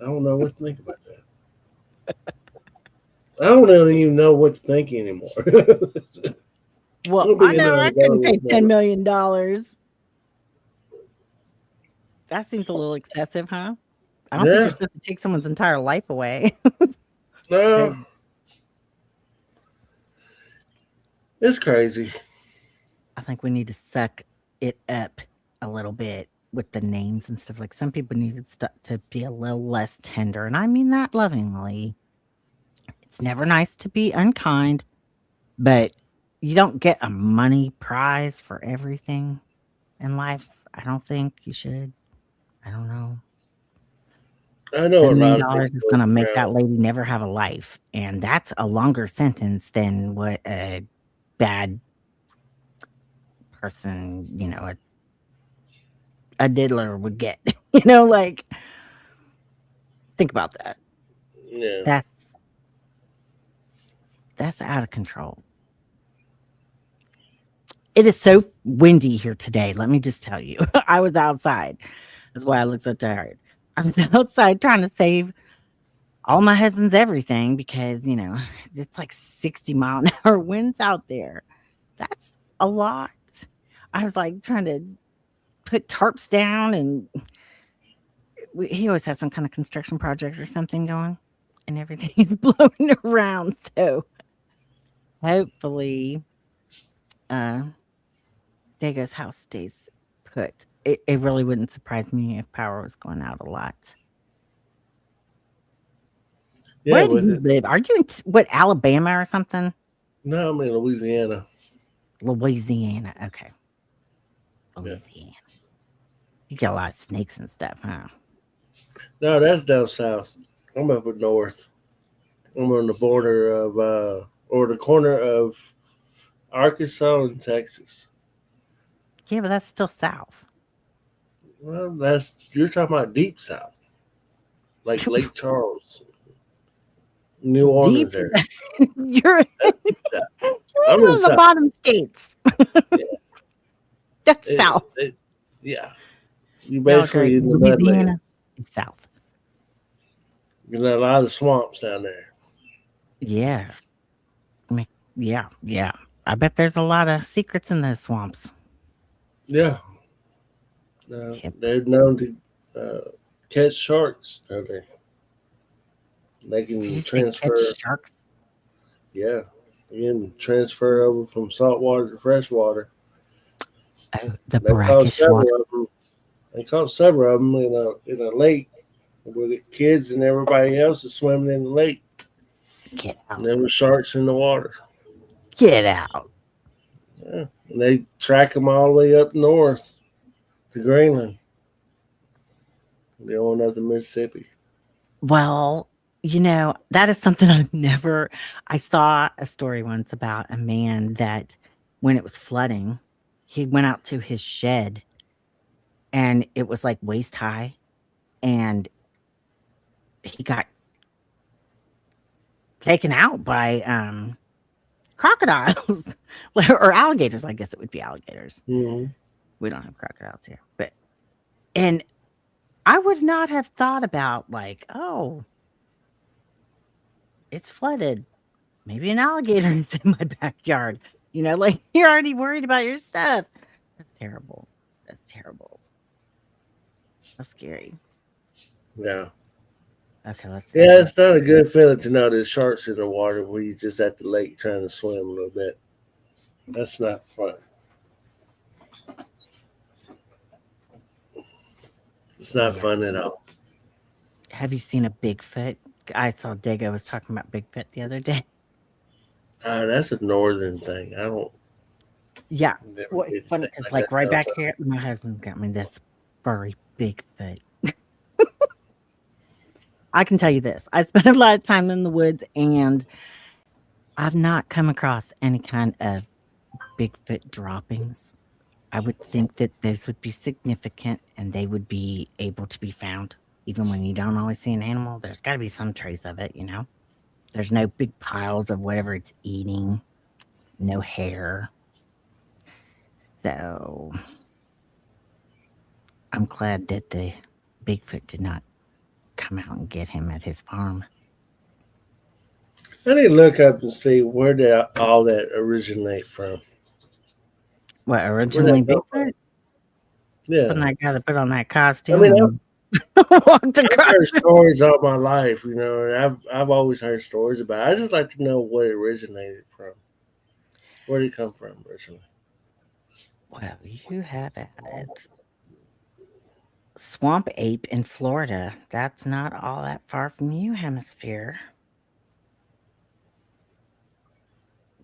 I don't know what to think about that. I don't even know what to think anymore. Well, It'll I be know another I couldn't go pay this $10 morning. million. That seems a little excessive, huh? I don't think you're Yeah. supposed to take someone's entire life away. No, it's crazy. I think we need to suck it up a little bit with the names and stuff. Like some people need to be a little less tender, and I mean that lovingly. It's never nice to be unkind, but you don't get a money prize for everything in life. I don't think you should. I don't know. I know a $10 million lot of people is go going to make around. that lady never have a life, and that's a longer sentence than what a bad person, a diddler would get. Like think about that. Yeah. That's out of control. It is so windy here today. Let me just tell you. I was outside. That's why I look so tired. I was outside trying to save all my husband's everything because, it's like 60-mile-an-hour winds out there. That's a lot. I was like trying to put tarps down, and he always has some kind of construction project or something going, and everything is blowing around. So hopefully, Dago's house stays put. It really wouldn't surprise me if power was going out a lot. Yeah, Where do with you it. live? Are you in Alabama or something? No, I'm in Louisiana. Louisiana. Okay. Yeah. Louisiana. You get a lot of snakes and stuff, huh? No, that's down south. I'm up north. I'm on the border of, or the corner of Arkansas and Texas. Yeah, but that's still south. Well, you're talking about deep south, like Lake Charles, New Deep. Orleans area. You're That's deep south. you're I'm in in one the of the south. bottom states. Yeah. That's south. Yeah. You Y'all basically great. in the Louisiana Badlands. is south. You know, a lot of swamps down there. Yeah. Yeah. I bet there's a lot of secrets in those swamps. Yeah, Yep. they're known to catch sharks down there. They Did can you say catch transfer. sharks? Yeah, they can transfer over from salt water to fresh water. Oh, the They caught brackish water. several of them. They caught several of them in a lake with the kids and everybody else is swimming in the lake. Get And out. there were sharks in the water. Get out. Yeah, and they track them all the way up north to Greenland. They on up to Mississippi. Well, that is something I saw a story once about a man that when it was flooding, he went out to his shed and it was like waist high and he got taken out by crocodiles or alligators. I guess it would be alligators. Mm-hmm. We don't have crocodiles here, and I would not have thought about like, oh, it's flooded. Maybe an alligator is in my backyard. Like you're already worried about your stuff. That's terrible. That's terrible. That's scary. Yeah. Okay, let's see. Yeah, it's not a good feeling to know there's sharks in the water where you're just at the lake trying to swim a little bit. That's not fun. It's not fun at all. Have you seen a Bigfoot? I saw Dago was talking about Bigfoot the other day. That's a northern thing. I don't. Yeah. never Well, did it's funny anything because like like that right down back south. here, my husband got me this furry Bigfoot. I can tell you this. I spent a lot of time in the woods and I've not come across any kind of Bigfoot droppings. I would think that those would be significant and they would be able to be found. Even when you don't always see an animal, there's got to be some trace of it, There's no big piles of whatever it's eating, no hair. So I'm glad that the Bigfoot did not come out and get him at his farm. I need to look up and see where did all that originate from. What, originally come Bigfoot? Yeah. When I got to put on that costume I mean, and walked I've across. heard stories all my life, and I've always heard stories about it. I just like to know where it originated from. Where did it come from originally? Well, you have added swamp ape in Florida. That's not all that far from you, hemisphere.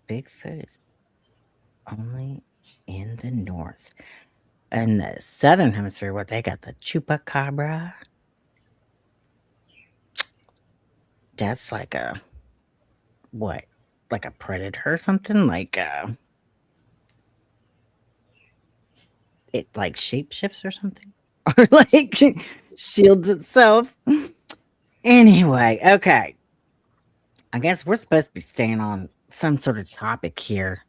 Bigfoot is only in the north. In the southern hemisphere, what they got, the chupacabra. That's like a what? Like a predator or something? Like it like shapeshifts or something? Or like shields itself. Anyway, okay. I guess we're supposed to be staying on some sort of topic here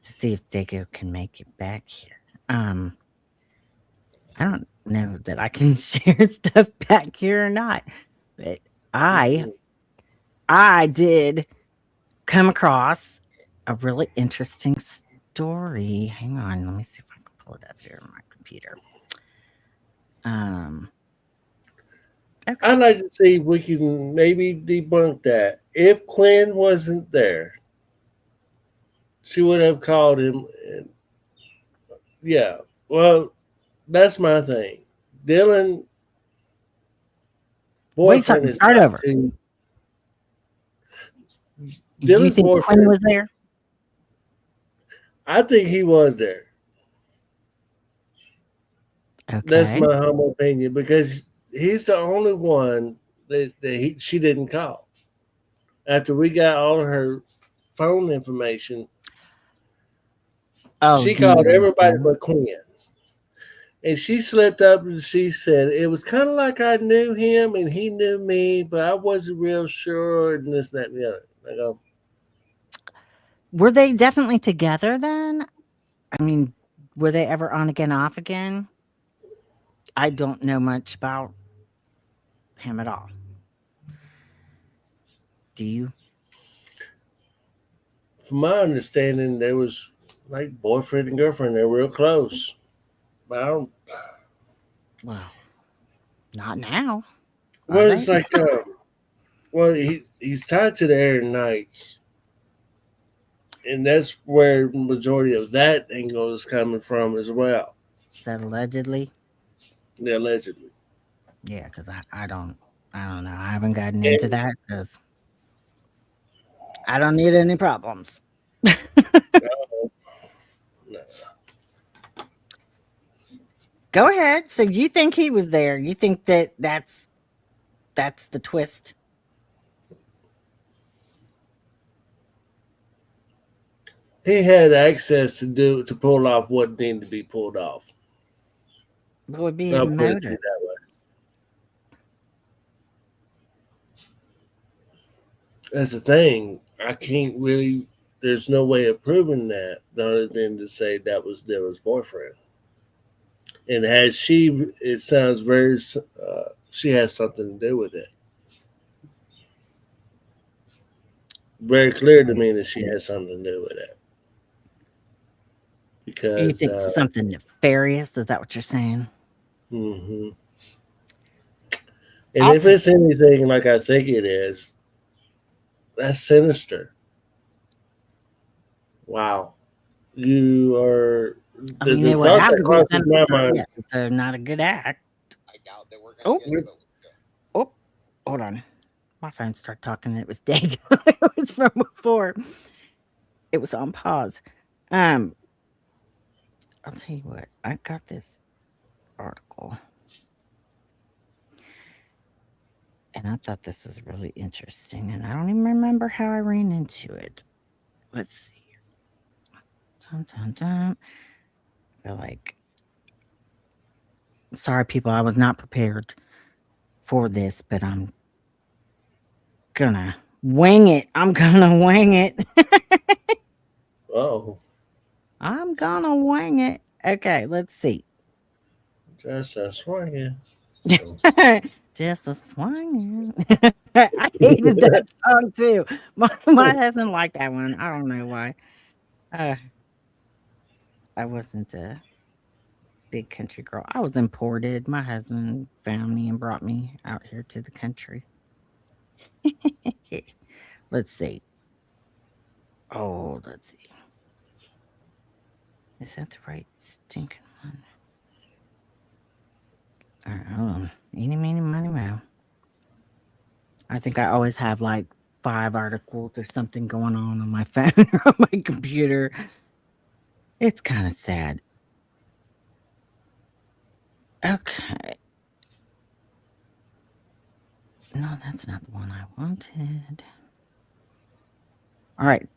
to see if Dago can make it back here. I don't know that I can share stuff back here or not, but I did come across a really interesting story. Hang on, let me see if I can pull it up here on my computer. Okay. I'd like to see if we can maybe debunk that. If Quinn wasn't there, she would have called him. And, yeah, well, that's my thing. Dylan boyfriend is Start not over. too. You Dylan's think Quinn boyfriend. was there? I think he was there. Okay. That's my humble opinion because he's the only one that she didn't call. After we got all of her phone information, Oh, she called everybody but Quinn. And she slipped up and she said, it was kind of like I knew him and he knew me, but I wasn't real sure and this, that, and the other. I go, were they definitely together then? I mean, were they ever on again, off again? I don't know much about him at all. Do you? From my understanding, they was like boyfriend and girlfriend. They're real close. But I don't. Well, not now. Are Well, they? it's like, well, he's tied to the Air Knights, and that's where the majority of that angle is coming from as well. Is that allegedly? Allegedly. Yeah, because I don't know. I haven't gotten into And that because I don't need any problems. no, Go ahead. So you think he was there? You think that's the twist? he had access to pull off what needed to be pulled off. What would be his I'll put it to you motive? that way. That's the thing. I can't really. There's no way of proving that other than to say that was Dylan's boyfriend. And has she? It sounds very. She has something to do with it. Very clear to me that she has something to do with it. You Because, think something nefarious? Is that what you're saying? mhm. And I'll if take. it's anything like I think it is, that's sinister. Wow, you are I the, mean, the they would thought have that to be crosses my sinister. mind. Yes, it's not a good act. I doubt that we're gonna Oh, get it, but oh, hold on. My phone started talking. And it was Dago. It was from before. It was on pause. Um, I'll tell you what. I got this article, and I thought this was really interesting, and I don't even remember how I ran into it. Let's see. Dun, dun, dun. I feel like, sorry, people, I was not prepared for this, but I'm gonna wing it. I'm gonna wing it. Oh, I'm gonna wing it. Okay, let's see. just a swinging. Just a swinging. I hated that song too. My husband liked that one. I don't know why. Uh, I wasn't a big country girl. I was imported. My husband found me and brought me out here to the country. Let's see. Oh, let's see. Is that the right stinking one? All right, hold on. Eeny, meeny, miny, moe. I think I always have like 5 articles or something going on my phone or on my computer. It's kind of sad. Okay. No, that's not the one I wanted. All right.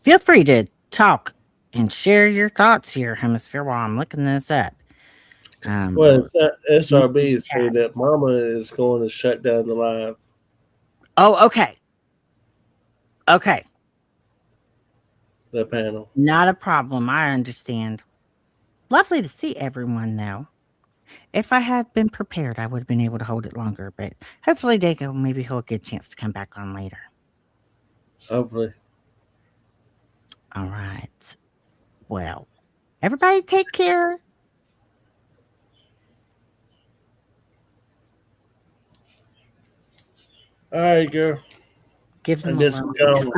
Feel free to talk and share your thoughts here, Hemisphere, while I'm looking this up. Well, Or it's not you can SRB is chat. saying that Mama is going to shut down the live, Oh, okay. Okay. the panel. Not a problem. I understand. Lovely to see everyone, though. If I had been prepared, I would have been able to hold it longer, but hopefully, Dago, maybe he'll get a chance to come back on later. Hopefully. All right. Well, everybody take care. All right, girl. Give I them a guess little we're gone.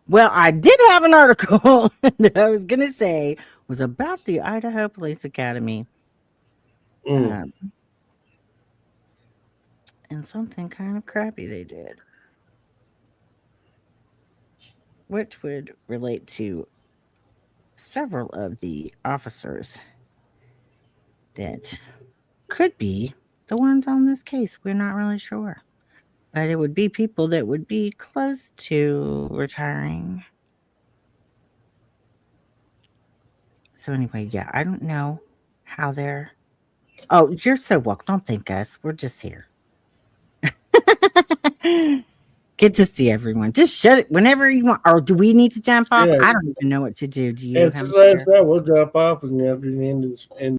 Well, I did have an article that I was going to say was about the Idaho Police Academy. Mm. And something kind of crappy they did, which would relate to several of the officers that could be the ones on this case. We're not really sure. But it would be people that would be close to retiring. So anyway, yeah, I don't know how they're. Oh, you're so welcome. Don't thank us. We're just here. Get to see everyone. Just shut it whenever you want. Or do we need to jump off? Yeah. I don't even know what to do. Do you And have just let us know. We'll drop off and have the end